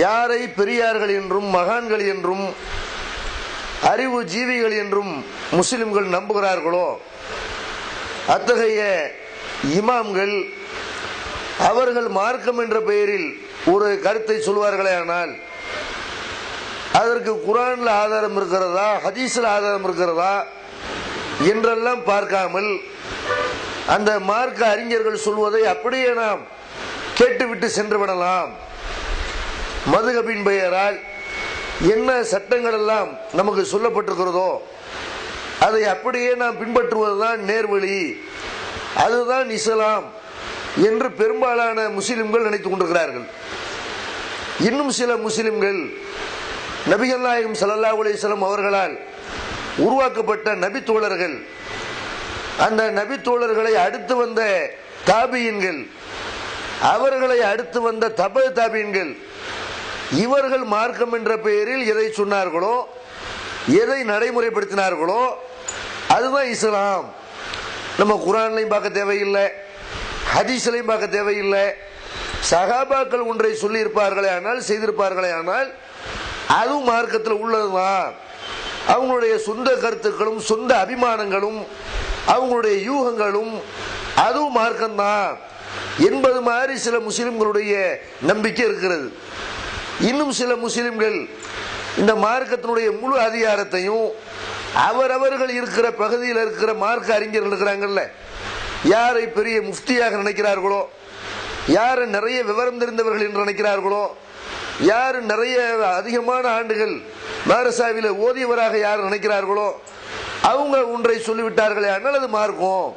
யாரை பெரியார்கள் என்றும் மகான்கள் என்றும் அறிவு ஜீவிகள் என்றும் முஸ்லிம்கள் நம்புகிறார்களோ அத்தகைய இமாம்கள் அவர்கள் மார்க்கம் என்ற பெயரில் ஒரு கருத்தை சொல்வார்களே ஆனால் அதற்கு குர்ஆன்ல ஆதாரம் இருக்கிறதா, ஹதீஸ்ல ஆதாரம் இருக்கிறதா என்றெல்லாம் பார்க்காமல் அந்த மார்க்க அறிஞர்கள் சொல்வதை அப்படியே நாம் கேட்டுவிட்டு சென்று விடலாம். மதுஹபின் பெயரால் என்ன சட்டங்கள் எல்லாம் நமக்கு சொல்லப்பட்டிருக்கிறதோ அதை அப்படியே நாம் பின்பற்றுவதுதான் நேர்வழி, அதுதான் இஸ்லாம் என்று பெரும்பாலான முஸ்லிம்கள் நினைத்துக் கொண்டிருக்கிறார்கள். இன்னும் சில முஸ்லிம்கள் நபிகள் நாயகம் ஸல்லல்லாஹு அலைஹி வஸல்லம் அவர்களால் உருவாக்கப்பட்ட நபி தோழர்கள், அந்த நபி தோழர்களை அடுத்து வந்த தாபியின்கள், அவர்களை அடுத்து வந்த தப தாபியின்கள், இவர்கள் மார்க்கம் என்ற பெயரில் எதை சொன்னார்களோ எதை நடைமுறைப்படுத்தினார்களோ அதுதான் இஸ்லாம். நம்ம குர்ஆன்லையும் பார்க்க தேவையில்லை, ஹதீஸ்லையும் பார்க்க தேவையில்லை. சஹாபாக்கள் ஒன்றை சொல்லி இருப்பார்களே ஆனால், செய்திருப்பார்களே ஆனால் அதுவும் மார்க்கத்தில் உள்ளதுதான். அவங்களுடைய சொந்த கருத்துக்களும் சொந்த அபிமானங்களும் அவங்களுடைய யூகங்களும் அதுவும் மார்க்கம்தான் என்பது மாதிரி சில முஸ்லிம்களுடைய நம்பிக்கை இருக்கிறது. இன்னும் சில முஸ்லிம்கள் இந்த மார்க்கத்தினுடைய முழு அதிகாரத்தையும் அவரவர்கள் இருக்கிற பகுதியில் இருக்கிற மார்க்க அறிஞர்கள் இருக்கிறாங்கல்ல, யாரை பெரிய முஃப்தியாக நினைக்கிறார்களோ, யாரை நிறைய விவரம் தெரிந்தவர்கள் என்று நினைக்கிறார்களோ, யார் நிறைய அதிகமான ஆண்டுகள் மதரசாவில ஓதியவராக யார் நினைக்கிறார்களோ அவங்க ஒன்றை சொல்லிவிட்டார்களே ஆனால் அது மார்க்கம்.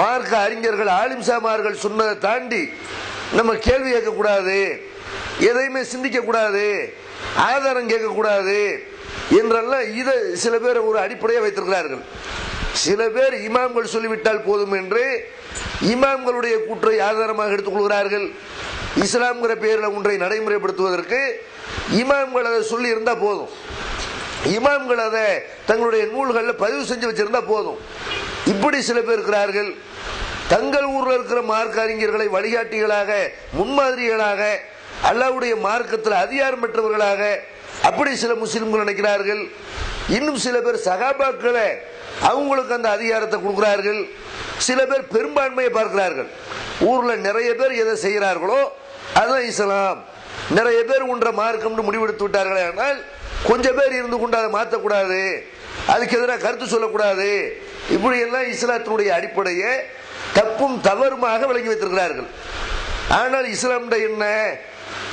மார்க்க அறிஞர்கள் ஆலிம்சாமார்கள் சொன்னதை தாண்டி நம்ம கேள்வி கேட்கக்கூடாது, எதையுமே சிந்திக்க கூடாது, ஆதாரம் கேட்கக்கூடாது என்றெல்லாம் இதை சில பேர் ஒரு அடிப்படையாக வைத்திருக்கிறார்கள். சில பேர் இமாம்கள் சொல்லிவிட்டால் போதும் என்று இமாம்களுடைய கூற்றை ஆதாரமாக எடுத்துக்கொள்கிறார்கள். இஸ்லாம்ங்கிற பெயரில் ஒன்றை நடைமுறைப்படுத்துவதற்கு இமாம்கள் அதை சொல்லி இருந்தா போதும், இமாம்கள் அதை தங்களுடைய நூல்களில் பதிவு செஞ்சு வச்சிருந்தா போதும். இப்படி சில பேர் இருக்கிறார்கள். தங்கள் ஊரில் இருக்கிற மார்க்க அறிஞர்களை வழிகாட்டிகளாக, முன்மாதிரிகளாக, அல்லாஹ்வுடைய மார்க்கத்தில் அதிகாரம் பெற்றவர்களாக அப்படி சில முஸ்லிம்கள் நினைக்கிறார்கள். இன்னும் சில பேர் சஹாபாக்களை அவங்களுக்கு அந்த அதிகாரத்தை கொடுக்கிறார்கள். சில பேர் பெரும்பான்மையை பார்க்கிறார்கள். ஊர்ல நிறைய பேர் எதை செய்கிறார்களோ அதுதான் இஸ்லாம், நிறைய பேர் ஒன்றை மார்க்கம் முடிவெடுத்து விட்டார்களே ஆனால் கொஞ்சம் பேர் இருந்து கொண்டு அதை மாற்றக்கூடாது, அதுக்கு எதிராக கருத்து சொல்லக்கூடாது, இப்படி எல்லாம் இஸ்லாத்தினுடைய அடிப்படையை தப்பும் தவறுமாக விளங்கி வைத்திருக்கிறார்கள். ஆனால் இஸ்லாம் என்ன,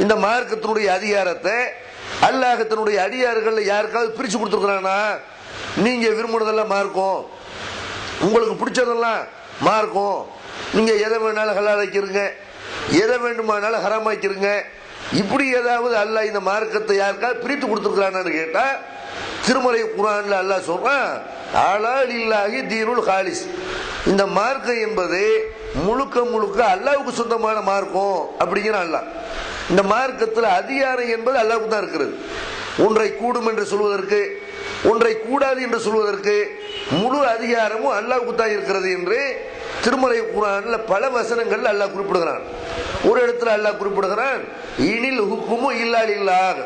இந்த மார்க்கத்தினுடைய அதிகாரத்தை அல்லாஹ்வினுடைய அடியார்கள் யாருக்காவது பிரிச்சு கொடுத்துருக்கிறானா? நீங்க விரும்புனதெல்லாம் மார்க்கம், உங்களுக்கு பிடிச்சதெல்லாம் மார்க்கம், நீங்க எதை வேணாலும் ஹலாலாக்கிருங்க, எதை வேண்டுமானாலும் ஹராமாக்கிருங்க, இப்படி ஏதாவது அல்லாஹ் இந்த மார்க்கத்தை யாருக்காவது பிரித்து கொடுத்துருக்கிறான்னு கேட்டா திருமறை குர்ஆன்ல அல்லாஹ் சொல்றான், அலா லில்லாஹி தீனுல் ஹாலிஸ், இந்த மார்க்கம் என்பது முழுக்க முழுக்க அல்லாஹ்வுக்கு சொந்தமான மார்க்கம் அப்படிங்கிற அல்லாஹ். இந்த மார்க்கத்தில் அதிகாரம் என்பது அல்லாஹ்வுக்கு தான் இருக்கிறது. ஒன்றை கூடும் என்று சொல்வதற்கு, ஒன்றை கூடாது என்று சொல்வதற்கு முழு அதிகாரமும் அல்லாஹ்வுக்கு தான் இருக்கிறது என்று திருமறை குர்ஆன்ல பல வசனங்கள் அல்லாஹ் குறிப்பிடுகிறான். ஒரு இடத்துல அல்லாஹ் குறிப்பிடுகிறான், இனில் ஹுக்குமு இல்லா லில்லாஹ்,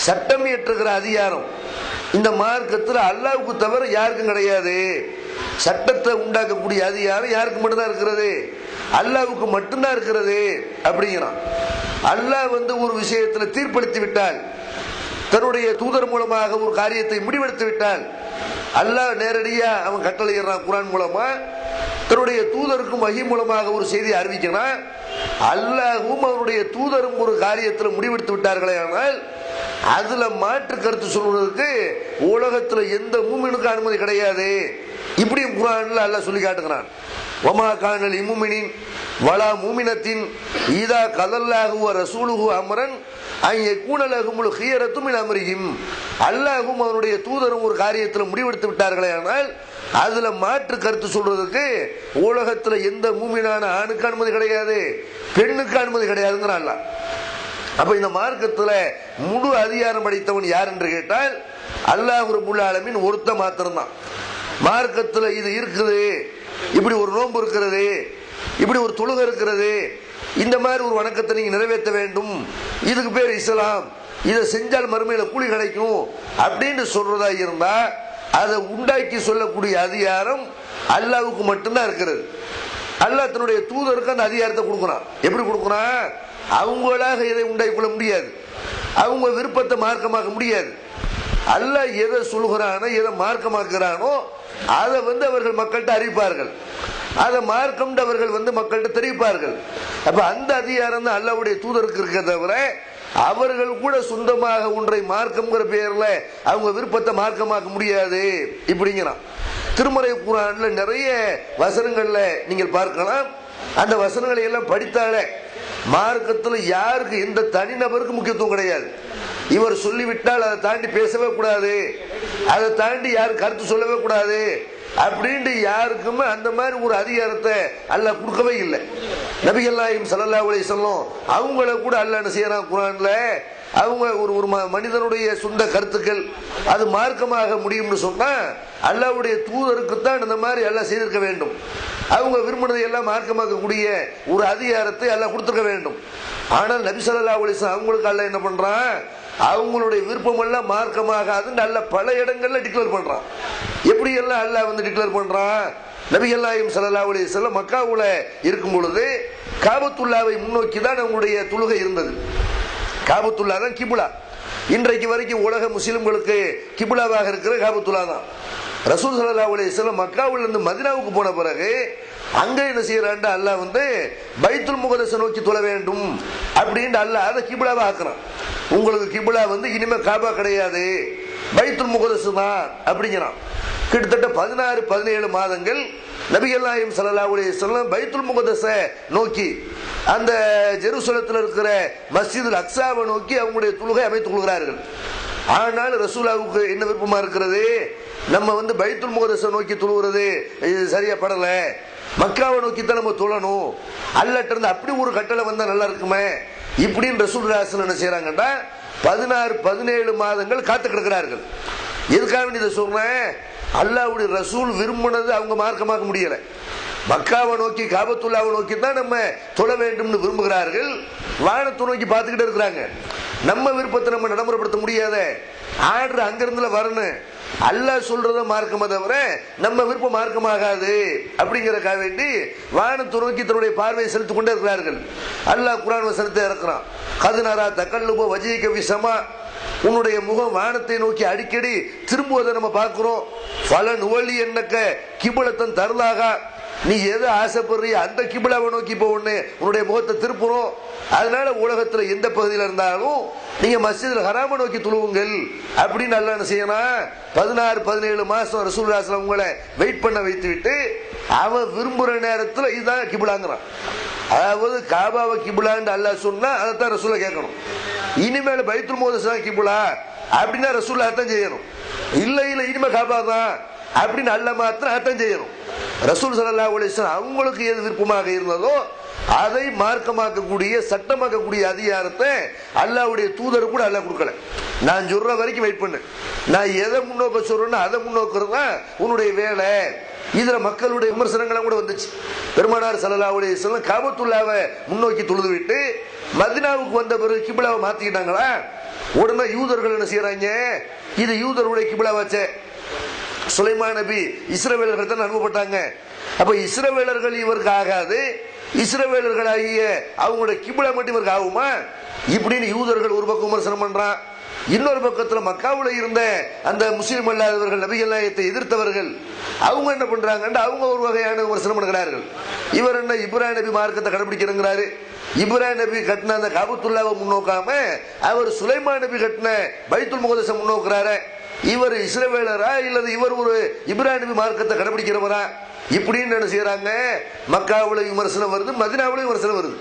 சட்டம் இயற்றுகிற அதிகாரம் இந்த மார்க்கத்தில் அல்லாஹ்வுக்கு தவிர யாருக்கும் கிடையாது. சட்டத்தை உண்டாக்கக்கூடிய அதிகாரம் யாருக்கு மட்டும்தான் இருக்கிறது, அல்லாஹ்வுக்கு மட்டும்தான் இருக்கிறது அப்படிங்கிறான். அல்லாஹ் ஒரு விஷயத்தில் தீர்ப்பளித்து விட்டால், தன்னுடைய தூதர் மூலமாக ஒரு காரியத்தை முடிவெடுத்து விட்டால், அல்லாஹ் நேரடியா அவன் கட்டளையிடுறான் குர்ஆன் மூலமா, தன்னுடைய தூதருக்கும் வஹி மூலமாக ஒரு செய்தியை அறிவிக்கிறான். அல்லாஹ்வும் அவருடைய தூதரும் ஒரு காரியத்தில் முடிவெடுத்து விட்டார்களே ஆனால் அதுல மாற்று கருத்து சொல்வதற்கு உலகத்துல எந்த மூமினுக்கும் அனுமதி கிடையாது. இப்படியும் குர்ஆன்ல அல்லாஹ் சொல்லி காட்டுகிறான், வமா கானல் இமுமினின் வலா மூமினத்தின் இதா கதல்லாஹு வ ரசூலுஹு அம்ரன் அன் யகூன லஹுமுல் ஹியரத்து மின் அம்ரிஹிம், அல்லாஹ்வும் அவருடைய தூதரும் ஒரு காரியத்தில் முடிவெடுத்து விட்டார்களே ஆனால் அதுல மாற்று கருத்து சொல்றதுக்கு உலகத்துல எந்த மூமினான ஆணுக்கு அனுமதி கிடையாது, பெண்ணுக்கு அனுமதி கிடையாதுங்கிறான் அல்லாஹ். அப்ப இந்த மார்க்கத்துல முழு அதிகாரம் படைத்தவன் யார் என்று கேட்டால் அல்லாஹ் ரப்பல் ஆலமீன் ஒருத்த மாத்திரம்தான். மார்க்கத்துல இது இருக்குது, இப்படி ஒரு நோன்பு இருக்கிறது, இப்படி ஒரு தொழுகை இருக்கிறது, இந்த மாதிரி ஒரு வணக்கத்தை நீங்க நிறைவேற்ற வேண்டும், இதுக்கு பேர் இஸ்லாம், இதை செஞ்சால் மறுமையில கூலி கிடைக்கும் அப்படின்னு சொல்றதா இருந்தா அதை உண்டாக்கி சொல்லக்கூடிய அதிகாரம் அல்லாஹ்வுக்கு மட்டும்தான் இருக்கிறது. அல்லாஹ் தன்னுடைய தூதருக்கு அந்த அதிகாரத்தை கொடுக்குறான். எப்படி கொடுக்குறான்? அவங்களாக இதை உண்டாக்கி கொள்ள முடியாது, அவங்க விருப்பத்தை மார்க்கமாக்க முடியாது. அல்லாஹ் எதை சொல்கிறானோ எதை மார்க்கமாக்குறானோ அதை அவர்கள் மக்கள்கிட்ட அறிவிப்பார்கள், அதை மார்க்கம் அவர்கள் மக்கள்கிட்ட தெரிவிப்பார்கள். அப்ப அந்த அதிகாரம் தான் அல்லாஹ்வுடைய தூதருக்கு இருக்க தவிர அவர்கள் கூட சொந்தமாக ஒன்றை மார்க்கம்ங்கிற பெயர்ல அவங்க விருப்பத்தை மார்க்கமாக்க முடியாது இப்படிங்கிறான். திருமறை குர்ஆன்ல நிறைய வசனங்கள்ல நீங்கள் பார்க்கலாம். அந்த வசனங்களை எல்லாம் படித்தாலே மார்க்கத்தில் யாருக்கு எந்த தனிநபருக்கு முக்கியத்துவம் கிடையாது. இவர் சொல்லிவிட்டால் அதை தாண்டி பேசவே கூடாது, அதை தாண்டி யாரும் கருத்து சொல்லவே கூடாது அப்படின்ட்டு யாருக்குமே அந்த மாதிரி ஒரு அதிகாரத்தை அல்லாஹ் கொடுக்கவே இல்லை. நபிகள் நாயகம் ஸல்லல்லாஹு அலைஹி வஸல்லம் அவங்கள கூட அல்லாஹ் என்ன செய்யறான் குர்ஆன்ல, அவங்க ஒரு மனிதனுடைய சொந்த கருத்துக்கள் அது மார்க்கமாக முடியும்னு சொன்னா அல்லாஹ்வுடைய தூதருக்கு தான் இந்த மாதிரி எல்லாம் செய்திருக்க வேண்டும். அவங்க விரும்பினதை எல்லாம் மார்க்கமாக்கக்கூடிய ஒரு அதிகாரத்தை அல்லாஹ் கொடுத்துருக்க வேண்டும். ஆனால் நபி ஸல்லல்லாஹு அலைஹி வஸல்லம் அவங்களுக்கு அல்லாஹ் என்ன பண்றான், அவங்களுடைய விருப்பம் எல்லாம் மார்க்கமாக அதுன்னு அல்லாஹ் பல இடங்கள்ல டிக்ளேர் பண்றான். எப்படி எல்லாம் அல்லாஹ் டிக்ளேர் பண்றான்? நபிகள் நாயகம் ஸல்லல்லாஹு அலைஹி வஸல்லம் மக்காவுல இருக்கும் பொழுது காபத்துல்லாவை முன்னோக்கி தான் அவங்களுடைய தொழுகை இருந்தது. காபத்துல்லா தான் கிப்லா. இன்றைக்கு வரைக்கும் உலக முஸ்லிம்களுக்கு கிப்லாவாக இருக்கிற காபத்துல்லா தான். ரசூல் ஸல்லல்லாஹு அலைஹி வஸல்லம் மக்காவுல இருந்து மதீனாவுக்கு போன பிறகு அங்க என்ன செய்யறான்டா அல்லாஹ் பைத்துல் முகதஸ நோக்கி தொழ வேண்டும் அப்படின்னு அல்லாஹ் அதை கிப்லாவா ஆக்குறான். உங்களுக்கு கிப்லா இனிமே காபா கிடையாது, பைத்துல் முகதஸ் தான் அப்படிங்கிறான். கிட்டத்தட்ட 16-17 மாதங்கள் நபிகள் நாயகம் ஸல்லல்லாஹு அலைஹி வஸல்லம் பைத்துல் முகதஸ நோக்கி அந்த ஜெருசலத்தில் இருக்கிற மஸ்ஜிதுல் அக்ஸாவை நோக்கி அவங்களுடைய தொழுகை அமைத்துக் கொள்கிறார்கள். ஆனால் ரசூலுல்லாஹ்வுக்கு என்ன விருப்பமா இருக்கிறது, நம்ம பைத்துல் முகதஸ நோக்கி தொழுகிறது இது சரியா படல, மக்காவை நோக்கி தான் நம்ம தொழணும், அல்லாஹ்ட்ட இருந்து அப்படி ஒரு கட்டளை வந்தா நல்லா இருக்குமே இப்படின்னு ரசூலுல்லாஹ் என்ன செய்யறாங்கன்னா 16-17 மாதங்கள் காத்து கிடக்கிறார்கள். எதுக்காக இதை சொல்றேன், அல்லாஹ்வுடைய ரசூல் விரும்பினது அவங்க மார்க்கமாக்க முடியல. மக்காவை நோக்கி காபத்துல்லாவை நோக்கி தான் நம்ம தொழ வேண்டும்னு விரும்புகிறார்கள், வானத்தை நோக்கி பார்த்துக்கிட்டே இருக்கிறாங்க. நம்ம விருப்பத்தை நம்ம நடைமுறைப்படுத்த முடியாத, ஆர்டர் அங்கிருந்து வரணும், அல்லாஹ் சொல்றத மார்க்கமா தவிர நம்ம விருப்பம் மார்க்கமாகாது அப்படிங்கறதுக்காக வேண்டி வானத்தை நோக்கி தன்னுடைய பார்வையை செலுத்திக் கொண்டே இருக்கிறார்கள். அல்லாஹ் குர்ஆன் வசனத்தை இறக்குறான், கதுனரா தகல்லுப வஜீக விசமா, உன்னுடைய முகம் வானத்தை நோக்கி அடிக்கடி திரும்புவதை நம்ம பார்க்கிறோம். பலன் ஒலி என்னக்க கிபுலத்தன் தருளாக, நீ எதை ஆசைப்படுறிய அந்த கிபிலாவை நோக்கி இப்போ உன்னுடைய முகத்தை திருப்புறோம். அதனால உலகத்துல எந்த பகுதியில் இருந்தாலும் நீங்க மஸ்ஜிதுல் ஹராமை நோக்கி தொழுவுங்கள் அப்படின்னு அல்லாஹ் என்ன செய்யணும், 16-17 மாசம் ரசூலுல்லாஹி ஸல்லல்லாஹு அலைஹி உங்களை வெயிட் பண்ண வைத்து விட்டு அவன் விரும்புற நேரத்தில் இதுதான் கிபிலாங்கிறான். அதாவது காபாவை கிபிலான்னு அல்லாஹ் சொன்னா அதைத்தான் ரசூலுல்லாஹ் கேட்கணும். இனிமேல் பைத்துல் முகதஸ் தான் கிபிலா அப்படின்னா ரசூலுல்லாஹ் தான் செய்யணும். இல்ல இல்ல இனிமே காபா தான் அப்படின்னு அல்லாஹ் மாத்திரம் அதான் செய்யணும். ரசூல் ஸல்லல்லாஹு அலைஹி வஸல்லம் அவங்களுக்கு எது விருப்பமாக இருந்ததோ அதை மார்க்கமாக்கக்கூடிய சட்டமாக்கக்கூடிய அதிகாரத்தை அல்லாஹ்வுடைய தூதர் கூட அல்லாஹ் கொடுக்கல. நான் சொல்ற வரைக்கும் வெயிட் பண்ணு, நான் எதை முன்னோக்க சொல்றேன்னு அதை முன்னோக்கிறது தான் உன்னுடைய வேலை. இதுல மக்களுடைய விமர்சனங்களும் கூட வந்துச்சு. பெருமானார் ஸல்லல்லாஹு அலைஹி வஸல்லம் காபத்துல்லாவை முன்னோக்கி தொழுது விட்டு மதீனாவுக்கு வந்த பிறகு கிப்லாவை மாத்திக்கிட்டாங்களா, உடனே யூதர்கள் என்ன செய்யறாங்க, இது யூதருடைய கிப்லாவாச்சே, சுலைமான் நபி இஸ்ரவேலர்கள் தான் அனுப்பப்பட்டாங்க, அப்ப இஸ்ரவேலர்கள் இவருக்கு ஆகாது, இஸ்ரவேலர்களாகிய அவங்களுடைய கிப்லா மட்டும் இவருக்கு ஆகுமா இப்படின்னு யூதர்கள் ஒரு பக்கம் விமர்சனம் பண்றான். இன்னொரு பக்கத்துல மக்காவுல இருந்த அந்த முஸ்லிம் அல்லாதவர்கள் நபிகள் நாயகத்தை எதிர்த்தவர்கள் அவங்க என்ன பண்றாங்க, அவங்க ஒரு வகையான விமர்சனம் பண்ணுகிறார்கள். இவர் என்ன இப்ராஹிம் நபி மார்க்கத்தை கடைபிடிக்கிறாரு, இப்ராஹிம் நபி கட்டின அந்த காபத்துல்லாவை முன்னோக்காம அவர் சுலைமான் நபி கட்டின பைத்துல் முகதஸை முன்னோக்குறாரு, இவர் இஸ்ரவேலரா இல்லது இவர் ஒரு இப்ராஹிம் நபி மார்க்கத்தை கடைபிடிக்கிறவரா இப்படின்னு என்ன செய்யறாங்க. மக்காவுல விமர்சனம் வருது, மதீனாவுல விமர்சனம் வருது.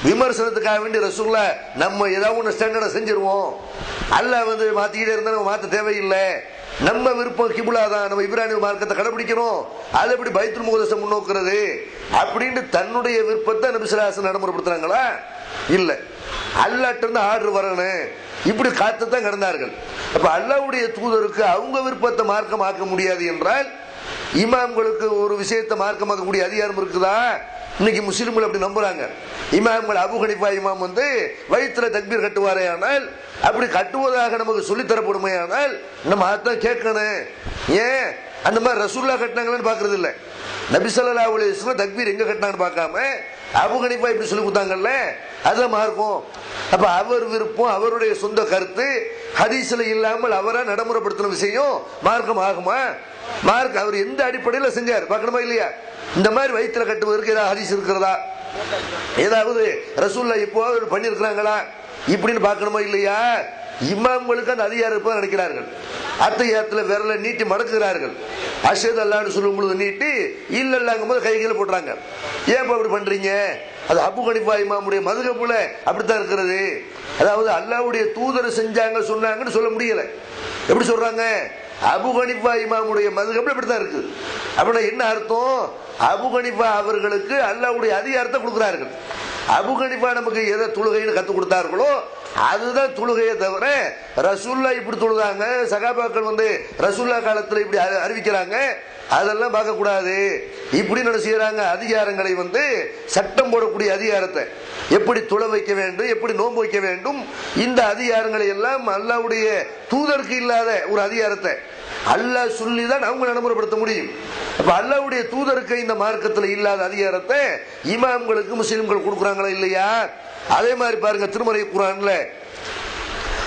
விமர்சனத்துக்காக வேண்டி ரசூலுல்லாஹ் நம்ம ஏதாவது ஒன்று ஸ்டாண்டர்டா செஞ்சிருவோம், அல்லாஹ் மாத்திக்கிட்டே இருந்தா நம்ம மாத்த தேவையில்லை, நம்ம விருப்பம் கிபுலா தான், நம்ம இப்ராஹிம் மார்க்கத்தை கடைபிடிக்கணும், அது எப்படி பைத்துல் முகதஸை முன்னோக்குறது அப்படின்னு தன்னுடைய விருப்பத்தை நபி ஸல்லல்லாஹு அலைஹி வஸல்லம் நடைமுறைப்படுத்துறாங்களா? இல்ல, அல்லாஹ்ட்ட இருந்து ஆர்டர் வரணும் இப்படி காத்துத்தான் கிடந்தார்கள். அப்ப அல்லாஹ்வுடைய தூதருக்கு அவங்க விருப்பத்தை மார்க்கமாக்க முடியாது என்றால் இமாம்களுக்கு ஒரு விஷயத்தை மார்க்கமாக்கக்கூடிய அதிகாரம் இருக்குதா? இன்னைக்கு முஸ்லிம்கள் அப்படி நம்புறாங்க. இமாம்கள் அபு ஹனீஃபா இமாம் வந்து வயிற்றுல தக்பீர் கட்டுவாரே ஆனால், அப்படி கட்டுவதாக நமக்கு சொல்லித்தரப்படுமே ஆனால் நம்ம அதான் கேட்கணும். ஏன் அந்த மாதிரி ரசூல்லா கட்டினாங்கன்னு பாக்குறது இல்ல, நபி ஸல்லல்லாஹு அலைஹி வஸல்லம் தக்பீர் எங்க கட்டினான்னு பார்க்காம அபு ஹனீஃபா இப்படி சொல்லி கொடுத்தாங்கல்ல, அதுதான் மார்க்கம். அப்ப அவர் விருப்பம், அவருடைய சொந்த கருத்து, ஹதீஸ்ல இல்லாமல் அவரா நடைமுறைப்படுத்தின விஷயம் மார்க்கம் ஆகுமா? மார்க் அவர் எந்த அடிப்படையில் செஞ்சார் பார்க்கணுமா இல்லையா? இந்த மாதிரி வயிற்றுல கட்டுவதற்கு ஏதாவது ஹதீஸ் இருக்கிறதா? ஏதாவது ரசூல்லா இப்போ பண்ணிருக்கிறாங்களா இப்படின்னு பார்க்கணுமா இல்லையா? இமாம்களுக்கு அந்த அதிகாரம் இருப்பதாக நினைக்கிறார்கள். அத்தையாத்துல விரல நீட்டி மடக்குகிறார்கள். அஷஹது அல்லாஹ்னு சொல்லும் பொழுது நீட்டி இல்லல்லாங்கும் போது கைகளை போடுறாங்க. ஏன் அப்படி பண்றீங்க? அது அபு ஹனீஃபா இமாமுடைய மதுஹப்ல அப்படித்தான் இருக்கிறது. அதாவது அல்லாஹ்வுடைய தூதர் செஞ்சாங்க சொன்னாங்கன்னு சொல்ல முடியல. எப்படி சொல்றாங்க? அபு ஹனீஃபா இமாமுடைய மதுஹப்ல இப்படித்தான் இருக்கு. அப்படின்னா என்ன அர்த்தம்? அபு ஹனீஃபா அவர்களுக்கு அல்லாஹ்வுடைய அதிகாரத்தை கொடுக்கிறார்கள். அபு ஹனீஃபா நமக்கு எதை தொழுகைன்னு கத்து கொடுத்தார்களோ அதுதான் தொழுகையை தவிர ரசூல்லா இப்படி தொழுதாங்க, சகாபாக்கள் வந்து ரசூல்லா காலத்துல இப்படி அறிவிக்கிறாங்க, அதெல்லாம் பார்க்க கூடாது. இப்படி என்ன செய்யறாங்க? அதிகாரங்களை வந்து சட்டம் போடக்கூடிய அதிகாரத்தை, எப்படி தொழ வைக்க வேண்டும், எப்படி நோன்பு வைக்க வேண்டும், இந்த அதிகாரங்களை எல்லாம் அல்லாஹ்வுடைய தூதருக்கு இல்லாத ஒரு அதிகாரத்தை அல்லாஹ் சொல்லிதான் அவங்க நடைமுறைப்படுத்த முடியும். அப்ப அல்லாஹ்வுடைய தூதருக்கு இந்த மார்க்கத்தில் இல்லாத அதிகாரத்தை இமாம்களுக்கு முஸ்லிம்கள் கொடுக்குறாங்களா இல்லையா? அதே மாதிரி பாருங்க, திருமறை குர்ஆன்ல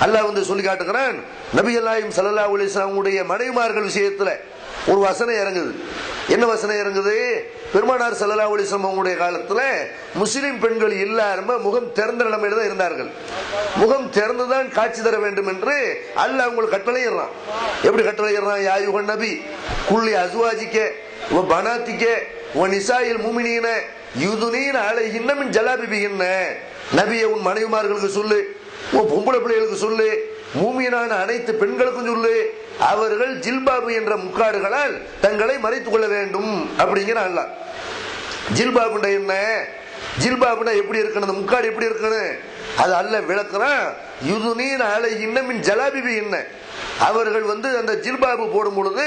அல்லாஹ் வந்து சொல்லி காட்டுகிறான். நபிகள் நாயகம் ஸல்லல்லாஹு அலைஹி வஸல்லம் மனைவிமார்கள் விஷயத்துல ஒரு வசனம் இறங்குது. என்ன வசனம் இறங்குது? பெருமானார் ஸல்லல்லாஹு அலைஹி வஸல்லம் காலத்துல முஸ்லிம் பெண்கள் எல்லாருமே முகம் திறந்த நிலைமையில தான் இருந்தார்கள். முகம் திறந்துதான் காட்சி தர வேண்டும் என்று அல்லாஹ் அவங்களுக்கு கட்டளையிடுறான். எப்படி கட்டளையிடுறான்? யா அய்யுஹன் நபி குல்லி அஸ்வாஜிக வ பனாத்திக வ நிசாயில் முஃமினீன யுதுனீன அலைஹின்ன மின் ஜலாபிபிஹின்ன. நபியே, உன் மனைவிமார்களுக்கு சொல்லு, உன் பொம்பளை பிள்ளைகளுக்கு சொல்லு, மூமியனான அனைத்து பெண்களுக்கும் சொல்லு, அவர்கள் ஜில்பாபு என்ற முக்காடுகளால் தங்களை மறைத்துக் கொள்ள வேண்டும் அப்படிங்கிற அல்லாஹ். ஜில்பாபுண்டா என்ன? ஜில்பாபுண்டா எப்படி இருக்கணும், அந்த முக்காடு எப்படி இருக்கணும், அது அல்லாஹ் விளக்குறான். யுதுனீன அலைஹின்ன மின் ஜலாபிபிஹின்ன. அவர்கள் வந்து அந்த ஜில்பாபு போடும் பொழுது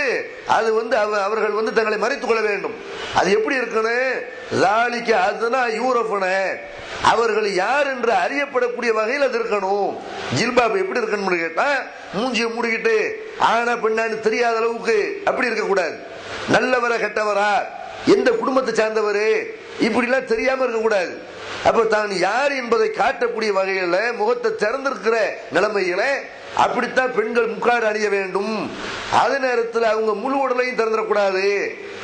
அது வந்து அவர்கள் வந்து தங்களை மறைத்துக் கொள்ள வேண்டும். அது எப்படி இருக்கணும்? ஸாலிக அத்னா யூரஃபன. அவர்கள் யார் என்று அறியப்படக்கூடிய வகையில் அது இருக்கணும். ஜில்பாபு எப்படி இருக்கணும்னு கேட்டா, மூஞ்சியை மூடிக்கிட்டு ஆனா பெண்ணான்னு தெரியாத அளவுக்கு அப்படி இருக்கக்கூடாது. நல்லவரா கெட்டவரா, எந்த குடும்பத்தை சார்ந்தவரு, இப்படிலாம் தெரியாம இருக்கக்கூடாது. அப்ப தான் யார் என்பதை காட்டக்கூடிய வகையில முகத்தை திறந்திருக்கிற நிலைமையில அப்படித்தான் பெண்கள் முக்காடு அணிய வேண்டும். அதே நேரத்தில் அவங்க முழு உடலையும் திறந்துடக்கூடாது.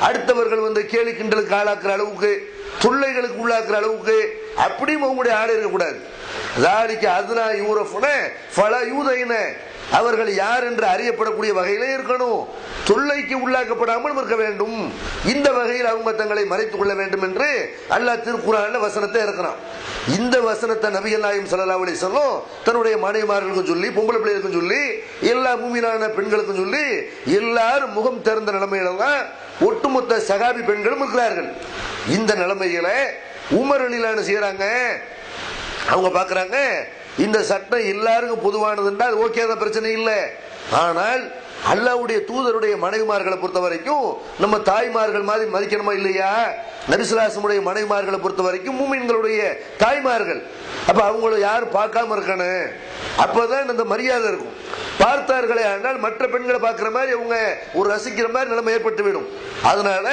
அடுத்தவர்கள் வந்து கேலி கிண்டலுக்கு ஆளாக்குற அளவுக்கு, தொல்லைகளுக்கு உள்ளாக்குற அளவுக்கு அப்படியும் அவங்களுடைய ஆடை இருக்கக்கூடாது. அதுனா யூரஃபுன ஃபல யூதைன. அவர்கள் யார் என்று அறியப்படக்கூடிய வகையிலே இருக்கணும். தொல்லைக்கு உள்ளாக்கப்படாமல் இருக்க வேண்டும். இந்த வகையில் அவங்க தங்களை மறைத்துக் கொள்ள வேண்டும் என்று அல்லாஹ் திருக்குர்ஆன்ல வசனத்தை இறக்குறான். இந்த வசனத்தை நபிகள் நாயகம் ஸல்லல்லாஹு அலைஹி வஸல்லம் தன்னுடைய மனைவிமார்களுக்கும் சொல்லி, பொம்பளை பிள்ளைகளுக்கும் சொல்லி, எல்லா மூமினான பெண்களுக்கும் சொல்லி, எல்லாரும் முகம் திறந்த நிலைமையில தான் ஒட்டுமொத்த சகாபி பெண்களும் இருக்கிறார்கள். இந்த நிலைமையில உமர் ரலியல்லாஹு செய்யறாங்க. அவங்க பாக்குறாங்க, இந்த சட்டம் எல்லாருக்கும் பொதுவானதுன்னா அது ஓகே தான், பிரச்சனை இல்லை. ஆனால் அல்லாஹ்வுடைய தூதருடைய மனைவிமார்களை பொறுத்த வரைக்கும் நம்ம தாய்மார்கள் மாதிரி மதிக்கணுமா இல்லையா? நபி ஸல்லல்லாஹு அலைஹி வஸல்லம் மனைவிமார்களை பொறுத்த வரைக்கும் மூமின்களுடைய தாய்மார்கள். அப்ப அவங்கள யாரும் பார்க்காம இருக்கணும், அப்பதான் அந்த மரியாதை இருக்கும். பார்த்தார்களே ஆனால் மற்ற பெண்களை பார்க்கிற மாதிரி அவங்க ஒரு ரசிக்கிற மாதிரி நிலைமை ஏற்பட்டு விடும். அதனால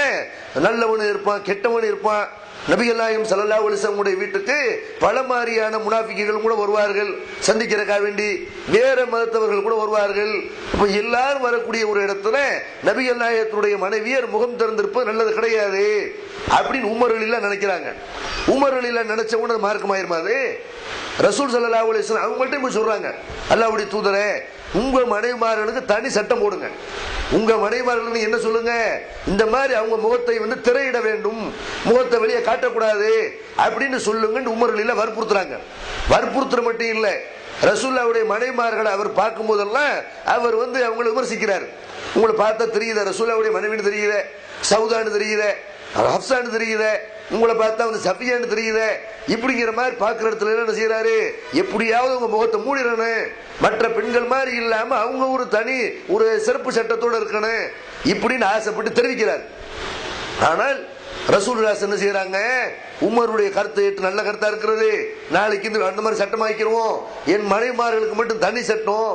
நல்லவனு இருப்பான், கெட்டவனு இருப்பான். நபிகள் நாயகம் ஸல்லல்லாஹு அலைஹி வஸல்லம் வீட்டுக்கு பல மாதிரியான முனாஃபிக்குகள் கூட வருவார்கள் சந்திக்கிறதுக்காக வேண்டி, வேற மதத்தவர்கள் கூட வருவார்கள். இப்ப எல்லாரும் வரக்கூடிய ஒரு இடத்துல நபிகள் நாயகத்துடைய மனைவியர் முகம் திறந்திருப்பது நல்லது கிடையாது அப்படின்னு உமர் ரலியல்லாஹு நினைக்கிறாங்க. உமர் ரலியல்லாஹு நினைச்ச உடனே மார்க்கமாயிருமா? அது ரசூல் ஸல்லல்லாஹு அலைஹி வஸல்லம் அவங்கள்ட்ட போய் சொல்றாங்க, அல்லாஹ்வுடைய தூதரே, உங்க மனைவிமார்களுக்கு தனி சட்டம் போடுங்க. உங்க மனைவிமார்களுக்கு என்ன சொல்லுங்க, இந்த மாதிரி அவங்க முகத்தை வந்து திரையிட வேண்டும், முகத்தை வெளியே காட்டக்கூடாது அப்படின்னு சொல்லுங்க. உமர் ரலியல்லாஹு வற்புறுத்துறாங்க. வற்புறுத்துற மட்டும் இல்ல, ரசூலுல்லாஹ்வுடைய மனைவிமார்களை அவர் பார்க்கும் போதெல்லாம் அவர் வந்து அவங்களை விமர்சிக்கிறார். உங்களை பார்த்தா தெரியுத ரசூலுல்லாஹ்வுடைய மனைவின்னு தெரியுத, சவுதான்னு தெரியுத, ஹப்சான்னு தெரியுத, உங்களை பார்த்தா வந்து சஃபியான்னு தெரியுத, இப்படிங்கிற மாதிரி பார்க்கிற இடத்துல என்ன செய்யறாரு, எப்படியாவது உங்க முகத்தை மூடிடணும், மற்ற பெண்கள் மாதிரி இல்லாம அவங்க ஒரு தனி ஒரு சிறப்பு சட்டத்தோடு இருக்கணும் இப்படின்னு ஆசைப்பட்டு தெரிவிக்கிறார். ஆனால் ரசூலுல்லாஹ் என்ன செய்யறாங்க, உமருடைய கருத்தை ஏற்று நல்ல கருத்தா இருக்கிறது, நாளைக்கு இந்த அந்த மாதிரி சட்டம் ஆக்கிடுவோம், என் மனைவிமார்களுக்கு மட்டும் தனி சட்டம்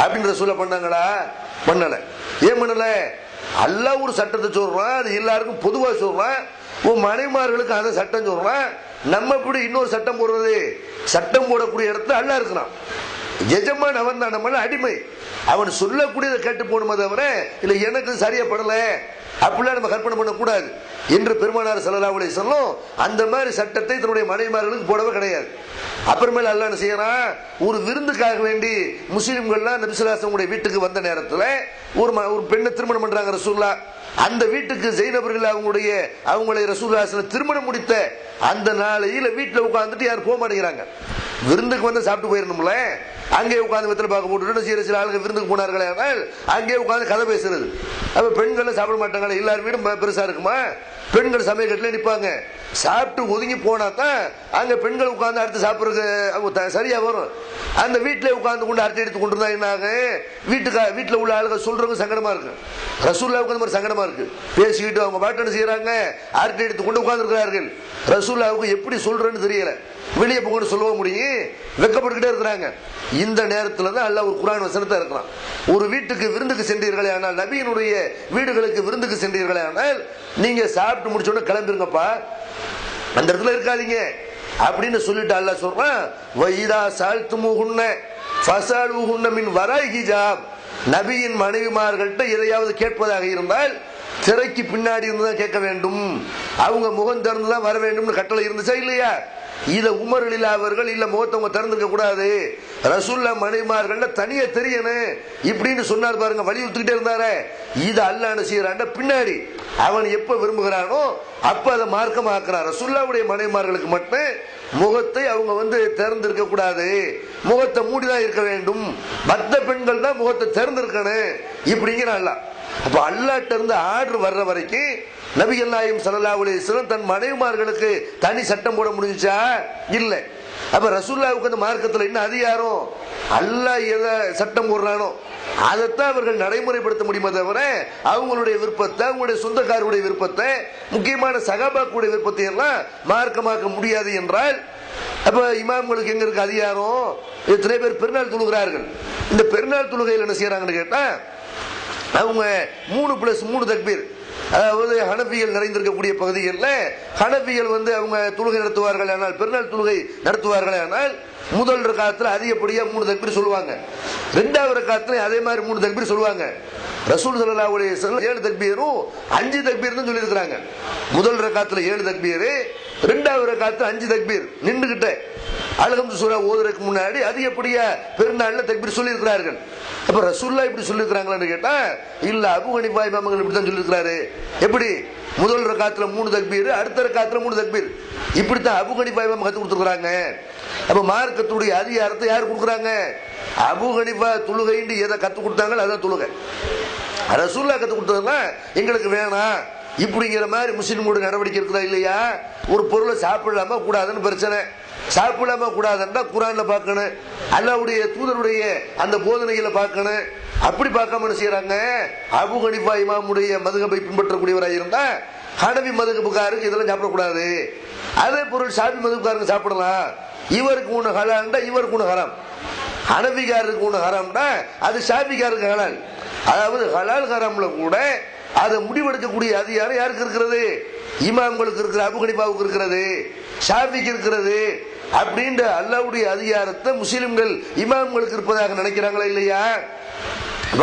அப்படின்னு ரசூலா பண்ணாங்களா? பண்ணல. ஏன் பண்ணல? அல்லாஹ் ஒரு சட்டத்தை சொல்றான், அது எல்லாருக்கும் பொதுவா சொல்றான், உன் மனைவிமார்களுக்கு அந்த சட்டம் சொல்றான். நம்ம இப்படி இன்னொரு சட்டம் போடுறது? சட்டம் போடக்கூடிய இடத்துல அல்லாஹ் இருக்கிறான். எஜமான் அவன் தான், நம்ம அடிமை. அவன் சொல்லக்கூடியதை கேட்டு போகணுமே தவிர இல்ல எனக்கு சரியா படல அப்படிலாம் நம்ம கற்பனை பண்ணக்கூடாது என்று பெருமானார் ஸல்லல்லாஹு அலைஹி வஸல்லம் அந்த மாதிரி சட்டத்தை தன்னுடைய மனைவிமார்களுக்கு போடவே கிடையாது. அப்புறமேல அல்லாஹ் என்ன செய்யறான், ஒரு விருந்துக்காக வேண்டி முஸ்லிம்கள்லாம் நபி ஸல்லல்லாஹு அலைஹி வஸல்லம் வீட்டுக்கு வந்த நேரத்தில் ஒரு பெண்ணை திருமணம் பண்றாங்க ரசூலுல்லாஹ். அந்த வீட்டுக்கு ஜெயினபர்கள் அவங்களை ரசூலுல்லாஹி ஸல்லல்லாஹு அலைஹி வஸல்லம் திருமணம் முடித்த அந்த நாளையில வீட்டில் உட்கார்ந்துட்டு யாரும் போக மாட்டேங்கிறாங்க. விருந்துக்கு வந்து சாப்பிட்டு போயிடணும்ல, அங்கே உட்காந்து வெத்தலை பார்க்க போட்டு சில ஆளுங்க விருந்துக்கு போனார்களே, ஆனால் அங்கே உட்காந்து கதை பேசுறது. அப்ப பெண்கள் சாப்பிட மாட்டாங்க, எல்லார் வீடும் பெருசா இருக்குமா, பெண்கள் சமயக்கட்டில நிற்பாங்க. சாப்பிட்டு ஒதுங்கி போனா தான் அங்க பெண்கள் உட்கார்ந்து அடுத்து சாப்பிடுறது சரியா வரும். அந்த வீட்டில் உட்கார்ந்து கொண்டு அரட்டை எடுத்து கொண்டு இருந்தா என்ன ஆகும், வீட்டில் உள்ள ஆளுங்க சொல்றவங்க சங்கடமா இருக்கு. ரசூலுல்லாஹ்வுக்கு அந்த மாதிரி சங்கடமா இருக்கு. பேசிக்கிட்டு அவங்க பாட்டு செய்யறாங்க, அரட்டை எடுத்து கொண்டு உட்கார்ந்து இருக்கிறார்கள். ரசூலுல்லாஹ்வுக்கு எப்படி சொல்றேன்னு தெரியல, வெளியே போகணும்னு சொல்ல முடியும், வெக்கப்பட்டுக்கிட்டே இருக்கிறாங்க. இந்த நேரத்தில் தான் அல்லாஹ் ஒரு குர்ஆன் வசனத்தை இருக்கிறான். ஒரு வீட்டுக்கு விருந்துக்கு சென்றீர்களே ஆனால், நபியினுடைய வீடுகளுக்கு விருந்துக்கு சென்றீர்களே ஆனால் நீங்க சாப்பிட்டு முடிச்ச உடனே கிளம்பிருங்கப்பா, அந்த இடத்துல இருக்காதீங்க அப்படின்னு சொல்லிட்டு அல்லாஹ் சொல்றான், வைதா சால்துமுஹுன்ன ஃபஸாலுஹுன்ன மின் வராய் ஹிஜாப். நபியின் மனைவிமார்கள்ட்ட எதையாவது கேட்பதாக இருந்தால் திரைக்கு பின்னாடி இருந்து தான் கேட்க வேண்டும், அவங்க முகம் திறந்து தான் வர வேண்டும் கட்டளை இருந்துச்சா இல்லையா? இத உமர் அவர்கள் இல்ல முகத்தவங்க திறந்துக்க கூடாது, ரசூலுல்லாஹ் மனைவிமார்கள் தனியா தெரியணும் இப்படின்னு சொன்னார் பாருங்க, வலியுறுத்திக்கிட்டே இருந்தாரு. இது அல்லாஹ் என்ன செய்யறான், பின்னாடி அவன் எப்ப விரும்புகிறானோ அப்ப அதை மார்க்கமாக்குறான். ரசூலுல்லாஹ்வுடைய மனைவிமார்களுக்கு மட்டும் முகத்தை அவங்க வந்து திறந்திருக்க கூடாது, முகத்தை மூடிதான் இருக்க வேண்டும், மற்ற பெண்கள் தான் முகத்தை திறந்திருக்கணும் இப்படிங்கிற அல்லாஹ். அப்ப அல்லாஹ்ட்ட இருந்து ஆர்டர் வர்ற வரைக்கும் நபிகள் நாயகம் ஸல்லல்லாஹு அலைஹி வஸல்லம் தன் மனைவிமார்களுக்கு தனி சட்டம் போட முடிஞ்சா? இல்ல. அப்ப ரசூலுல்லாஹ்வுக்கு அந்த மார்க்கத்தில் என்ன அதிகாரம்? அல்லாஹ் எதை சட்டம் போடுறானோ அதைத்தான் அவர்கள் நடைமுறைப்படுத்த முடியுமே தவிர அவங்களுடைய விருப்பத்தை, அவங்களுடைய சொந்தக்காரருடைய விருப்பத்தை, முக்கியமான சகாபாக்களுடைய விருப்பத்தை எல்லாம் மார்க்கமாக்க முடியாது என்றால் அப்ப இமாம்களுக்கு எங்க இருக்கு அதிகாரம்? எத்தனை பேர் பெருநாள் தொழுகிறார்கள். இந்த பெருநாள் தொழுகையில் என்ன செய்யறாங்கன்னு கேட்டா, அவங்க 3+3 தக்பீர், அதாவது ஹனபிகள் நிறைந்திருக்கக்கூடிய பகுதிகளில் ஹனபிகள் வந்து அவங்க தொழுகை நடத்துவார்கள் ஆனால், பெருநாள் தொழுகை நடத்துவார்கள் ஆனால் முதல் ரக்காத்துல அதிகப்படியா 3 தக்பீர் சொல்லுவாங்க, இரண்டாவது ரக்காத்துல அதே மாதிரி 3 தக்பீர் சொல்லுவாங்க. ரசூல் ஸல்லல்லாஹு அலைஹி வஸல்லம் 7 தக்பீரும் 5 தக்பீர் தான் சொல்லி இருக்கிறாங்க. முதல் ரக்காத்துல 7 தக்பீர், இரண்டாவது ரக்காத்துல 5 தக்பீர் நின்றுகிட்ட அல்ஹம்து சூரா ஓதுறதுக்கு முன்னாடி அதிகப்படியா பெருநாள்ல தக்பீர் சொல்லி இருக்கிறார்கள். அப்ப ரசூலுல்லாஹ் இப்படி சொல்லி இருக்கிறாங்களான்னு கேட்டா இல்ல, அபூ ஹனீஃபா இமாம்கள் இப்படி தான் சொல்லி இருக்கிறாரு. எப்படி? முதல் ரக்காத்துல 3 தக்பீர், அடுத்த ரக்காத்துல 3 தக்பீர், இப்படித்தான் அபூ ஹனீஃபா இமாம் கத்து கொடுத்துருக்காங்க. அப்ப மார்க்கத்துடைய அதிகாரத்தை யார் கொடுக்குறாங்க? அபூ ஹனீஃபா தொழுகைன்னு எதை கத்து கொடுத்தாங்களோ அதான் தொழுகை. ரசூலுல்லாஹ் கத்து கொடுத்ததுன்னா எங்களுக்கு வேணாம் இப்படிங்கிற மாதிரி முஸ்லிமோட நடவடிக்கை இருக்குதா இல்லையா? ஒரு பொருளை சாப்பிடலாமா கூடாதுன்னு பிரச்சனை, சாப்பிடாம கூடாதுன்னா குர்ஆன்ல பார்க்கணும், அல்லாஹ்வுடைய தூதருடைய அந்த போதனைகளை பார்க்கணும். அப்படி பார்க்காம என்ன செய்யறாங்க, அபூ ஹனீஃபா இமாமுடைய மதுஹபை பின்பற்றக்கூடியவராக இருந்தா ஹனபி மதுஹபுக்காருக்கு இதெல்லாம் சாப்பிடக்கூடாது, அதே பொருள் ஷாஃபி மதுஹபுக்காரங்க சாப்பிடலாம், இவருக்கு ஒண்ணு ஹலால்னா இவருக்கு ஒண்ணு ஹராம், ஹனபிகாருக்கு ஒண்ணு ஹராம்னா அது ஷாஃபிகாருக்கு ஹலால். அதாவது ஹலால் ஹராம்ல கூட அதை முடிவெடுக்கக்கூடிய அதிகாரம் யாருக்கு இருக்கிறது? இமாம்களுக்கு இருக்கிற, அபூ ஹனீஃபாவுக்கு இருக்கிறது, ஷாஃபிக்கு இருக்கிறது. அப்படின்ற அல்லாஹ்வுடைய அதிகாரத்தை முஸ்லிம்கள் இமாம்களுக்கு இருப்பதாக நினைக்கிறாங்களா இல்லையா?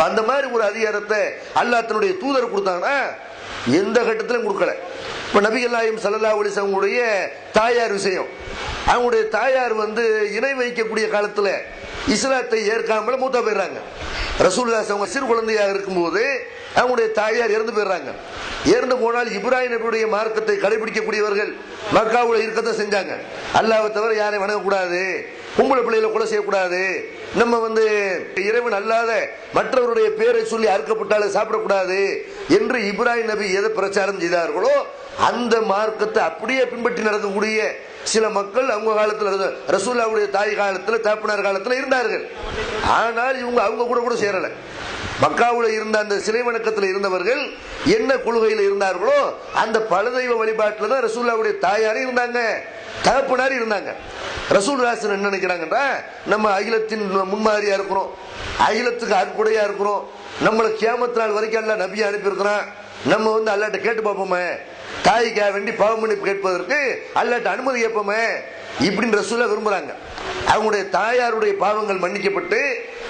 அந்த மாதிரி ஒரு அதிகாரத்தை அல்லாஹ் தன்னுடைய தூதர் கொடுத்தாங்கன்னா எந்த கட்டத்திலும் கொடுக்கல. இப்ப நபிகள் நாயகம் ஸல்லல்லாஹு அலைஹி வஸல்லம் தாயார் விஷயம், அவங்களுடைய தாயார் வந்து இணை வைக்கக்கூடிய காலத்துல இஸ்லாத்தை ஏற்காமல் மூத்தா போயிடுறாங்க. ரசூலுல்லாஹ் அவங்க சிறு குழந்தையாக இருக்கும்போது அவங்களுடைய தாயார் இறந்து போயிடுறாங்க. இறந்து போனால் இப்ராஹிம் நபியுடைய மார்க்கத்தை கடைபிடிக்கக்கூடியவர்கள் மக்காவுல இருக்கத்தான் செஞ்சாங்க. அல்லாஹ்வை தவிர யாரையும் வணங்கக்கூடாது, பொம்பளை பிள்ளைகளை கொலை செய்யக்கூடாது, நம்ம வந்து இறைவன் அல்லாத மற்றவருடைய பேரை சொல்லி அறுக்கப்பட்டாலும் சாப்பிடக்கூடாது என்று இப்ராஹிம் நபி எதை பிரச்சாரம் செய்தார்களோ அந்த மார்க்கத்தை அப்படியே பின்பற்றி நடக்கக்கூடிய சில மக்கள் அவங்க காலத்தில், ரசூலுல்லாஹ்வுடைய தாய் காலத்தில், தகப்பனார் காலத்தில் இருந்தார்கள். ஆனால் இவங்க அவங்க கூட சேரல. மக்காவுல இருந்த அந்த சிலை வணக்கத்தில் இருந்தவர்கள் என்ன கொள்கையில் இருந்தார்களோ அந்த பலதெய்வ வழிபாட்டில் தான் ரசூலுல்லாஹ்வுடைய தாயார் இருந்தாங்க, தகப்பனார் இருந்தாங்க. ரசூலுல்லாஹ் என்ன நினைக்கிறாங்கன்றா, நம்ம அகிலத்தின் முன்மாதிரியா இருக்கிறோம், அகிலத்துக்கு அற்புடையா இருக்கிறோம், நம்மளை கியாமத் நாள் வரைக்கும் அல்லாஹ் நபியை அனுப்பியிருக்கிறான், நம்ம வந்து அல்லாஹ்ட்ட கேட்டு பார்ப்போமே, தாய்க்காக வேண்டி பாவ மன்னிப்பு கேட்பதற்கு அல்லாஹ்ட்ட அனுமதி கேட்போமே இப்படின்னு ரசூலுல்லாஹ் விரும்புறாங்க. அவங்களுடைய தாயாருடைய பாவங்கள் மன்னிக்கப்பட்டு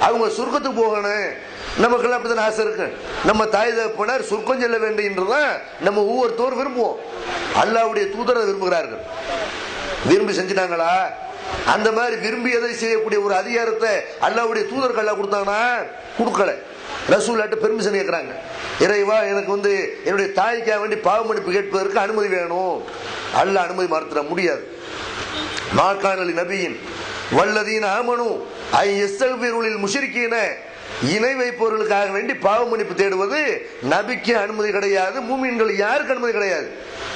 அவங்க சொர்க்கத்துக்கு போகணும். நமக்கெல்லாம் அப்படிதான் ஆசை இருக்கு, நம்ம தாய் தகப்பனார் சொர்க்கம் செல்ல வேண்டும் என்றுதான் நம்ம ஒவ்வொருத்தோர் விரும்புவோம். அல்லாஹ்வுடைய தூதரை விரும்புகிறார்கள். விரும்பி செஞ்சிட்டாங்களா? அந்த மாதிரி விரும்பியதை செய்யக்கூடிய ஒரு அதிகாரத்தை அல்லாஹ்வுடைய தூதருக்கு அல்லாஹ் கொடுத்தானா? கொடுக்கல. ரசூலுல்லாஹ்ட்ட பெர்மிஷன் கேட்கறாங்க, இறைவா எனக்கு வந்து என்னுடைய தாய்க்காக வேண்டி பாவ மன்னிப்பு கேட்பதற்கு அனுமதி வேணும். அல்லாஹ் அனுமதி மறுத்துட முடியாது. மாகாணலி நபியின் வல்லதீன ஆமனு ஐ யஸ்தக்பிருலில் முஷ்ரிக்கீன, இணை வைப்பவர்களுக்காக வேண்டி பாவ மன்னிப்பு தேடுவது நபிக்கு அனுமதி கிடையாது, மூமின்கள் யாருக்கு அனுமதி கிடையாது.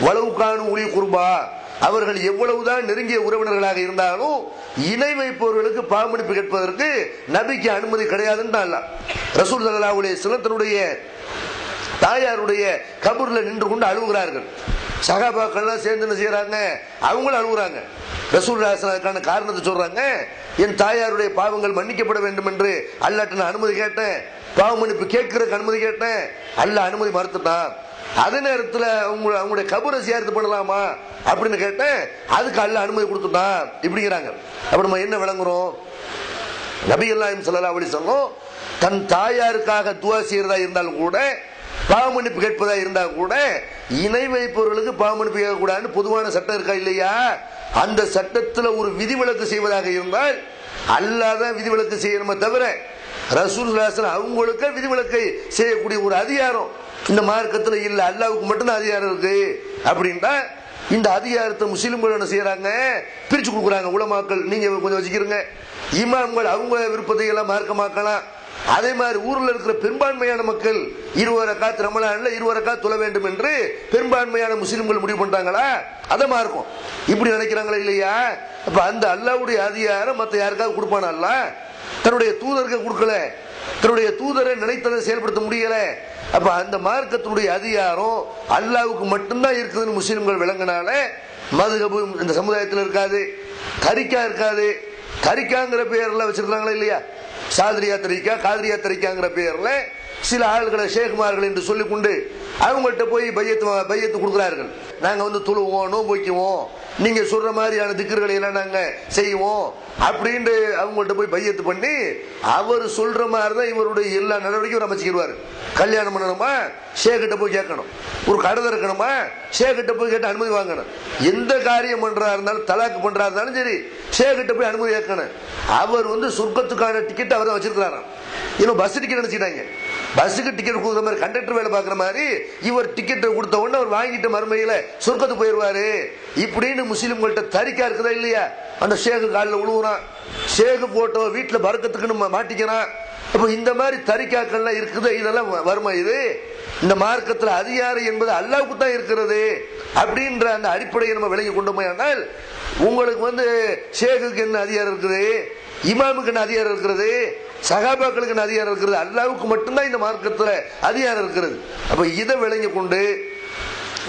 வலவுகானு உலி குர்பா, அவர்கள் எவ்வளவுதான் நெருங்கிய உறவினர்களாக இருந்தாலும் இணை வைப்பவர்களுக்கு பாவ மன்னிப்பு கேட்பதற்கு நபிக்கு அனுமதி கிடையாதுன்னு அல்லாஹ். ரசூல் ஸல்லல்லாஹு அலைஹி வஸல்லம் தன்னுடைய தாயாருடைய கபூர்ல நின்று கொண்டு அழுகுறார்கள். சஹாபாக்கள்லாம் சேர்ந்து என்ன செய்யறாங்க, அவங்களும் அழுகுறாங்க. ரசூலுல்லாஹி ஸல்லல்லாஹு அலைஹி வஸல்லம் காரணத்தை சொல்றாங்க, என் தாயாருடைய பாவங்கள் மன்னிக்கப்பட வேண்டும் என்று அல்லாஹ்ட்ட நான் அனுமதி கேட்டேன், பாவ மன்னிப்பு கேட்கறதுக்கு அனுமதி கேட்டேன், அல்லாஹ் அனுமதி மறுத்துட்டான். அதே நேரத்தில் அவங்களுடைய கபரை சியாரத்து பண்ணலாமா அப்படின்னு கேட்டேன், அதுக்கு அல்லாஹ் அனுமதி கொடுத்துட்டான் இப்படிங்கிறாங்க. அப்ப நம்ம என்ன விளங்குறோம்? நபியல்லாஹு ஸல்லல்லாஹு அலைஹி வஸல்லம் தன் தாயாருக்காக துஆ செய்யறதா இருந்தாலும் கூட, பாவ மன்னிப்பு கேட்பதா இருந்தா கூட, இணை வைப்பவர்களுக்கு பாவ மன்னிப்பு கேட்கக்கூடாதுன்னு பொதுவான சட்டம் இருக்கா இல்லையா? அந்த சட்டத்தில் ஒரு விதிவிலக்கு செய்வதாக இருந்தால் அல்லாஹ் தான் விதிவிலக்கு செய்யணுமே தவிர ரசூலுல்லாஹி ஸல்லல்லாஹு அலைஹி வஸல்லம் அவங்களுக்கு விதிவிலக்கை செய்யக்கூடிய ஒரு அதிகாரம் இந்த மார்க்கத்தில் இல்ல. அல்லாஹ்வுக்கு மட்டும்தான் அதிகாரம் இருக்கு. அப்படின்னா இந்த அதிகாரத்தை முஸ்லிம்கள் என்ன செய்யறாங்க, பிரிச்சு கொடுக்குறாங்க. உலமாக்கள் நீங்க கொஞ்சம் வச்சுக்கிறீங்க, இமாம்கள் அவங்க விருப்பத்தை எல்லாம் மார்க்கமாக்கலாம். அதே மாதிரி ஊரில் இருக்கிற பெரும்பான்மையான மக்கள் 20 ரக்காத் ரமலான்ல 20 ரக்காத் தொழ வேண்டும் என்று பெரும்பான்மையான முஸ்லிம்கள் முடிவு பண்ணிட்டாங்களா? அதை மார்க்கும் இப்படி நினைக்கிறாங்களா இல்லையா? அப்ப அந்த அல்லாஹ்வுடைய அதிகாரம் மற்ற யாருக்காவது கொடுப்பானா? அல்லாஹ் தன்னுடைய தூதருக்கு கொடுக்கல, தன்னுடைய தூதரை நினைத்ததை செயல்படுத்த முடியல. அப்ப அந்த மார்க்கத்தினுடைய அதிகாரம் அல்லாஹ்வுக்கு மட்டும்தான் இருக்குதுன்னு முஸ்லிம்கள் விளங்கினால மதுஹபு இந்த சமுதாயத்தில் இருக்காது, தரிக்கா இருக்காது. தரிக்காங்கிற பேர்ல வச்சிருக்காங்களா இல்லையா? சாதிரியா தரிக்கா, காதிரியா தரிக்காங்கிற பேர்ல சில ஆள்களை ஷேகுமார்கள் என்று சொல்லிக்கொண்டு அவங்கள்ட்ட போய் பையத்து கொடுக்குறார்கள். நாங்க வந்து தொழுவோம், நோன்பு வைக்குவோம், நீங்க சொல்ற மாதிரியான திக்ருகளை எல்லாம் நாங்க செய்வோம் அப்படின்னு அவங்கள்ட்ட போய் பையத்து பண்ணி அவர் சொல்ற மாதிரி தான் இவருடைய எல்லா நடவடிக்கையும் அமைச்சுக்கிடுவாரு. கல்யாணம் பண்ணணுமா ஷேக்கிட்ட போய் கேட்கணும், ஒரு கடை இருக்கணுமா ஷேக்கிட்ட போய் கேட்டு அனுமதி வாங்கணும், எந்த காரியம் பண்றா இருந்தாலும் தலாக்கு பண்றா இருந்தாலும் சரி ஷேக்கிட்ட போய் அனுமதி கேட்கணும். அவர் வந்து சொர்க்கத்துக்கான டிக்கெட் அவர் தான் வச்சிருக்கிறாராம். இன்னும் பஸ் டிக்கெட் நினைச்சிட்டாங்க, பஸ்ஸுக்கு டிக்கெட் கொடுக்குற மாதிரி கண்டக்டர் வேலை பார்க்குற மாதிரி இவர் டிக்கெட் கொடுத்த உடனே அவர் வாங்கிட்டு மறுமையில சொர்க்கத்துக்கு போயிடுவாரு இப்படின்னு முஸ்லிம்கள்ட்ட தரிக்கா இருக்குதா இல்லையா? அந்த ஷேகு காலில் விழுவுறான், ஷேகு போட்டோ வீட்டில் பறக்கத்துக்குன்னு மாட்டிக்கிறான். அப்போ இந்த மாதிரி தரிக்காக்கள்லாம் இருக்குது. இதெல்லாம் வருமா? இது இந்த மார்க்கத்தில் அதிகாரம் என்பது அல்லாஹ்வுக்கு தான் இருக்கிறது அப்படின்ற அந்த அடிப்படையை நம்ம விளங்கி கொண்டு போயானால் உங்களுக்கு வந்து ஷேகுக்கு என்ன அதிகாரம் இருக்குது, இமாமுக்கு என்ன அதிகாரம் இருக்கிறது, சகாபாக்களுக்கு என்ன அதிகாரம் இருக்கிறது? அல்லாஹ்வுக்கு மட்டும்தான் இந்த மார்க்கத்தில் அதிகாரம் இருக்கிறது. அப்ப இதை விளங்கி கொண்டு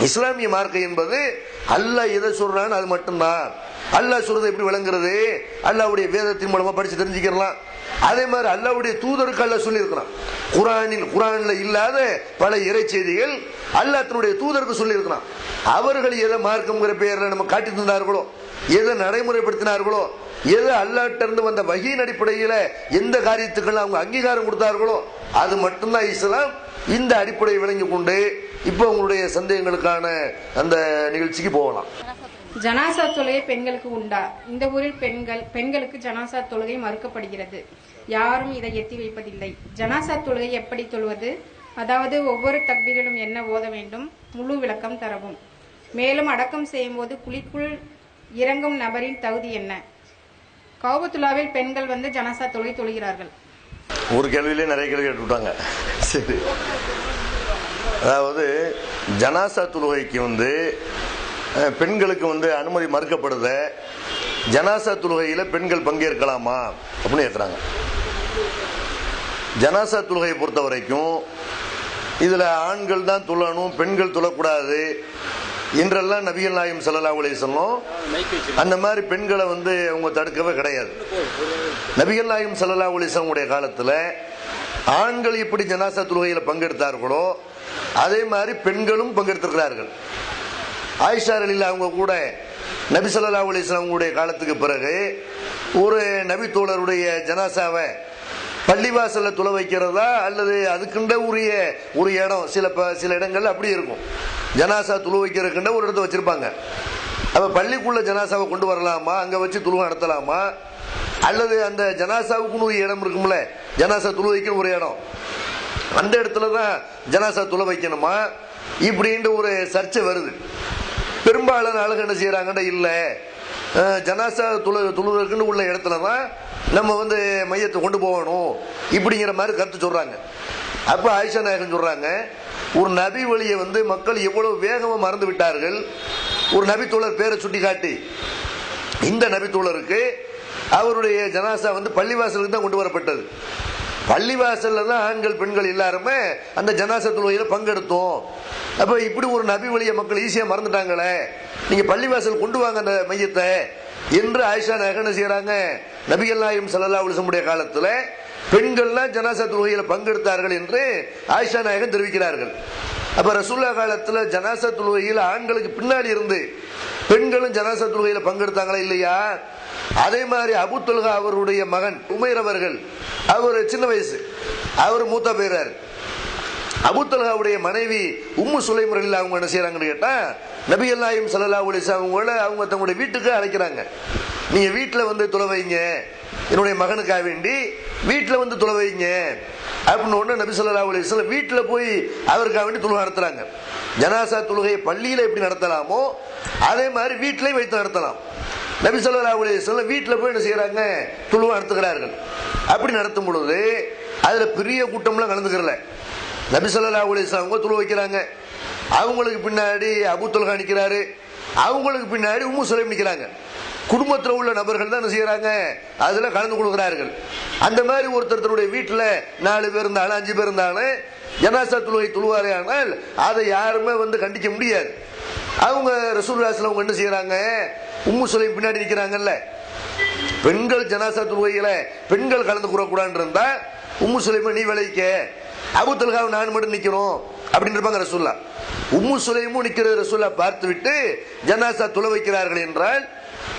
இஸ்லாமிய மார்க்கம் என்பது அல்லாஹ் எதை சொல்றான்னு அது மட்டும்தான். அல்லாஹ் சொல்றது எப்படி விளங்குறது? அல்லாஹ்வுடைய வேதத்தின் மூலமா படிச்சு தெரிஞ்சுக்கலாம். அதே மாதிரி அல்லாஹ்வுடைய தூதருக்கு அல்லாஹ் சொல்லி இருக்கிறான். குர்ஆன்ல இல்லாத பல இறை செய்திகள் அல்லாஹ் தன்னுடைய தூதருக்கு சொல்லி இருக்கிறான். அவர்கள் எதை மார்க்கம்ங்கிற பெயர்ல நம்ம காட்டி தந்தார்களோ, எதை நடைமுறைப்படுத்தினார்களோ, எது அல்லாஹ்ட்ட இருந்து வந்த வஹீயின் அடிப்படையில் எந்த காரியத்துக்கெல்லாம் அவங்க அங்கீகாரம் கொடுத்தார்களோ அது மட்டும்தான் இஸ்லாம். இந்த அடிப்படையை விளங்கி கொண்டு இப்போ உங்களுடைய சந்தேகங்களுக்கான அந்த நிகழ்ச்சிக்கு போகலாம். ஜனாசா தொழுகை பெண்களுக்கு உண்டா? இந்த ஊரில் பெண்களுக்கு ஜனாசா தொழுகை மறுக்கப்படுகிறது. யாரும் இதை எத்தி வைப்பதில்லை. ஜனாசா தொழுகை எப்படி தொழுவது? அதாவது ஒவ்வொரு தக்பீரிலும் என்ன ஓத வேண்டும்? முழு விளக்கம் தரவும். மேலும் அடக்கம் செய்யும் போது குழிக்குள் இறங்கும் நபரின் தகுதி என்ன? கௌபத்துல்லாவில் பெண்கள் வந்து ஜனாசா தொழுகை தொழுகிறார்கள். ஒரு கேள்வியிலே நிறைய கேள்வி கேட்டுவிட்டாங்க. சரி, அதாவது ஜனாசா தொழுகைக்கு வந்து பெண்களுக்கு வந்து அனுமதி மறுக்கப்படுத, ஜனாசா தொழுகையில் பெண்கள் பங்கேற்கலாமா அப்படின்னு கேட்குறாங்க. ஜனாசா தொழுகையை பொறுத்த வரைக்கும் இதுல ஆண்கள் தான் தொழணும், பெண்கள் தொழக்கூடாது என்றெல்லாம் நபிகள் நாயகம் ஸல்லல்லாஹு அலைஹி வஸல்லம் அந்த மாதிரி பெண்களை அவங்க தடுக்கவே கிடையாது. நபிகள் நாயகம் ஸல்லல்லாஹு அலைஹி வஸல்லம் உடைய காலத்துல ஆண்கள் எப்படி ஜனாசா தொழுகையில பங்கெடுத்தார்களோ அதே மாதிரி பெண்களும் பங்கெடுத்திருக்கிறார்கள். ஆயிஷா ரலியல்லாஹு அவங்க கூட நபி ஸல்லல்லாஹு அலைஹி வஸல்லம் உடைய காலத்துக்கு பிறகு ஒரு நபி தோழருடைய ஜனாசாவை பள்ளிவாசல்ல தொலை வைக்கிறதா அல்லது அதுக்குண்ட உரிய ஒரு இடம், சில இடங்கள்ல அப்படி இருக்கும். ஜனாசா துளு வைக்கிறதுக்குண்ட ஒரு இடத்த வச்சிருப்பாங்க. அப்ப பள்ளிக்குள்ள ஜனாசாவை கொண்டு வரலாமா, அங்க வச்சு துளு நடத்தலாமா, அல்லது அந்த ஜனாசாவுக்குன்னு ஒரு இடம் இருக்கும்ல, ஜனாசா துளு வைக்கிற ஒரு இடம், அந்த இடத்துல தான் ஜனாசா துளை வைக்கணுமா இப்படின்ற ஒரு சர்ச்சை வருது. பெரும்பாலான ஆளுங்க என்ன செய்யறாங்கன்ற இல்ல, ஜனாசா துளுக்குன்னு உள்ள இடத்துல தான் நம்ம மையத்தை கொண்டு போகணும் இப்படிங்கிற மாதிரி கருத்து சொல்றாங்க. அப்ப ஆயிஷா நாயகம் சொல்றாங்க, ஒரு நபி வழியை மக்கள் எவ்வளவு வேகமா மறந்து விட்டார்கள். ஒரு நபி தோழர் பேரை சுட்டி காட்டி இந்த நபி தோழருக்கு அவருடைய ஜனாசா பள்ளிவாசலுக்கு தான் கொண்டு வரப்பட்டது. பள்ளிவாசல்ல தான் ஆண்கள் பெண்கள் எல்லாருமே அந்த ஜனாசா தொழுகையில பங்கெடுத்தோம். அப்ப இப்படி ஒரு நபி வழியை மக்கள் ஈஸியா மறந்துட்டாங்களே, நீங்க பள்ளிவாசல் கொண்டு வாங்க அந்த மையத்தை என்று ஆயிஷா நாயகம் என்ன செய்யறாங்க, நபிகள் நாயகம் ஸல்லல்லாஹு அலைஹி வஸல்லம் காலத்துல பெண்கள்லாம் ஜனாசா தொழுகையில பங்கெடுத்தார்கள் என்று ஆயிஷா நாயகம் தெரிவிக்கிறார்கள். அப்ப ரசூலுல்லாஹ் காலத்துல ஜனாசா தொழுகையில ஆண்களுக்கு பின்னாடி இருந்து பெண்களும் ஜனாசா தொழுகையில பங்கெடுத்தாங்களா இல்லையா? அதே மாதிரி அபூ தல்ஹா அவருடைய மகன் உமைர் அவர்கள், அவர் சின்ன வயசு, அவர் மூத்தா போயிறாரு. அபூ தல்ஹாவுடைய மனைவி உம்மு சுலைம் ரலியல்லாஹு அவங்க என்ன செய்யறாங்கன்னு கேட்டா, நபிகள் நாயகம் ஸல்லல்லாஹு அலைஹி வஸல்லம் அவங்க தங்களுடைய வீட்டுக்கு அழைக்கிறாங்க. நீங்க வீட்டுல தொலை வைங்க, என்னுடைய மகனுக்காக வேண்டி வீட்டுல தொலை வைங்க அப்படின்னு ஒண்ணு நபி ஸல்லல்லாஹு அலைஹி வஸல்லம் வீட்டுல போய் அவருக்காக வேண்டி தொழுகை நடத்துறாங்க. ஜனாசா தொழுகையை பள்ளியில எப்படி நடத்தலாமோ அதே மாதிரி வீட்டிலையும் வைத்து நடத்தலாம். நபி ஸல்லல்லாஹு அலைஹி வஸல்லம் வீட்டுல போய் என்ன செய்யறாங்க, தொழுகை நடத்துகிறார்கள். அப்படி நடத்தும் பொழுது அதுல பெரிய கூட்டம்லாம் கலந்துக்கிறல. நபி ஸல்லல்லாஹு அலைஹி வஸல்லம் அவங்க தொழுகை வைக்கிறாங்க, அவங்களுக்கு பின்னாடி அபூ தல்ஹா நிக்கிறாரு, அவங்களுக்கு பின்னாடி உம்மு சுலைம் நிக்கிறாங்க. குடும்பத்தில் உள்ள நபர்கள் தான் என்ன செய்யறாங்க, அதுல கலந்து கொள்கிறார்கள். அந்த மாதிரி ஒருத்தருடைய வீட்டுல 4 பேர் இருந்தாலும் 5 பேர் இருந்தாலும் ஜனாசா தொழுகை தொழுவாரே, ஆனால் அதை யாருமே கண்டிக்க முடியாது. அவங்க ரசூலுல்லாஹி ஸல்லல்லாஹு அலைஹி வஸல்லம் என்ன செய்யறாங்க, உம்மு சுலைம் பின்னாடி நிக்கிறாங்கல்ல, பெண்கள் ஜனாசா தொழுகையில பெண்கள் கலந்து கூறக்கூடாது இருந்தா உம்மு சுலைம் நீ விளைவிக்க, அபூ தல்ஹா நான் மட்டும் நிக்கிறோம் அப்படின்னு இருப்பாங்க ரசூலுல்லாஹ். உம்மு சுலைமும் நிக்கிறது ரசூலுல்லாஹ் பார்த்து விட்டு ஜனாசா தொழ வைக்கிறார்கள் என்றால்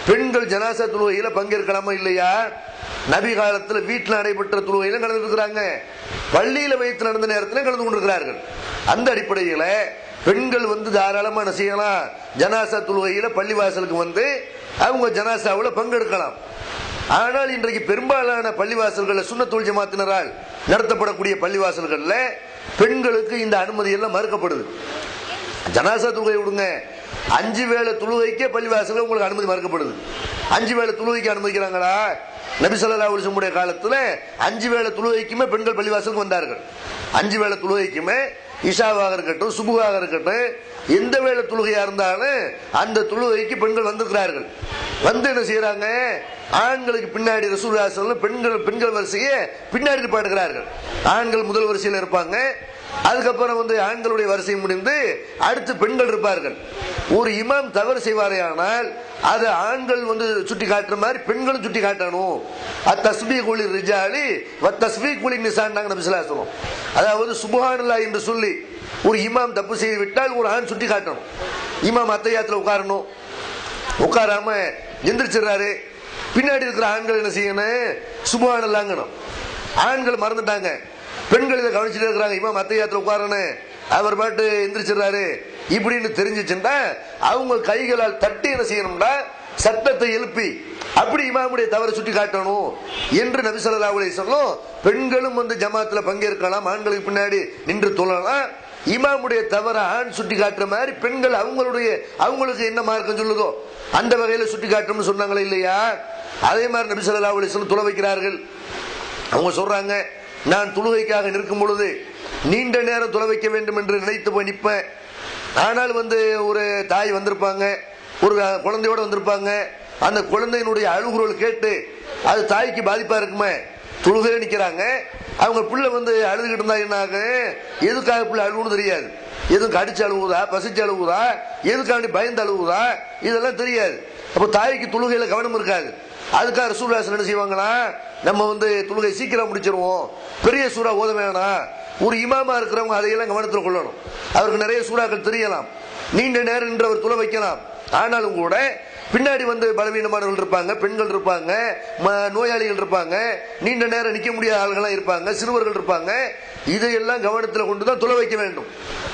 பெண்கள் ஜனாசா தொழுகையில பங்கேற்கலாமா இல்லையா? நபி காலத்துல வீட்டில் நடைபெற்ற தொழுகையில கலந்து இருக்கிறாங்க, பள்ளியில வைத்து நடந்த நேரத்தில் கலந்து கொண்டிருக்கிறார்கள். அந்த அடிப்படையில பெண்கள் தாராளமான செய்யலாம், ஜனாசா தொழுகையில பள்ளிவாசலுக்கு அவங்க ஜனாசாவில் பங்கெடுக்கலாம். ஆனால் இன்றைக்கு பெரும்பாலான பள்ளிவாசல்கள் சுன்னத்துல் ஜமாத்தினரால் நடத்தப்படக்கூடிய பள்ளிவாசல்கள்ல பெண்களுக்கு இந்த அனுமதி எல்லாம் மறுக்கப்படுது. ஜனாசா தொழுகை விடுங்க, 5 வேளை தொழுகைக்கே பள்ளிவாசல்ல உங்களுக்கு அனுமதி மறுக்கப்படுது. 5 வேளை தொழுகைக்கு அனுமதிக்கிறாங்களா? நபி ஸல்லல்லாஹு அலைஹி வஸல்லம் காலத்துல 5 வேளை தொழுகைக்குமே பெண்கள் பள்ளிவாசலுக்கு வந்தார்கள். 5 வேளை தொழுகைக்குமே, இஷாவாக இருக்கட்டும் சுபுகாக இருக்கட்டும், எந்த வேளை தொழுகையா இருந்தாலும் அந்த தொழுகைக்கு பெண்கள் வந்திருக்கிறார்கள். என்ன செய்யறாங்க, ஆண்களுக்கு பின்னாடி ரசூலுல்லாஹி ஸல்லல்லாஹு அலைஹி வஸல்லம் பெண்கள் வரிசையை பின்னாடி பாடுகிறார்கள். ஆண்கள் முதல் வரிசையில் இருப்பாங்க, அதுக்கப்புறம் ஆண்களுடைய வரிசை முடிந்து அடுத்து பெண்கள் இருப்பார்கள். ஒரு இமாம் தவறு செய்வாரையானால் அது ஆண்கள் சுட்டி காட்டுற மாதிரி பெண்களும் சுட்டி காட்டணும். அத்தஸ்பீகுல் ரிஜாலி வத்தஸ்பீகுல் நிசான்னாங்க நபி ஸல்லல்லாஹு அலைஹி வஸல்லம். அதாவது சுப்ஹானல்லாஹ் என்று சொல்லி ஒரு இமாம் தப்பு செய்து விட்டால் ஒரு ஆண் சுட்டி காட்டணும். இமாம் அத்தஹியாத்துல உட்காரணும், உட்காராம எந்திரிச்சிடறாரு, பின்னாடி இருக்கிற ஆண்கள் என்ன செய்யணும், சுப்ஹானல்லாஹ்ங்கணும். ஆண்கள் மறந்துட்டாங்க, பெண்கள் இதை கவனிச்சுட்டு இருக்கிறாங்க, இமாம் அத்தஹியாத்துல உட்காரணும், அவர் பாட்டு எந்திரிச்சிடறாரு இப்படின்னு தெரிஞ்சிச்சுன்னா அவங்க கைகளால் தட்டி என்ன செய்யணும்னா சட்டத்தை எழுப்பி அப்படி இமாமுடைய தவறு சுட்டி காட்டணும் என்று நபி ஸல்லல்லாஹு அலைஹி வஸல்லம் பெண்களும் ஜமாத்துல பங்கேற்கலாம், ஆண்களுக்கு பின்னாடி நின்று தொழலாம். இமாமுடைய தவற ஆண் சுட்டி காட்டுற மாதிரி பெண்கள் அவங்களுக்கு என்ன மார்க்கம் சொல்லுதோ அந்த வகையில சுட்டி காட்டணும்னு சொன்னாங்களே இல்லையா? அதே மாதிரி நபி ஸல்லல்லாஹு அலைஹி வஸல்லம் தொழ வைக்கிறார்கள். அவங்க சொல்றாங்க, நான் தொழுகைக்காக நிற்கும் பொழுது நீண்ட நேரம் தொலை வைக்க வேண்டும் என்று நினைத்து போய் நிற்பேன். ஆனால் ஒரு தாய் வந்திருப்பாங்க, ஒரு குழந்தையோட வந்திருப்பாங்க, அந்த குழந்தையினுடைய அழுகுரல் கேட்டு அது தாய்க்கு பாதிப்பா இருக்குமே, தொழுகையில நிக்கிறாங்க, அவங்க பிள்ளை வந்து அழுதுகிட்டு இருந்தா என்னாக, எதுக்காக பிள்ளை அழுவுன்னு தெரியாது. எதுவும் கடிச்சு அழுவுதா, பசிச்சு அழுவுதா, எதுக்காண்டி பயந்து அழுவுதா, இதெல்லாம் தெரியாது. அப்ப தாய்க்கு தொழுகையில கவனம் இருக்காது. அதுக்காக ரசூலுல்லாஹி என்ன செய்வாங்களா, நம்ம வந்து தொழுகை சீக்கிரம் முடிச்சிருவோம், பெரிய சூறா ஓத வேணாம். ஒரு இமாமா இருக்கிறவங்க அதையெல்லாம் கவனத்தில் கொள்ளணும். அவருக்கு நிறைய சூறாக்கள் தெரியலாம், நீண்ட நேரம் நின்று அவர் தொலை வைக்கலாம். ஆனாலும் கூட பின்னாடி வந்து பலவீனமானவர்கள் இருப்பாங்க, பெண்கள் இருப்பாங்க, நோயாளிகள் இருப்பாங்க, நீண்ட நேரம் நிக்க முடியாத ஆள்கள் இருப்பாங்க, சிறுவர்கள் இருப்பாங்க. இதையெல்லாம் கவனத்தில் கொண்டுதான் தொலை வைக்க வேண்டும்.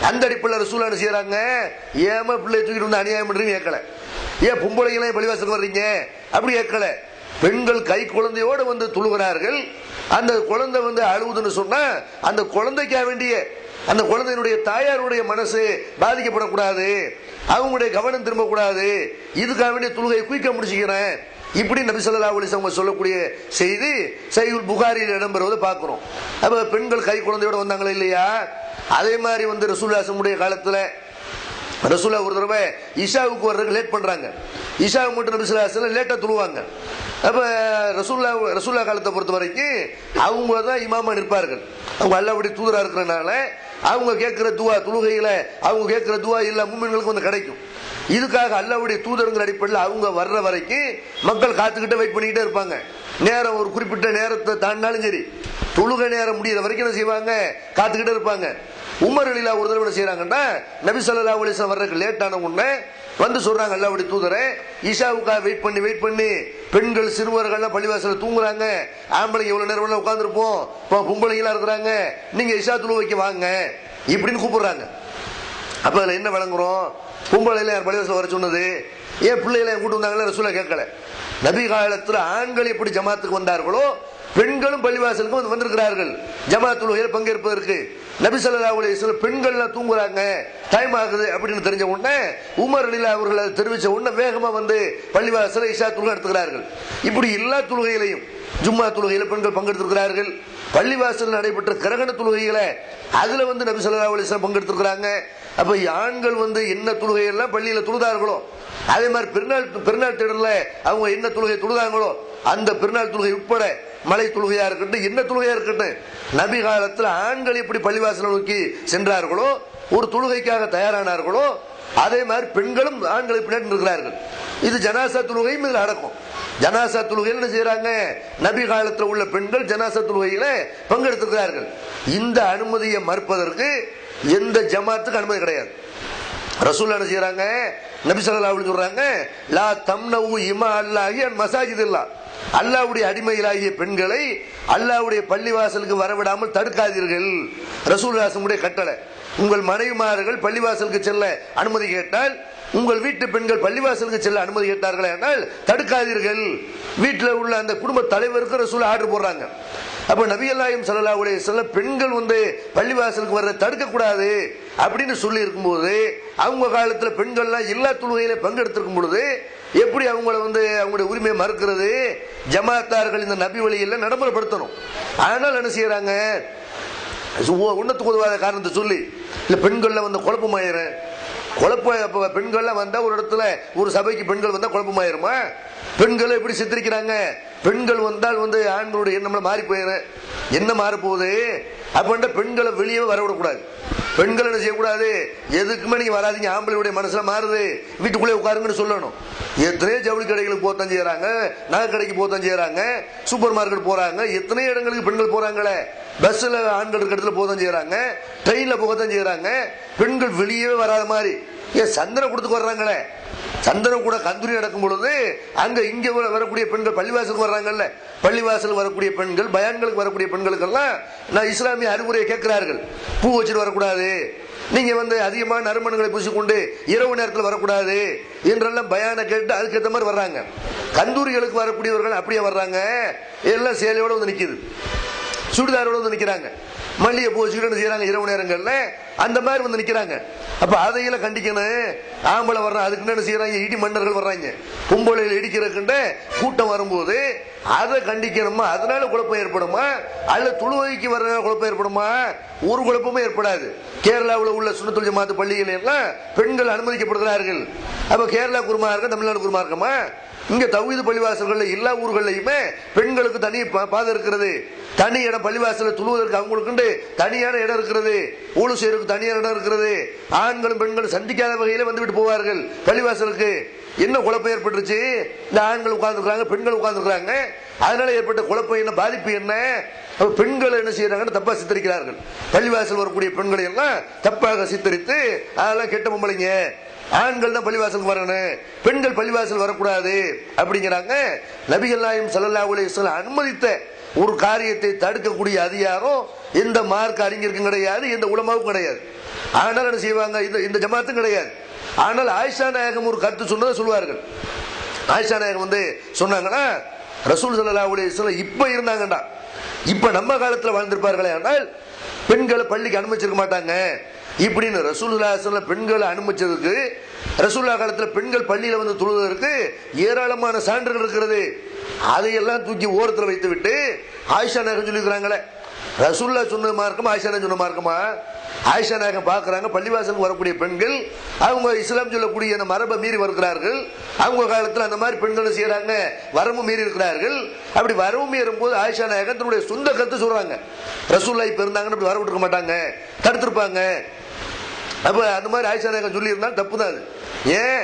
அந்த அடிப்படையில் ரசூலுல்லாஹி என்ன செய்யறாங்க, ஏமா பிள்ளை தூக்கிட்டு வந்து அநியாயம் பண்றீங்க கேட்கல, ஏன் பொம்பளைகளை பள்ளிவாசல் வர்றீங்க அப்படி கேட்கல. பெண்கள் கை குழந்தையோடு வந்து தொழுகிறார்கள். அந்த குழந்தை வந்து அழுவுதுன்னு சொன்னா அந்த குழந்தைக்காக வேண்டிய அந்த குழந்தையினுடைய தாயாருடைய மனசு பாதிக்கப்படக்கூடாது, அவங்களுடைய கவனம் திரும்பக்கூடாது, இதுக்காக வேண்டிய தொழுகையை குயிக்க முடிச்சுக்கிறேன். இப்படி நபி ஸல்லல்லாஹு அலைஹி வஸல்லம் சொல்லக்கூடிய செய்தி சஹீஹுல் புகாரியில் இடம்பெறுவதை பார்க்கிறோம். அப்ப பெண்கள் கை குழந்தையோட வந்தாங்களா இல்லையா? அதே மாதிரி வந்து ரசூலுல்லாஹி காலத்துல ரசூலா ஒரு தடவை இஷாவுக்கு வர்றதுக்கு லேட் பண்றாங்க. இஷாவு மட்டும் நபி ஸல்லல்லாஹு அலைஹி வஸல்லம் லேட்டா தொழுவாங்க. அப்ப ரசூல்லா காலத்தை பொறுத்த வரைக்கும் அவங்க தான் இமாமா நிற்பார்கள். அவங்க அல்லாஹ்வுடைய தூதரா இருக்கிறனால அவங்க கேட்கிற துவா தொழுகையில அவங்க கேட்கிற துவா எல்லா முஃமின்களுக்கும் வந்து கிடைக்கும். இதுக்காக அல்லாஹ்வுடைய தூதருங்கிற அடிப்படையில் அவங்க வர்ற வரைக்கும் மக்கள் காத்துக்கிட்டு வெயிட் பண்ணிக்கிட்டே இருப்பாங்க. நேரம் ஒரு குறிப்பிட்ட நேரத்தை தாண்டினாலும் சரி, தொழுகை நேரம் முடிகிற வரைக்கும் என்ன செய்வாங்க, காத்துக்கிட்டே இருப்பாங்க. உமர் ரலியல்லாஹு ஒரு தடவை என்ன செய்யறாங்கன்னா, நபி ஸல்லல்லாஹு அலைஹி வஸல்லம் வர்றதுக்கு லேட் ஆன உடனே வந்து சொல்றாங்க, அல்லாஹ்வுடைய தூதரே இஷாவுக்காக வெயிட் பண்ணி பெண்கள் சிறுவர்கள்லாம் பள்ளிவாசல தூங்குறாங்க, ஆம்பளைங்க எவ்வளவு நேரம் உட்காந்துருப்போம், பொம்பளைங்களா இருக்கிறாங்க, நீங்க இஷா தொழுகைக்கு வாங்க இப்படின்னு கூப்பிடுறாங்க. அப்ப அதுல என்ன விளங்குறோம், பொம்பளையில யார் பள்ளிவாசல வர சொன்னது, ஏன் பிள்ளைகளை கூட்டு வந்தாங்களே ரசூலுல்லாஹ் கேட்கல. நபி காலத்துல ஆண்கள் எப்படி ஜமாத்துக்கு வந்தார்களோ பெண்களும் பள்ளிவாசலுக்கு வந்திருக்கிறார்கள் ஜமாத் தொழுகையில் பங்கேற்பதற்கு. நபி ஸல்லல்லாஹு அலைஹி வஸல்லம் பெண்கள்லாம் தூங்குறாங்க, டைம் ஆகுது அப்படின்னு தெரிஞ்ச உடனே உமர் ரலியல்லாஹு அவர்கள் அதை தெரிவிச்ச உடனே வேகமா வந்து பள்ளிவாசல இஷா தொழுகை எடுத்துக்கிறார்கள். இப்படி எல்லா தொழுகையிலையும் ஜும்மா தொழுகையில பெண்கள் பங்கெடுத்திருக்கிறார்கள். பள்ளிவாசல் நடைபெற்ற கிரகண தொழுகைகளை அதுல வந்து நபி ஸல்லல்லாஹு அலைஹி வஸல்லம் பங்கெடுத்திருக்கிறாங்க. அப்ப ஆண்கள் வந்து என்ன தொழுகையெல்லாம் பள்ளியில தொழுதார்களோ, அதே மாதிரி பெருநாள் திடல்ல அவங்க என்ன தொழுகை தொழுதாங்களோ அந்த பெருநாள் தொழுகை உட்பட மலை தொழுகையா இருக்கட்டும், என்ன தொழுகையா இருக்கட்டும், நபி காலத்தில் ஆண்கள் எப்படி பள்ளிவாசலை நோக்கி சென்றார்களோ, ஒரு தொழுகைக்காக தயாரானார்களோ, அதே மாதிரி பெண்களும் ஆண்களை பின்னாடி இருக்கிறார்கள். இது ஜனாசா தொழுகையும் இதில் அடக்கும். ஜனாசா தொழுகையில் என்ன செய்யறாங்க, நபி காலத்தில் உள்ள பெண்கள் ஜனாசா தொழுகையில பங்கெடுத்திருக்கிறார்கள். இந்த அனுமதியை மறுப்பதற்கு எந்த ஜமாத்துக்கு அனுமதி கிடையாது. ரசூலுல்லாஹ் என்ன செய்யறாங்க, நபி ஸல்லல்லாஹு அலைஹி சொல்றாங்க, லா தம்னவு இமா அல்லாஹி அன் மசாஜிதில்லாஹ், அல்லாஹ்வுடைய அடிமைகளாகிய பெண்களை அல்லாஹ்வுடைய பள்ளிவாசலுக்கு வரவிடாமல் தடுக்காதீர்கள். ரசூலுல்லாஹ்வுடைய கட்டளை. உங்கள் மனைவிமார்கள் பள்ளிவாசலுக்கு செல்ல அனுமதி கேட்டால், உங்கள் வீட்டு பெண்கள் பள்ளிவாசலுக்கு செல்ல அனுமதி கேட்டார்களே ஆனால் தடுக்காதீர்கள். வீட்டில் உள்ள அந்த குடும்ப தலைவருக்கு ரசூல் ஆர்டர் போடுறாங்க. அப்ப நபியல்லாஹு ஸல்லல்லாஹு அலைஹி வஸல்லம் பெண்கள் வந்து பள்ளிவாசலுக்கு வர்ற தடுக்க கூடாது அப்படின்னு சொல்லி இருக்கும்போது, அவங்க காலத்துல பெண்கள்லாம் எல்லா தொழுகையில பங்கெடுத்திருக்கும் பொழுது எப்படி அவங்கள வந்து அவங்களுடைய உரிமையை மறுக்கிறது? ஜமாத்தார்கள் இந்த நபி வழியில் நடைமுறைப்படுத்தணும். ஆனால் என்ன செய்யறாங்க, உன்னத்துக்கு உதவாத காரணத்தை சொல்லி இல்ல பெண்கள்ல வந்து குழப்பமாயிரும். பெண்கள்லாம் வந்தா ஒரு இடத்துல ஒரு சபைக்கு பெண்கள் வந்தா குழப்பமாயிருமா? பெண்களை எப்படி சித்தரிக்கிறாங்க, பெண்கள் வந்தால் வந்து ஆண்களுடைய எண்ணம்ல மாறி போயிடும். என்ன மாறி போகுது அப்படின்ற பெண்களை வெளியே வரவிடக்கூடாது. பெண்கள் என்ன செய்யக்கூடாது, எதுக்குமே நீங்க வராதிங்க, ஆம்பளையுடைய மனசுல மாறுது, வீட்டுக்குள்ளே உட்காருங்கன்னு சொல்லணும். எத்தனையோ ஜவுளி கடைகளுக்கு போத்தான் செய்யறாங்க, நகை கடைக்கு போத்தான் செய்யறாங்க, சூப்பர் மார்க்கெட் போறாங்க, எத்தனையோ இடங்களுக்கு பெண்கள் போறாங்களே, பஸ்ல ஆண்கள் இருக்க இடத்துல போதான் செய்யறாங்க, ட்ரெயின்ல போகத்தான் செய்யறாங்க. பெண்கள் வெளியே வராத மாதிரி ஏன் சந்தன கூடத்துக்கு வர்றாங்களே, சந்தன கூட கந்தூரி நடக்கும் பொழுது அங்க இங்க வரக்கூடிய பெண்கள் பள்ளிவாசலுக்கு வர்றாங்கல்ல, பள்ளிவாசலுக்கு வரக்கூடிய பெண்கள், பயான்களுக்கு வரக்கூடிய பெண்களுக்கெல்லாம் நான் இஸ்லாமிய அறிவுரையை கேட்கிறார்கள். பூ வச்சுட்டு வரக்கூடாது, நீங்க வந்து அதிகமான நறுமணங்களை பூசிக்கொண்டு இரவு நேரத்தில் வரக்கூடாது என்றெல்லாம் பயான கேட்டு அதுக்கேற்ற மாதிரி வர்றாங்க. கந்தூரிகளுக்கு வரக்கூடியவர்கள் அப்படியே வர்றாங்க, எல்லாம் சேலையோட வந்து நிக்குது, சுடிதாரோட வந்து நிக்கிறாங்க, மல்லிகை பூ வச்சுக்கிட்டு செய்யறாங்க இரவு நேரங்கள்ல, அந்த மாதிரி வந்து நிக்கிறாங்க. அப்ப அதையெல்லாம் கண்டிக்கணும். ஆம்பளை வர்றான் அதுக்கு என்ன செய்யறாங்க, இடி மன்னர்கள் வர்றாங்க, பொம்பளையில் இடிக்கிறதுக்குண்ட கூட்டம் வரும்போது அதை கண்டிக்கணுமா? அதனால குழப்பம் ஏற்படுமா? அல்ல தொழுகைக்கு வர்றதுனால குழப்பம் ஏற்படுமா? ஒரு குழப்பமும் ஏற்படாது. கேரளாவில் உள்ள சுன்னத்துல் ஜமாத் பள்ளிகள் எல்லாம் பெண்கள் அனுமதிக்கப்படுகிறார்கள். அப்ப கேரளா குருமா இருக்க, தமிழ்நாடு குருமா இருக்கமா? இங்க தௌஹீது பள்ளிவாசல்கள்ல எல்லா ஊர்களையுமே பெண்களுக்கு தனி பாதை இருக்கிறது, தனி இடம், பள்ளிவாசல துழுவதற்கு அவங்களுக்கு தனியான இடம் இருக்கிறது, ஊழு செய்யறதுக்கு தனியான இடம் இருக்கிறது. ஆண்களும் பெண்களும் சந்திக்காத வகையில வந்துவிட்டு போவார்கள் பள்ளிவாசலுக்கு. என்ன குழப்பம் ஏற்பட்டுருச்சு? இந்த ஆண்கள் உட்கார்ந்துருக்காங்க, பெண்கள் உட்கார்ந்துருக்காங்க, அதனால ஏற்பட்ட குழப்பம் என்ன, பாதிப்பு என்ன? பெண்கள் என்ன செய்யறாங்கன்னு தப்பா சித்தரிக்கிறார்கள். பள்ளிவாசல் வரக்கூடிய பெண்களை எல்லாம் தப்பாக சித்தரித்து அதெல்லாம் கெட்ட பொம்பளைங்க, ஆண்கள் தான் பள்ளிவாசலுக்கு வரணும், பெண்கள் பள்ளிவாசல் வரக்கூடாது அப்படிங்கிறாங்க. நபிகள் நாயகம் ஸல்லல்லாஹு அலைஹி வஸல்லம் அனுமதித்த ஒரு காரியத்தை தடுக்கக்கூடிய அதிகாரம் எந்த மார்க்க அறிஞருக்கும் கிடையாது, எந்த உலமாவுக்கும் கிடையாது. ஆனால் என்ன செய்வாங்க, இந்த ஜமாத்தும் கிடையாது. ஆனால் ஆயிஷா நாயகம் ஒரு கருத்து சொன்னதை சொல்வார்கள். ஆயிஷா நாயகம் சொன்னாங்கன்னா, ரசூல் ஸல்லல்லாஹு அலைஹி வஸல்லம் இப்ப இருந்தாங்கடா, இப்ப நம்ம காலத்துல வாழ்ந்திருப்பார்களே, ஆனால் பெண்களை பள்ளிக்கு அனுமதிச்சிருக்க மாட்டாங்க இப்படின்னு. ரசூலுல்லாஹி ஸல்லல்லாஹு அலைஹி வஸல்லம் பெண்களை அனுமதிச்சதுக்கு, ரசூலுல்லாஹ் காலத்துல பெண்கள் பள்ளியில தொழுவதற்கு ஏராளமான சான்றுகள் இருக்கிறது. அதையெல்லாம் தூக்கி ஓரத்தில் வைத்து விட்டு ஆயிஷா நாயகம் சொல்லிக்கிறாங்களே, ரசூலுல்லாஹ் சொன்ன மார்க்கமா ஆயிஷா நாயகம் சொன்ன மார்க்கமா? ஆயிஷா நாயகம் பார்க்கிறாங்க, பள்ளிவாசலுக்கு வரக்கூடிய பெண்கள் அவங்க இஸ்லாம் சொல்லக்கூடிய அந்த மரபை மீறி வருகிறார்கள். அவங்க காலத்தில் அந்த மாதிரி பெண்கள் செய்யறாங்க, வரம்பு மீறி இருக்கிறார்கள். அப்படி வரம்பு மீறும் போது ஆயிஷா நாயகம் தன்னுடைய சொந்த கருத்து சொல்றாங்க. ரசூலுல்லாஹ் இப்ப இருந்தாங்கன்னு அப்படி வரவிட்டு இருக்க மாட்டாங்க, தடுத்திருப்பாங்க. அப்ப அந்த மாதிரி ஆயிஷா நாயகம் சொல்லி இருந்தால் தப்பு தான். ஏன்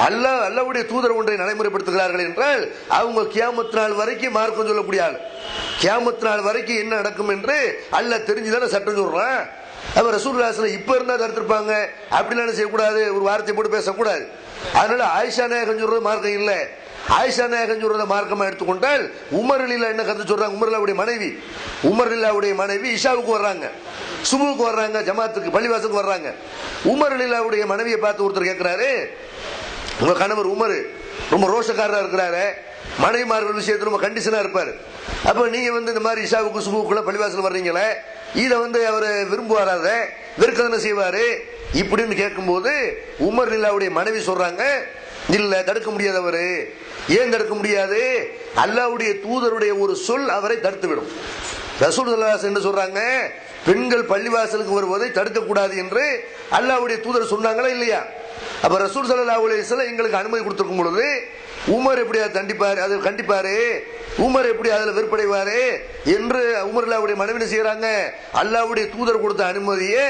அல்லாஹ்வுடைய தூதர் ஒன்றை நடைமுறைப்படுத்துகிறார்கள் என்றால் அவங்க கியாமத் நாள் வரைக்கும் மார்க்கம் சொல்லக்கூடிய ஆள். கியாமத் நாள் வரைக்கும் என்ன நடக்கும் என்று அல்லாஹ் தெரிஞ்சுதானே சட்டம் சொல்றான். அப்ப ரசூலுல்லாஹி ஸல்லல்லாஹு அலைஹி வஸல்லம் இப்ப இருந்தா தடுத்திருப்பாங்க அப்படிலாம் செய்யக்கூடாது, ஒரு வார்த்தை போட்டு பேசக்கூடாது. அதனால ஆயிஷா நாயகம் சொல்றது மார்க்கம் இல்லை. ஆயிஷா நாயகம் சொல்றத மார்க்கமா எடுத்துக்கொண்டால் உமர் ரலியல்லாஹு என்ன கருத்து சொல்றாங்க? உமர் ரலியல்லாஹுடைய மனைவி, உமர் ரலியல்லாஹுடைய மனைவி இஷாவுக்கு வர்றாங்க, சுபுக்கு வர்றாங்க, ஜமாத்துக்கு பள்ளிவாசலுக்கு வர்றாங்க. உமர் ரலியல்லாஹுடைய மனைவியை பார்த்து ஒருத்தர் கேட்கிறாரு, உங்க கணவர் உமர் ரொம்ப ரோஷக்காரரா இருக்கிறாரு, மனைவிமார்கள் விஷயத்துல ரொம்ப கண்டிஷனா இருப்பாரு, அப்ப நீங்க இந்த மாதிரி இஷாவுக்கு சுபுக்குள்ள பள்ளிவாசல் வர்றீங்களே, இதை அவர் விரும்புவாராத, வெறுக்கதான செய்வாரு இப்படின்னு கேட்கும்போது உமர் ரலியல்லாஹுடைய மனைவி சொல்றாங்க, இல்ல தடுக்க முடியாது. அவரு ஏன் தடுக்க முடியாது? அல்லாஹ்வுடைய தூதருடைய ஒரு சொல் அவரை தடுத்து விடும். ரசூல் ஸல்லல்லாஹு அலைஹி வஸல்லம் என்ன சொல்றாங்க? பெண்கள் பள்ளிவாசலுக்கு வருவதை தடுக்க கூடாது என்று அல்லாஹ்வுடைய தூதர் சொன்னாங்களா இல்லையா? அப்ப ரசூல் ஸல்லல்லாஹு அலைஹி வஸல்லம் எங்களுக்கு அனுமதி கொடுத்திருக்கும் பொழுது உமர் எப்படி அதை தண்டிப்பாரு, அதை கண்டிப்பாரு, உமர் எப்படி அதுல வெறுப்படைவாரு என்று உமர் அல்லாஹ்வுடைய மனைவி செய்யறாங்க. அல்லாஹ்வுடைய தூதர் கொடுத்த அனுமதியை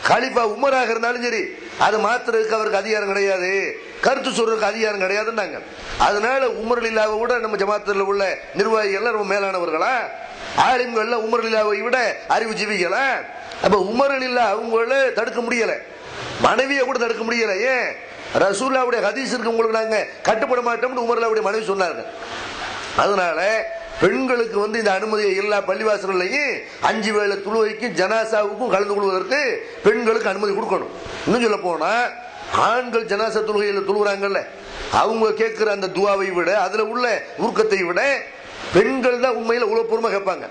கலிஃபா உமராக இருந்தாலும் சரி அதை மாத்துறதுக்கு அவருக்கு அதிகாரம் கிடையாது, கருத்து சொல்றதுக்கு அதிகாரம் கிடையாதுன்னாங்க. அதனால உமர் ரலியல்லாஹு விட நம்ம ஜமாத்துல உள்ள நிர்வாகிகள் ரொம்ப மேலானவர்களா, ஆலிம்கள் உமர் ரலியல்லாஹு விட அறிவுஜீவிகளா? அப்ப உமர் ரலியல்லாஹு அவங்கள தடுக்க முடியல, மனைவியை கூட தடுக்க முடியல. ஏன்? ரசூலுல்லாஹ்வுடைய ஹதீஸ் இருக்கு, உங்களுக்கு நாங்க கட்டுப்பட மாட்டோம்னு உமர் ரலியல்லாஹுடைய மனைவி சொன்னாங்க. அதனால பெண்களுக்கு இந்த அனுமதியை எல்லா பள்ளிவாசல்லையும் 5 வேளை தொழுகைக்கும் ஜனாசாவுக்கும் கலந்து கொள்வதற்கு பெண்களுக்கு அனுமதி கொடுக்கணும். இன்னும் சொல்ல போனா ஆண்கள் ஜனாசா தொழுகையில தொழுகிறாங்கல்ல, அவங்க கேட்கிற அந்த துவாவை விட அதுல உள்ள உருக்கத்தை விட பெண்கள் தான் உண்மையில உளப்பூர்வமா கேட்பாங்க.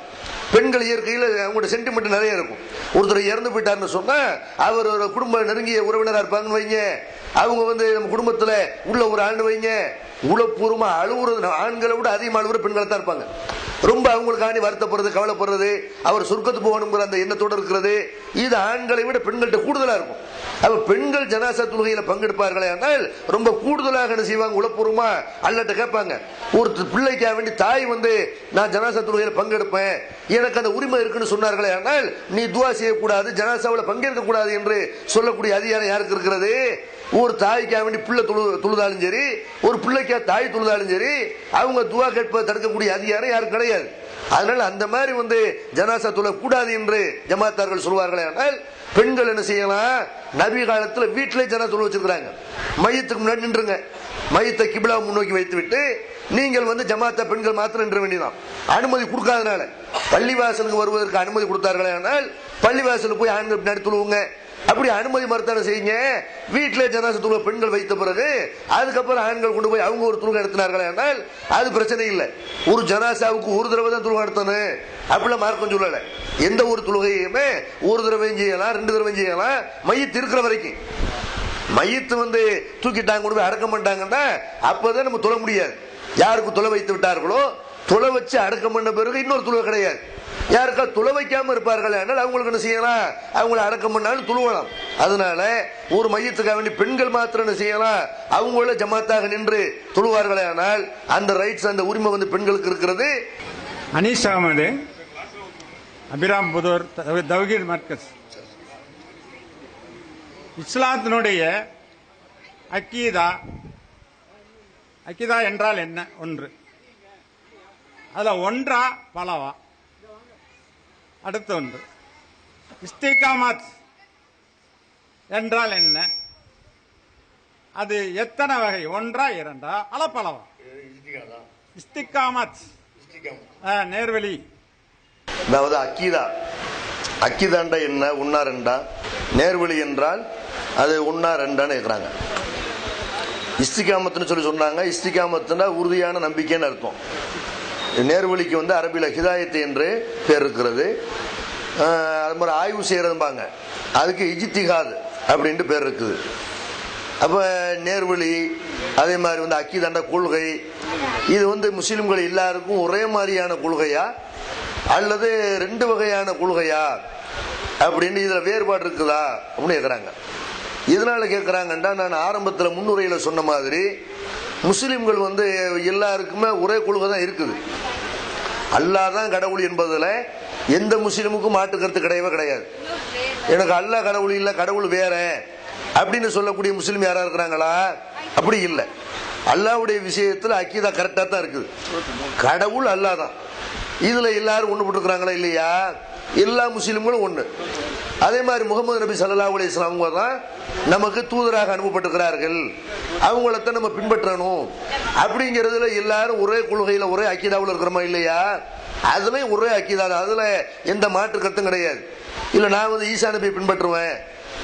பெண்கள் இயற்கையில் அவங்களோட சென்டிமெண்ட் நிறைய இருக்கும். ஒருத்தர் இறந்து போயிட்டாருன்னு சொன்னா அவர் ஒரு குடும்ப நெருங்கிய உறவினரா இருப்பாங்கன்னு வைங்க, அவங்க நம்ம குடும்பத்துல உள்ள ஒரு ஆண்டு வைங்க, உளப்பூர்வமா அழுகுறது ஆண்களை விட அதிகமாக அழுகுற பெண்களை தான் இருப்பாங்க. ரொம்ப அவங்களுக்காண்டி வருத்தப்படுறது, கவலைப்படுறது, அவர் சொர்க்கத்துக்கு போகணுங்கிற அந்த எண்ணத்தோடு இருக்கிறது, இது ஆண்களை விட பெண்கள்கிட்ட கூடுதலா இருக்கும். அப்ப பெண்கள் ஜனாசா தொழுகையில பங்கெடுப்பார்களே ஆனால் ரொம்ப கூடுதலாக என்ன செய்வாங்க, உளப்பூர்வமா அல்லாஹ்ட்ட கேட்பாங்க. ஒரு பிள்ளைக்காக வேண்டி தாய் நான் ஜனாசா தொழுகையில பங்கெடுப்பேன், எனக்கு அந்த உரிமை இருக்குன்னு சொன்னார்களே ஆனால் நீ துவா செய்யக்கூடாது, ஜனாசாவில் பங்கேற்க கூடாது என்று சொல்லக்கூடிய அதிகாரம் யாருக்கு இருக்கிறது? ஒரு தாய்க்காக வேண்டி பிள்ளை தொழுதாலும் சரி, ஒரு பிள்ளைக்கா தாய் தொழுதாலும் சரி, அவங்க துவா கேட்பதை தடுக்கக்கூடிய அதிகாரம் யாருக்கு கிடையாது. அதனால அந்த மாதிரி ஜனாசா தொழ கூடாது என்று ஜமாத்தார்கள் சொல்வார்களே ஆனால் பெண்கள் என்ன செய்யலாம்? நபி காலத்துல வீட்டிலே ஜனாசா தொழ வச்சிருக்காங்க. மையத்துக்கு முன்னாடி நின்றுங்க, மையத்தை கிபிலா முன்னோக்கி வைத்து விட்டு நீங்கள் ஜமாத்தா பெண்கள் மாத்திரம் நின்ற வேண்டியதான். அனுமதி கொடுக்காதனால பள்ளிவாசலுக்கு வருவதற்கு அனுமதி கொடுத்தார்களே ஆனால் பள்ளிவாசலுக்கு போய் ஆண்கள் பின்னாடி தொழுவுங்க. அப்படி அனுமதி மறுத்தான செய்யுங்க. வீட்டிலே ஜனாசா தொழுகை பெண்கள் வைத்த பிறகு அதுக்கப்புறம் ஆண்கள் கொண்டு போய் அவங்க ஒரு தொழுகை நடத்தினார்களே ஆனால் அது பிரச்சனை இல்லை. ஒரு ஜனாசாவுக்கு ஒரு தடவை தான் தொழுகை நடத்தணும் அப்படிலாம் மார்க்கம் சொல்லல. எந்த ஒரு தொழுகையுமே ஒரு தடவையும் செய்யலாம், 2 தடவையும் செய்யலாம், மையத்து இருக்கிற வரைக்கும். மையத்து தூக்கிட்டாங்க கொண்டு போய் அடக்கம் பண்ணிட்டாங்கன்னா அப்பதான் நம்ம தொழ முடியாது. யாருக்கு தொலை வைத்து விட்டார்களோ தொலை வச்சு அடக்கம் பண்ண பிறகு இன்னொரு துழுவ கிடையாது. யாருக்கா துளை வைக்காம இருப்பார்கள் ஆனால் அவங்களுக்கு என்ன செய்யலாம், அவங்கள அடக்கம் பண்ணாலும் துழுவலாம். அதனால ஒரு மையத்துக்காக வேண்டி பெண்கள் மாத்திரம் என்ன செய்யலாம், அவங்கள ஜமாத்தாக நின்று துழுவார்களே ஆனால் அந்த ரைட்ஸ், அந்த உரிமை வந்து பெண்களுக்கு இருக்கிறது. அனீஸ் அகமது, அபிராம் புதூர் தவ்ஹீத் மர்கஸ். இஸ்லாத்தினுடைய அக்கீதா என்றால் என்ன? ஒன்று. அதுல ஒன்றா பலவா? அடுத்த ஒன்று இஸ்திகாமத் என்றால் என்ன? அது எத்தனை வகை? ஒன்றா இரண்டா அளப்பளவா? இஸ்திகாமத் நேர்வழி. அதாவது அக்கீதாண்டா என்ன? ஒன்னா ரெண்டா? நேர்வழி என்றால் அது ஒன்னா ரெண்டான்னு கேட்கிறாங்க. இஸ்திகாமத்துன்னு சொல்லி சொன்னாங்க. இஸ்திகாமத்துனா உறுதியான நம்பிக்கைன்னு அர்த்தம். நேர்வழிக்கு வந்து அரபியில் ஹிதாயத்து என்று பேர் இருக்கிறது. அது மாதிரி ஆய்வு செய்யறதுபாங்க, அதுக்கு இஜ்திஹாத் அப்படின்ட்டு பேர் இருக்குது. அப்போ நேர்வழி, அதே மாதிரி வந்து அக்கீதாண்ட கொள்கை, இது வந்து முஸ்லிம்கள் எல்லாருக்கும் ஒரே மாதிரியான கொள்கையா அல்லது ரெண்டு வகையான கொள்கையா அப்படின்னு இதில் வேறுபாடு இருக்குதா அப்படின்னு கேட்குறாங்க. எதனால கேட்குறாங்கன்னா, நான் ஆரம்பத்தில் முன்னுரையில் சொன்ன மாதிரி முஸ்லிம்கள் வந்து எல்லாருக்குமே ஒரே கொள்கை தான் இருக்குது. அல்லாஹ் தான் கடவுள் என்பதில் எந்த முஸ்லிமுக்கும் மாற்று கருத்து கிடையவே கிடையாது. எனக்கு அல்லாஹ் கடவுள் இல்லை, கடவுள் வேற அப்படின்னு சொல்லக்கூடிய முஸ்லீம் யாரா இருக்கிறாங்களா? அப்படி இல்லை. அல்லாஹ்வுடைய விஷயத்தில் அக்கீதா கரெக்டாக தான் இருக்குது. கடவுள் அல்லாஹ் தான். இதுல எல்லாரும் ஒன்று போட்டுருக்கிறாங்களா? இல்லையா? எல்லா முஸ்லிம்களும் ஒன்று. அதே மாதிரி முகமது நபி ஸல்லல்லாஹு அலைஹி வஸல்லம் அவங்க தான் நமக்கு தூதராக அனுப்பப்பட்டிருக்கிறார்கள், அவங்களத்தான் நம்ம பின்பற்றணும் அப்படிங்கிறதுல எல்லாரும் ஒரே கொள்கையில ஒரே அக்கீதாவில் இருக்கிறோமா? இல்லையா? அதுலயும் ஒரே அக்கீதா, அதுல எந்த மாற்று கருத்தும் கிடையாது. இல்ல நான் வந்து ஈசா நபியை பின்பற்றுவேன்,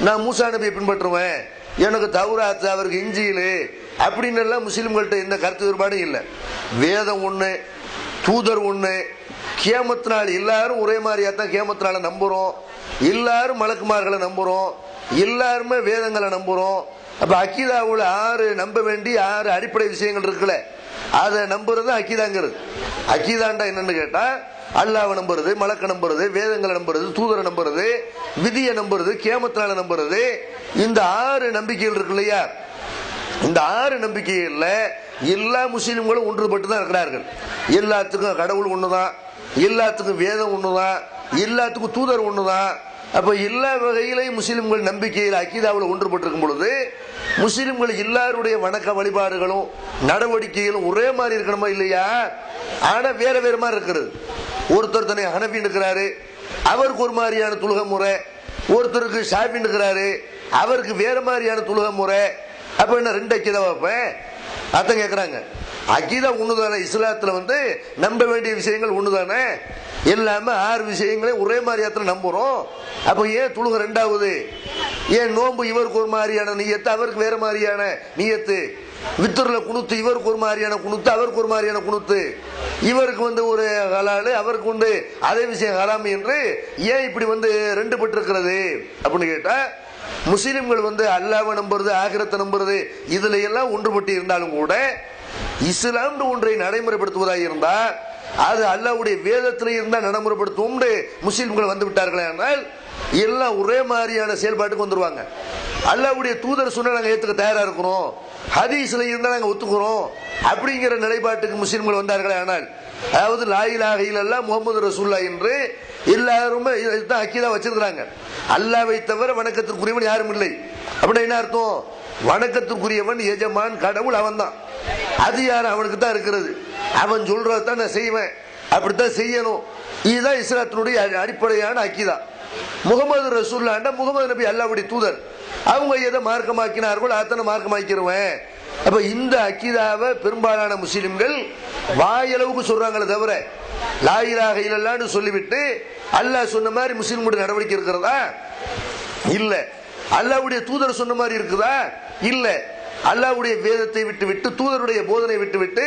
நான் மூசா நபியை பின்பற்றுவேன், எனக்கு தௌராத், அவருக்கு இஞ்சில் அப்படின்னு எல்லாம் முஸ்லிம்கள்ட்ட எந்த கருத்து வேறுபாடும் இல்லை. வேதம் ஒண்ணு, தூதர் ஒண்ணு, கியாமத் நாள் எல்லாரும் ஒரே மாதிரியா தான் கியாமத் நாளை நம்புறோம், எல்லாரும் மலக்குமார்களை நம்புறோம், எல்லாருமே வேதங்களை நம்புறோம். அப்ப அக்கீதாவுல 6 நம்ப வேண்டிய 6 அடிப்படை விஷயங்கள் இருக்குல்ல, அதை நம்புறது அக்கீதாங்கிறது. அக்கீதாண்டா என்னன்னு கேட்டா, அல்லாஹ்வை நம்புறது, மலக்க நம்புறது, வேதங்களை நம்புறது, தூதரை நம்புறது, விதியை நம்புறது, கியாமத் நாளை நம்புறது. இந்த 6 நம்பிக்கைகள் இருக்கு இல்லையா? இந்த 6 நம்பிக்கைகள்ல எல்லா முஸ்லிம்களும் ஒன்றுபட்டு தான் இருக்கிறார்கள். எல்லாத்துக்கும் கடவுள் ஒண்ணுதான், எல்லாத்துக்கும் வேதம் ஒண்ணுதான், எல்லாத்துக்கும் தூதர் ஒண்ணுதான். அப்ப எல்லா வகையிலையும் முஸ்லிம்கள் நம்பிக்கையில் அக்கீதாவில் ஒன்றுபட்டிருக்கும் பொழுது முஸ்லிம்கள் எல்லாருடைய வணக்க வழிபாடுகளும் நடவடிக்கைகளும் ஒரே மாதிரி இருக்கணுமா? இல்லையா? ஆனா வேற வேற மாதிரி இருக்கிறது. ஒருத்தர் தன்னை ஹனஃபி இருக்கிறாரு, அவருக்கு ஒரு மாதிரியான தொழுகை முறை, ஒருத்தருக்கு ஷாஃபி இருக்கிறாரு, அவருக்கு வேற மாதிரியான தொழுகை முறை. அப்ப என்ன 2 அக்கீதா வைப்பேன்? அதான் கேட்கிறாங்க. அக்கீதா ஒண்ணுதானே? இஸ்லாத்துல வந்து நம்ப வேண்டிய விஷயங்கள் ஒண்ணுதானே? எல்லாமே 6 விஷயங்களே ஒரே மாதிரியாத்துல நம்புறோம். அப்ப ஏன் தொழுகை 2வது? ஏன் நோன்பு இவருக்கு ஒரு மாதிரியான நியத்து, அவருக்கு வேற மாதிரியான நியத்து? வித்துர்ல குனுத்து இவருக்கு ஒரு மாதிரியான குனுத்து, அவருக்கு ஒரு மாதிரியான குனுத்து, இவருக்கு வந்து ஒரு ஹலாலு, அவருக்கு வந்து அதே விஷயம் ஹராமி என்று ஏன் இப்படி வந்து 2 பட்டு இருக்கிறது அப்படின்னு கேட்டா, முஸ்லிம்கள் வந்து அல்லாஹ்வை நம்புறது, ஆகிரத்தை நம்புறது, இதுல எல்லாம் ஒன்றுபட்டு இருந்தாலும் கூட இஸ்லாம் ஒன்றை நடைமுறைப்படுத்துவதாக இருந்தா அது அல்லாஹ்வுடைய வேதத்தில் இருந்தா நடைமுறைப்படுத்தும் முஸ்லிம்கள் வந்து விட்டார்களே ஆனால் எல்லாம் ஒரே மாதிரியான செயல்பாட்டுக்கு வந்துருவாங்க. அல்லாஹ்வுடைய தூதர் சொன்னா நாங்க ஏத்துக்க தயாரா இருக்கிறோம், ஹதீஸ்ல இருந்தா நாங்க ஒத்துக்கிறோம் அப்படிங்கிற நிலைப்பாட்டுக்கு முஸ்லிம்கள் வந்தார்களே ஆனால், அதாவது லா இலாஹ இல்லல்லாஹ் முஹம்மது ரசூலுல்லாஹ் என்று எல்லாருமே இதுதான் அக்கீதா வச்சிருக்கிறாங்க. அல்லாஹ்வை தவிர வணக்கத்திற்குரியவன் யாரும் இல்லை. அப்படின்னா என்ன அர்த்தம்? வணக்கத்திற்குரியவன் எஜமான் கடவுள் அவன் தான். அது யார்? அவனுக்கு தான் இருக்கிறது. அவன் சொல்றதான் நான் செய்வேன், அப்படித்தான் செய்யணும். இதுதான் இஸ்லாத்தினுடைய அடிப்படையான அக்கீதா. முகமது ரசூலுல்லாஹ் முகமது நபி அல்லாஹ்வுடைய தூதர், அவங்க எதை மார்க்கமாக்கினார்களோ அத்தனை மார்க்கமாக்கிடுவேன். அப்ப இந்த அக்கீதாவை பெரும்பாலான முஸ்லிம்கள் வாயளவுக்கு சொல்றாங்களே தவிர லா இலாஹ இல்லல்லாஹ்னு சொல்லிவிட்டு அல்லாஹ் சொன்ன மாதிரி முஸ்லிம்களுடைய நடவடிக்கை இருக்கிறதா? இல்ல. அல்லாஹ்வுடைய தூதர் சொன்ன மாதிரி இருக்குதா? இல்ல. அல்லாஹ்வுடைய வேதத்தை விட்டு விட்டு, தூதருடைய போதனை விட்டு விட்டு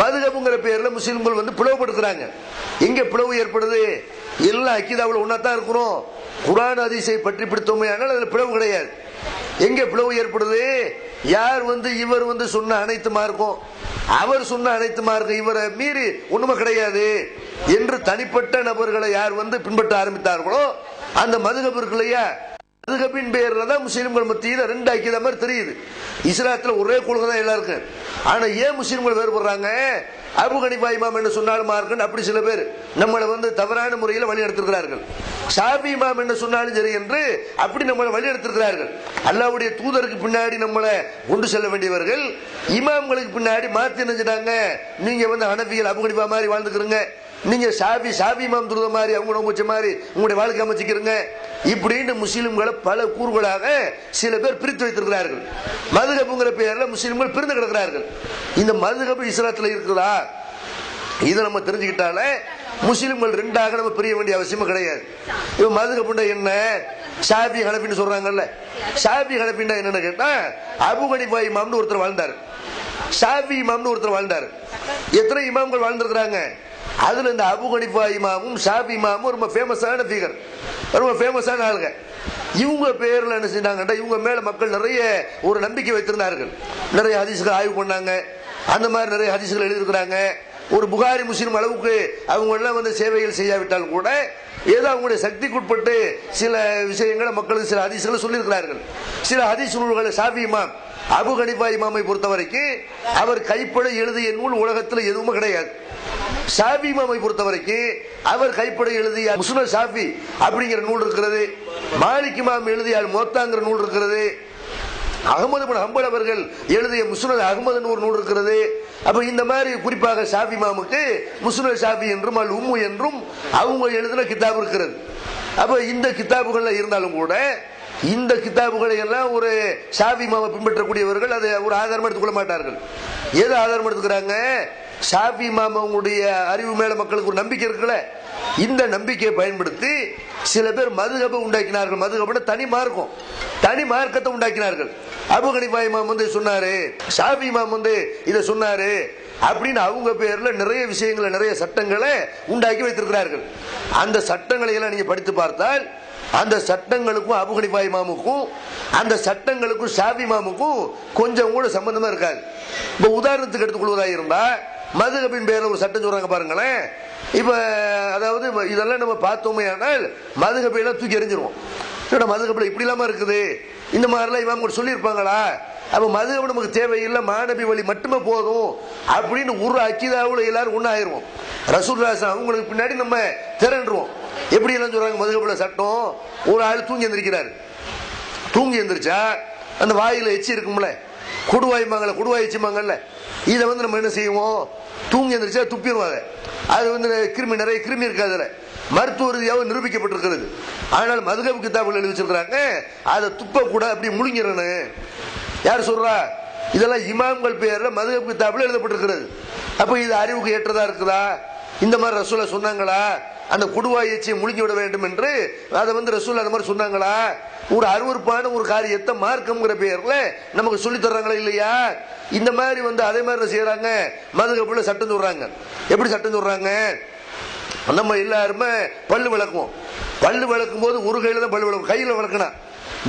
மதுஹப்ங்கிற பேர்ல முஸ்லிம்கள் வந்து பிளவுபடுத்துறாங்க. எங்க பிளவு ஏற்படுது? எல்லா அக்கீதாவில் ஒன்னாத்தான் இருக்கிறோம். குர்ஆன் ஹதீஸை பற்றி பிடித்தோமே ஆனால் அதுல பிளவு கிடையாது. எங்க பிளவு ஏற்படுது? யார் வந்து இவர் வந்து சொன்ன அனைத்து மார்க்கம், அவர் சொன்ன அனைத்து மார்க்கம் இவரை மீறி ஒண்ணுமே கிடையாது என்று தனிப்பட்ட நபர்களை யார் வந்து பின்பற்ற ஆரம்பித்தார்களோ அந்த மதுஹப் இருக்கு இல்லையா, மதுஹபின் பேர்ல தான் முஸ்லிம்கள் மத்தியில் ரெண்டு ஐக்கியத மாதிரி தெரியுது. இஸ்லாத்துல ஒரே கொள்கை தான் எல்லாருக்கும். ஆனா ஏன் முஸ்லிம்கள் வேறுபடுறாங்க? அபு ஹனீஃபா இமாம் என்ன சொன்னாலும் மார்க்கன் அப்படி சில பேர் நம்மளை வந்து தவறான முறையில் வழி எடுத்திருக்கிறார்கள். ஷாஃபி இமாம் என்ன சொன்னாலும் சரி என்று அப்படி நம்மளை வழி எடுத்திருக்கிறார்கள். அல்லாஹ்வுடைய தூதருக்கு பின்னாடி நம்மளை கொண்டு செல்ல வேண்டியவர்கள் இமாம்களுக்கு பின்னாடி மாத்தி நினைச்சிட்டாங்க. நீங்க வந்து ஹனஃபிகள் அபு ஹனீஃபா மாதிரி வாழ்ந்துக்கிறீங்க, நீங்க ஷாஃபி இமாம் துருத மாதிரி அவங்க நோம்புச்ச மாதிரி உங்களுடைய வாழ்க்கை அமைச்சிக்கிறீங்க இப்படின்னு முஸ்லிம்களை பல கூறுகளாக சில பேர் பிரித்து வைத்திருக்கிறார்கள். மதுஹப்ங்கிற பெயர்ல முஸ்லிம்கள் பிரிந்து கிடக்கிறார்கள். இந்த மதுஹப் இஸ்லாத்துல இருக்குதா இதை நம்ம தெரிஞ்சுக்கிட்டாலே முஸ்லிம்கள் ரெண்டாக நம்ம பிரிய வேண்டிய அவசியமும் கிடையாது. இப்ப மதுஹப்னா என்ன, ஷாஃபி ஹனஃபின்னு சொல்றாங்கல்ல, ஷாஃபி ஹனஃபின்னா என்னன்னு கேட்டா அபு ஹனீஃபா இமாம்னு ஒருத்தர் வாழ்ந்தார், ஷாஃபி இமாம்னு ஒருத்தர் வாழ்ந்தார். எத்தனை இமாம்கள் வாழ்ந்திருக்கிறாங்க? அதுல இந்த அபு ஹனீஃபா இமாமும் ஷாஃபி இமாமும் ரொம்ப ஃபேமஸான ஃபிகர், ரொம்ப ஃபேமஸான ஆளுங்க. இவங்க பேர்ல என்ன செஞ்சாங்கன்னா இவங்க மேல மக்கள் நிறைய ஒரு நம்பிக்கை வைத்திருந்தார்கள். நிறைய ஹதீஸ்கள் ஆய்வு பண்ணாங்க, அந்த மாதிரி நிறைய ஹதீஸ்கள் எழுதியிருக்கிறாங்க. ஒரு புகாரி முஸ்லிம் அளவுக்கு அவங்க எல்லாம் வந்து சேவைகள் செய்யாவிட்டாலும் கூட ஏதோ அவங்களுடைய சக்திக்குட்பட்டு சில விஷயங்களை மக்களுக்கு சில ஹதீஸ்களை சொல்லியிருக்கிறார்கள். சில ஹதீஸ் நூல்களை ஷாஃபி இமாம் அபு ஹனீஃபா இமாமை பொறுத்த வரைக்கும் அவர் கைப்பட எழுதிய நூல் உலகத்தில் எதுவுமே கிடையாது. ஷாஃபி இமாமை பொறுத்த வரைக்கும் அவர் கைப்பட எழுதிய முஸ்னத் ஷாஃபி அப்படிங்கிற நூல் இருக்கிறது, மாலிக் இமாம் எழுதிய அல் முவத்தாங்கிற நூல் இருக்கிறது, அகமது பின் ஹம்பல் அவர்கள் எழுதிய முஸ்னத் அகமதுன்னு ஒரு நூல் இருக்கிறது. அப்ப இந்த மாதிரி குறிப்பாக ஷாஃபி இமாமுக்கு முஸ்னத் ஷாஃபி என்றும் அல் உம்மு என்றும் அவங்க எழுதின கிதாப் இருக்கிறது. அப்ப இந்த கிதாபுகள்ல இருந்தாலும் கூட இந்த கிதாபுகளை எல்லாம் ஒரு ஷாஃபி இமாமை பின்பற்றக்கூடியவர்கள் அதை ஒரு ஆதாரமா எடுத்துக்கொள்ள மாட்டார்கள். எது ஆதாரம் எடுத்துக்கிறாங்க? ஷாஃபி இமாம் அவங்களுடைய அறிவு மேல மக்களுக்கு ஒரு நம்பிக்கை இருக்குல்ல, இந்த நம்பிக்கையை பயன்படுத்தி சில பேர் மதுஹபை உண்டாக்கினார்கள். மதுஹப்னா தனி மார்க்கம், தனி மார்க்கத்தை உண்டாக்கினார்கள். அபு ஹனீஃபா இமாம் வந்து சொன்னாரு, ஷாஃபி இமாம் வந்து இதை சொன்னாரு அப்படின்னு அவங்க பேர்ல நிறைய விஷயங்களை நிறைய சட்டங்களை உண்டாக்கி வைத்திருக்கிறார்கள். அந்த சட்டங்களை எல்லாம் நீங்க படித்து பார்த்தால் அந்த சட்டங்களுக்கும் அபு ஹனீஃபா இமாமுக்கும் அந்த சட்டங்களுக்கும் ஷாஃபி இமாமுக்கும் கொஞ்சம் கூட சம்பந்தமா இருக்காது. இப்ப உதாரணத்துக்கு எடுத்துக்கொள்வதாக இருந்தா மதுஹபின் பேர்ல ஒரு சட்டம் சொல்றாங்க பாருங்களேன். இப்ப அதாவது இதெல்லாம் நம்ம பார்த்தோமே ஆனால் மதுஹபை எல்லாம் தூக்கி எறிஞ்சிருவோம். மதுஹப்ல இப்படி இல்லாம இருக்குது இந்த மாதிரிலாம் இமாம் கூட சொல்லியிருப்பாங்களா? அப்ப மதுஹப் நமக்கு தேவையில்லை, மாநபி வழி மட்டுமே போதும் அப்படின்னு ஒரு அக்கீதாவுல எல்லாரும் ஒன்னாயிருவோம். ரசூலுல்லாஹி அவங்களுக்கு பின்னாடி நம்ம திரண்டுருவோம். எப்படி எல்லாம் சொல்றாங்க மதுஹப்ல சட்டம், ஒரு ஆள் தூங்கி எந்திரிக்கிறாரு, தூங்கி எந்திரிச்சா அந்த வாயில எச்சி இருக்கும்ல, கொடுவாய்மாங்கல்ல, கொடுவாய் எச்சிமாங்கல்ல, இதை வந்து நம்ம என்ன செய்வோம், தூங்கி எந்திரிச்சா துப்பிடுவாங்க. அது வந்து கிருமி, நிறைய கிருமி இருக்கு அதுல, மருத்துவ ரீதியாக நிரூபிக்கப்பட்டிருக்கிறது. ஆனால் மதுஹப் கிதாபுகள் எழுதி வச்சிருக்கிறாங்க அதை துப்ப கூட அப்படி முழுங்கிறனு. யார் சொல்றா? இதெல்லாம் இமாம்கள் பேர்ல மதுஹப் கிதாபுல எழுதப்பட்டிருக்கிறது. அப்ப இது அறிவுக்கு ஏற்றதா இருக்குதா? இந்த மாதிரி ரசூலா சொன்னாங்களா அந்த கொடுவாய் எச்சியை முழுங்கி விட வேண்டும் என்று? அதை வந்து ரசூலா அந்த மாதிரி சொன்னாங்களா? ஒரு அருவருப்பான ஒரு காரியத்தை மார்க்கம்ங்கிற பேர்ல நமக்கு சொல்லி தர்றாங்களா இல்லையா? இந்த மாதிரி வந்து அதே மாதிரி செய்யறாங்க. மதுஹப்ல சட்டம் சொல்றாங்க. எப்படி சட்டம் சொல்றாங்க? நம்ம எல்லாருமே பல்லு விளக்குவோம். பல்லு விளக்கும் போது ஒரு கையில தான் பல்லு விளக்கும், கையில விளக்கணும்.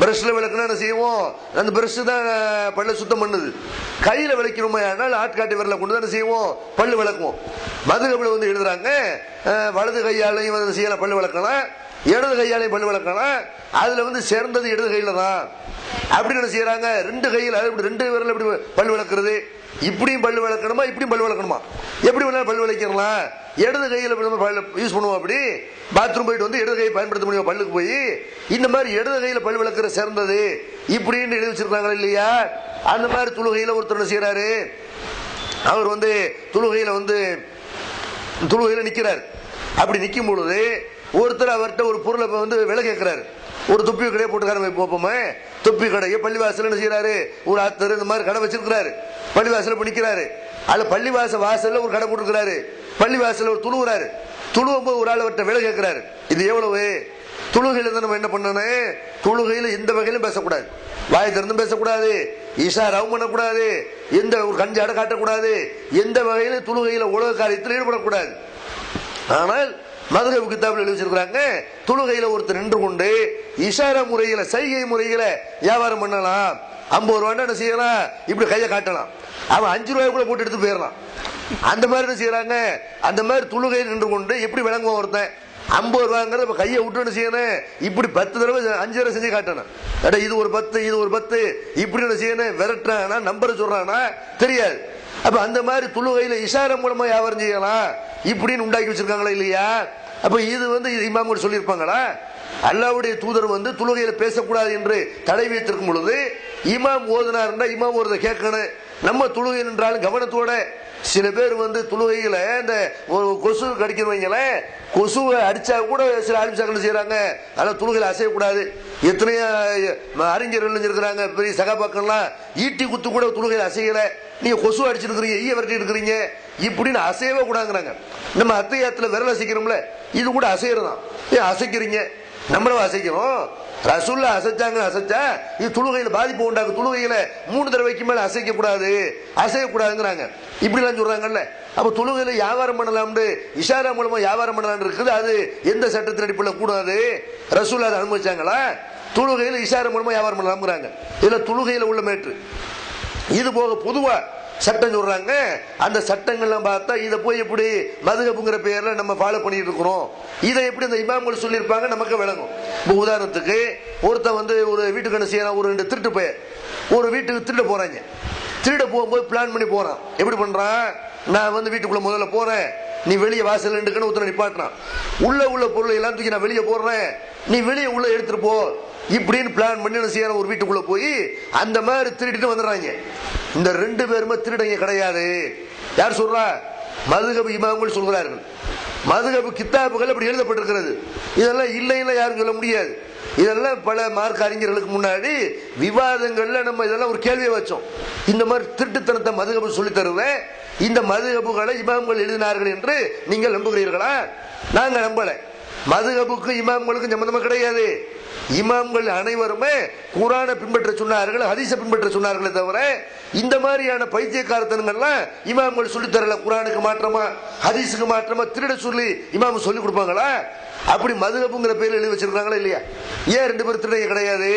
பிரஷ்ல விளக்குனா என்ன செய்வோம், அந்த பிரஷ் தான் பல்ல சுத்தம் பண்ணுது. கையில விளக்கணுமே ஆனால் ஆட்காட்டி விரல கொண்டு தான் செய்வோம், பல்லு விளக்குவோம். மதுஹப்ல வந்து எழுதுறாங்க வலது கையாலையும் வந்து செய்யலாம் பல்லு விளக்கலாம், இடது கையாலையும் பல்லு விளக்கலாம். அதுல வந்து சேர்ந்தது இடது கையில தான் அப்படின்னு என்ன செய்யறாங்க, ரெண்டு கையில் ரெண்டு விரல் எப்படி பல்லு விளக்குறது? இப்படியும் பல்லு விளக்கணுமா, இப்படியும் பல்லு விளக்கணுமா? எப்படி வேணாலும் பல்லு விளக்கிடலாம். இடது கையில் யூஸ் பண்ணுவோம். அப்படி பாத்ரூம் போயிட்டு வந்து இடது கையை பயன்படுத்த முடியும் பல்லுக்கு போய். இந்த மாதிரி இடது கையில பல்லு விளக்குற சேர்ந்தது இப்படின்னு எழுதி வச்சிருக்காங்களா இல்லையா? அந்த மாதிரி தொழுகையில ஒருத்தர் என்ன செய்யறாரு, அவர் வந்து தொழுகையில நிக்கிறார். அப்படி நிக்கும் பொழுது ஒருத்தர் அவர்கிட்ட ஒரு பொருளை வந்து விலை கேட்கிறாரு. ஒரு தொப்பி கடையை போட்டுக்கார போப்போமே, தொப்பி கடையை பள்ளிவாசல் என்ன செய்யறாரு, ஒரு ஆத்தர் இந்த மாதிரி கடை வச்சிருக்கிறாரு. பள்ளிவாசல பண்ணிக்கிறாரு. அதுல பள்ளிவாசல் வாசல்ல ஒரு கடை போட்டுக்கிறாரு. பள்ளிவாசல் ஒரு துழுவுறாரு. துழுவும் போது ஒரு ஆள் அவர்கிட்ட விலை கேட்கிறாரு, இது எவ்வளவு? தொழுகையில தான் நம்ம என்ன பண்ணணும், தொழுகையில எந்த வகையிலும் பேசக்கூடாது, வாய் திறந்தும் பேசக்கூடாது, இஷாராவும் பண்ணக்கூடாது, எந்த ஒரு கஞ்சாட காட்டக்கூடாது, எந்த வகையிலும் தொழுகையில உலக காரியத்தில் ஈடுபடக்கூடாது. ஆனால் மதுஹப் கிதாபுல எழுதி வச்சிருக்காங்க, தொழுகையில ஒருத்தர் நின்று கொண்டு இஷாரா முறையில, சைகை முறையில வியாபாரம் பண்ணலாம். 50 ரூபாய் என்ன செய்யலாம், இப்படி கையை காட்டலாம். அவன் 5 ரூபாய்க்குள்ள போட்டு எடுத்து போயிடறான். அந்த மாதிரி என்ன செய்யறாங்க, அந்த மாதிரி தொழுகை நின்று கொண்டு எப்படி விளங்குவான் ஒருத்தன் 50 ரூபாங்கிறத கையை விட்டு செய்யணும், இப்படி 10 தடவை 5 தடவை செஞ்சு காட்டணும். இது ஒரு 10 இது ஒரு 10 இப்படி என்ன செய்யணும், விரட்டுறானா நம்பர் சொல்றானா தெரியாது. அப்ப அந்த மாதிரி தொழுகையில இஷாரா மூலமா வியாபாரம் செய்யலாம் இப்படின்னு உண்டாக்கி வச்சிருக்காங்களா இல்லையா? அப்ப இது இது இமாம் சொல்லியிருப்பாங்களா? அல்லாஹ்வுடைய தூதர் தொழுகையில பேசக்கூடாது என்று தடை வைத்திருக்கும் பொழுது இமாம் ஓதுனாருன்னா இமாம் ஓதுறத கேட்கணும். நம்ம தொழுகை என்றாலும் கவனத்தோட. சில பேர் தொழுகையில இந்த கொசு கடிக்கிறவங்கள கொசுவை அடிச்சா கூட சில ஆலிம்சாக்கள் செய்யறாங்க. அதனால தொழுகையில அசையக்கூடாது. எத்தனையோ அறிஞர்கள் இருக்கிறாங்க, பெரிய சகாபாக்கள்லாம் ஈட்டி குத்து கூட தொழுகையில அசையல. நீங்க கொசு அடிச்சிருக்கிறீங்க, ஈய விரட்டி இருக்கிறீங்க, இப்படின்னு அசையவே கூடாங்கிறாங்க. நம்ம அத்தையாத்துல விரல் அசைக்கிறோம்ல, இது கூட அசைறதான். ஏன் அசைக்கிறீங்க? நம்மள அசைக்கிறோம். ரசூல்லா அசைச்சாங்க, அசைச்சா இது தொழுகையில பாதிப்பு உண்டாக்கு. தொழுகையில 3 தடவைக்கு மேல அசைக்க கூடாது, அசையக்கூடாதுங்கிறாங்க. இப்படி எல்லாம் சொல்றாங்கல்ல. அப்ப தொழுகையில வியாபாரம் பண்ணலாம்னு இஷாரா மூலமா வியாபாரம் பண்ணலாம் இருக்குது. அது எந்த சட்டத்தின் அடிப்படையில் கூடாது? ரசூல்லா அதை அனுமதிச்சாங்களா? தொழுகையில இஷாரா மூலமா வியாபாரம் பண்ணலாம்ங்கிறாங்க. இதுல தொழுகையில உள்ள மேற்று. இது போக பொதுவா சட்டம் சொல்றாங்க. அந்த சட்டங்கள்லாம் பார்த்தா இதை போய் எப்படி மதுஹப்ங்கிற பெயர்ல நம்ம ஃபாலோ பண்ணிட்டு இருக்கிறோம், இதை எப்படி இந்த இமாம்கள் சொல்லியிருப்பாங்க நமக்கு விளங்கும். இப்போ உதாரணத்துக்கு ஒருத்தன் ஒரு வீட்டுக்கு என்ன செய்யறான், ஒரு 2 திருட்டு போய் ஒரு வீட்டுக்கு திருட போறாங்க. திருட போகும்போது பிளான் பண்ணி போறான். எப்படி பண்றான், நான் வீட்டுக்குள்ள முதல்ல போறேன், நீ வெளியே வாசல் நின்றுக்கன்னு ஒருத்தர் நிப்பாட்டினான். உள்ள பொருளை எல்லாம் தூக்கி நான் வெளியே போடுறேன், நீ வெளியே உள்ள எடுத்துட்டு போ இப்படின்னு பிளான் பண்ணி என்ன செய்யற, ஒரு வீட்டுக்குள்ள போய் அந்த மாதிரி திருடிட்டு வந்துடுறாங்க. இந்த 2 பேருமே திருடங்க கிடையாது. யார் சொல்றா? மதுஹப் இமாம்கள் சொல்கிறார்கள். மதுஹப் கித்தாபுகள் அப்படி எழுதப்பட்டிருக்கிறது. இதெல்லாம் இல்லைன்னா யாரும் சொல்ல முடியாது. இதெல்லாம் பல மார்க்க அறிஞர்களுக்கு முன்னாடி விவாதங்கள்ல நம்ம இதெல்லாம் ஒரு கேள்வியை வச்சோம். இந்த மாதிரி திருட்டுத்தனத்தை மதுஹப் சொல்லி தருவேன், இந்த மதுஹப்களை இமாம்கள் எழுதினார்கள் என்று நீங்கள் நம்புகிறீர்களா? நாங்க நம்பல. மதுஹபுக்கு இமாம்களுக்கும் சம்பந்தமா கிடையாது. இமாம்கள் அனைவருமே குர்ஆனை பின்பற்ற சொன்னார்கள், ஹதீஸை பின்பற்ற சொன்னார்களே தவிர இந்த மாதிரியான பைத்தியக்காரத்தனங்கள்லாம் இமாம்கள் சொல்லி தரல. குர்ஆனுக்கு மாற்றமா ஹதீஸுக்கு மாற்றமா திருட சொல்லி இமாம் சொல்லி கொடுப்பாங்களா? அப்படி மதுஹப்ங்கிற பேர்ல எழுதி வச்சிருக்காங்களா இல்லையா? ஏன் 2 பேர் திருடங்க கிடையாது?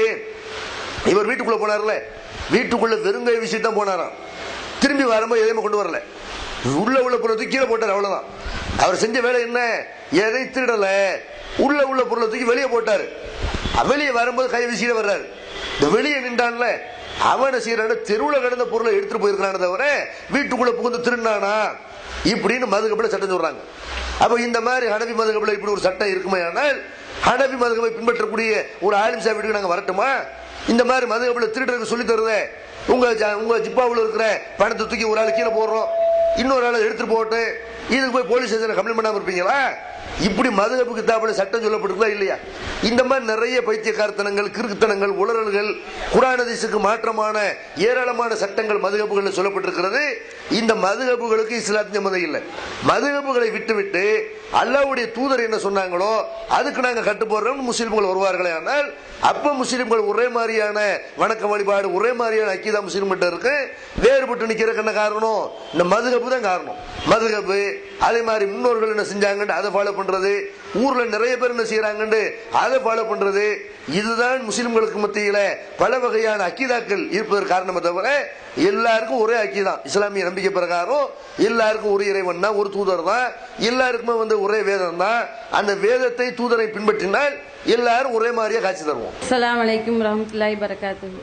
இவர் வீட்டுக்குள்ள போனார்ல, வீட்டுக்குள்ள வெறுங்கை விஷயத்தான் போனாராம். திரும்பி வரும்போது எதையுமே கொண்டு வரல, உள்ள பொருளை கீழே போட்டார், அவ்வளவுதான். அவர் செஞ்ச வேலை என்ன, எதை திருடல, உள்ள பொருளை தூக்கி வெளியே போட்டாரு. வெளியே வரும்போது கை வீசிட வர்றாரு. இந்த வெளியே நின்றான்ல அவனை செய்யறான தெருவில் கிடந்த பொருளை எடுத்துட்டு போயிருக்கான தவிர வீட்டுக்குள்ள புகுந்து திருநானா இப்படின்னு மதுஹப்ல சட்டம் சொல்றாங்க. அப்ப இந்த மாதிரி ஹனபி மதுஹப்ல இப்படி ஒரு சட்டம் இருக்குமே, ஆனால் ஹனபி மதுஹபை பின்பற்றக்கூடிய ஒரு ஆலிம் சாஹிப் வீட்டுக்கு நாங்க வரட்டுமா? இந்த மாதிரி மதுஹப்ல திருடருக்கு சொல்லி தருது. உங்க ஜிப்பாவில் இருக்கிற பணத்தை தூக்கி ஒரு ஆள் கீழே போடுறோம், இன்னொரு ஆள் எடுத்துட்டு போட்டு இதுக்கு போய் போலீஸ் ஸ்டேஷன்ல கம்ப்ளைண்ட் பண்ணாம இருப்பீங்களா? இப்படி மதுஹப் கிதாபுல சட்டம் சொல்லப்பட்டிருக்கா இல்லையா? இந்த மாதிரி நிறைய பைத்தியக்காரத்தனங்கள், கிறுக்குத்தனங்கள், உளறல்கள், குர்ஆன் ஹதீஸுக்கு மாற்றமான ஏராளமான சட்டங்கள் மதுஹப்களில் சொல்லப்பட்டிருக்கிறது. இந்த மதுஹப்களுக்கு இஸ்லாத்தின் சம்மந்தம் இல்லை. மதுஹப்களை விட்டுவிட்டு அல்லாஹ்வுடைய தூதர் என்ன சொன்னாங்களோ அதுக்கு நாங்க கட்டுப்போடுறோம் முஸ்லிம்கள் வருவார்களே. ஆனால் அப்ப முஸ்லிம்கள் ஒரே மாதிரியான வணக்க வழிபாடு, ஒரே மாதிரியான அக்கீதா முஸ்லிம்கிட்ட இருக்கு. வேறுபட்டு நிக்கிறதுக்கு என்ன காரணம்? இந்த மதுஹப் தான் காரணம். மதுஹப் அதே மாதிரி முன்னோர்கள் என்ன செஞ்சாங்கன்னு அதை ஃபாலோ பண்றது, ஊர்ல நிறைய பேர் என்ன செய்யறாங்கன்னு அதை ஃபாலோ பண்றது, இதுதான் முஸ்லிம்களுக்கு மத்தியில பல வகையான அக்கீதாக்கள் இருப்பதற்கு காரணமே தவிர எல்லாருக்கும் ஒரே அக்கீதான். இஸ்லாமிய நம்பிக்கை பிரகாரம் எல்லாருக்கும் ஒரு இறைவன் தான், ஒரு தூதர் தான், எல்லாருக்குமே ஒரே வேதம் தான். அந்த வேதத்தை தூதரை பின்பற்றினால் எல்லாரும் ஒரே மாதிரியா காட்சி தருவோம். அஸ்ஸலாமு அலைக்கும் வரஹ்மத்துல்லாஹி வபரகாத்துஹு.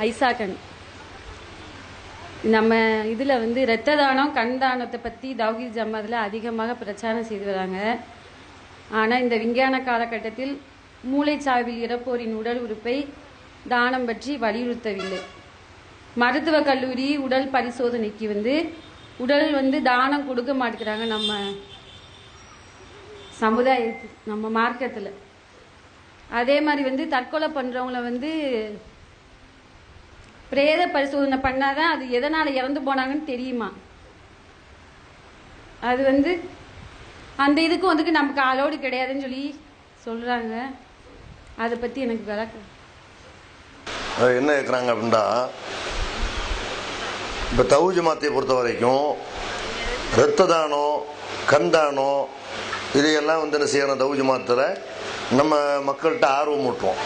ஐசாக்கன் நம்ம இதில் இரத்த தானம், கண் தானத்தை பற்றி தௌஹீத் ஜமாத்தில் அதிகமாக பிரச்சாரம் செய்து வராங்க. ஆனால் இந்த விஞ்ஞான காலகட்டத்தில் மூளைச்சாவில் இறப்போரின் உடல் உறுப்பை தானம் பற்றி வலியுறுத்தவில்லை. மருத்துவக் கல்லூரி உடல் பரிசோதனைக்கு உடல் தானம் கொடுக்க மாட்டேங்கிறாங்க நம்ம சமுதாயத்துக்கு, நம்ம மார்க்கத்தில். அதே மாதிரி தற்கொலை பண்ணுறவங்கள பிரேத பரிசோதனை பண்ணாதான் அது எதனால இறந்து போனாங்கன்னு தெரியுமா. அது அந்த இதுக்கு நமக்கு அலோடு கிடையாதுன்னு சொல்லி சொல்றாங்க. அதை பத்தி எனக்கு விளக்கம் என்ன கேட்குறாங்க அப்படின்னா, இப்போ தௌஹீத் ஜமாத்தை பொறுத்த வரைக்கும் இரத்த தானம், கண் தானம் இதையெல்லாம் என்ன செய்யணும், தௌஹீத் ஜமாத்தில் நம்ம மக்கள்கிட்ட ஆர்வம் ஊட்டுவோம்.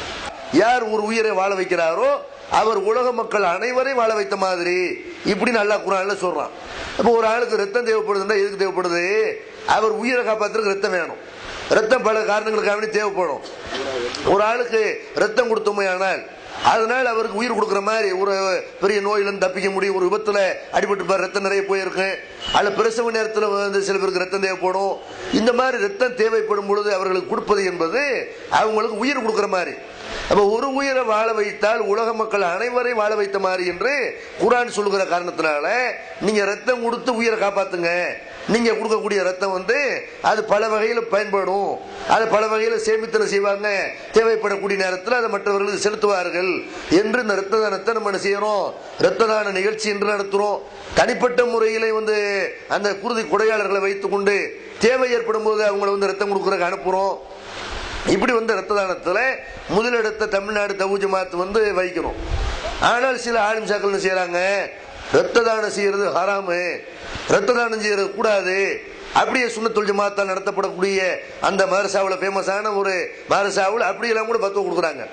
யார் ஒரு உயிரை வாழ வைக்கிறாரோ அவர் உலக மக்கள் அனைவரையும் வாழ வைத்த மாதிரி இப்படின்னு அல்லாஹ் குர்ஆன்ல சொல்றான். அப்போ ஒரு ஆளுக்கு ரத்தம் தேவைப்படுதுன்னா எதுக்கு தேவைப்படுது? அவர் உயிரை காப்பாற்றுறதுக்கு ரத்தம் வேணும். ரத்தம் பல காரணங்களுக்காக தேவைப்படும். ஒரு ஆளுக்கு ரத்தம் கொடுத்தோமையானால் அதனால அவருக்கு உயிர் கொடுக்குற மாதிரி ஒரு பெரிய நோயிலிருந்து தப்பிக்க முடியும். ஒரு விபத்துல அடிபட்டு ரத்தம் நிறைய போயிருக்கு, அல்ல பிரசவ நேரத்தில் வந்து சில பேருக்கு ரத்தம் தேவைப்படும். இந்த மாதிரி ரத்தம் தேவைப்படும் பொழுது அவர்களுக்கு கொடுப்பது என்பது அவங்களுக்கு உயிர் கொடுக்குற மாதிரி. அப்ப ஒரு உயிரை வாழ வைத்தால் உலக மக்கள் அனைவரையும் வாழ வைத்த மாதிரி என்று குர்ஆன் சொல்லுகிற காரணத்தினால நீங்க ரத்தம் கொடுத்து உயிரை காப்பாத்துங்க. நீங்க கொடுக்கக்கூடிய ரத்தம் வந்து அது பல வகையில் பயன்படும், அது பல வகையில் சேமித்தன செய்வாங்க, தேவைப்படக்கூடிய நேரத்தில் அதை மற்றவர்களுக்கு செலுத்துவார்கள் என்று இந்த ரத்த தானத்தை நம்ம என்ன செய்யறோம்? ரத்த தான நிகழ்ச்சி என்று நடத்துறோம். தனிப்பட்ட முறையிலே வந்து அந்த குருதி கொடையாளர்களை வைத்துக் கொண்டு தேவை ஏற்படும் போது அவங்களை வந்து ரத்தம் கொடுக்கறதுக்கு அனுப்புறோம். இப்படி வந்து ரத்த தானத்தில் முதலிடத்தை தமிழ்நாடு தவ்ஹீத் ஜமாத் வந்து வைக்கிறோம். ஆனால் சில ஆலிம்சாக்கள் என்ன செய்யறாங்க? ரத்த தானம் செய்யறது ஹராமு, ரத்த தானம் செய்யறது கூடாது, அப்படியே சுன்னத்துல் ஜமாத்தால் நடத்தப்படக்கூடிய அந்த மதரசாவில் ஃபேமஸான ஒரு மதரசாவில் அப்படியெல்லாம் கூட பத்துவ கொடுக்குறாங்க.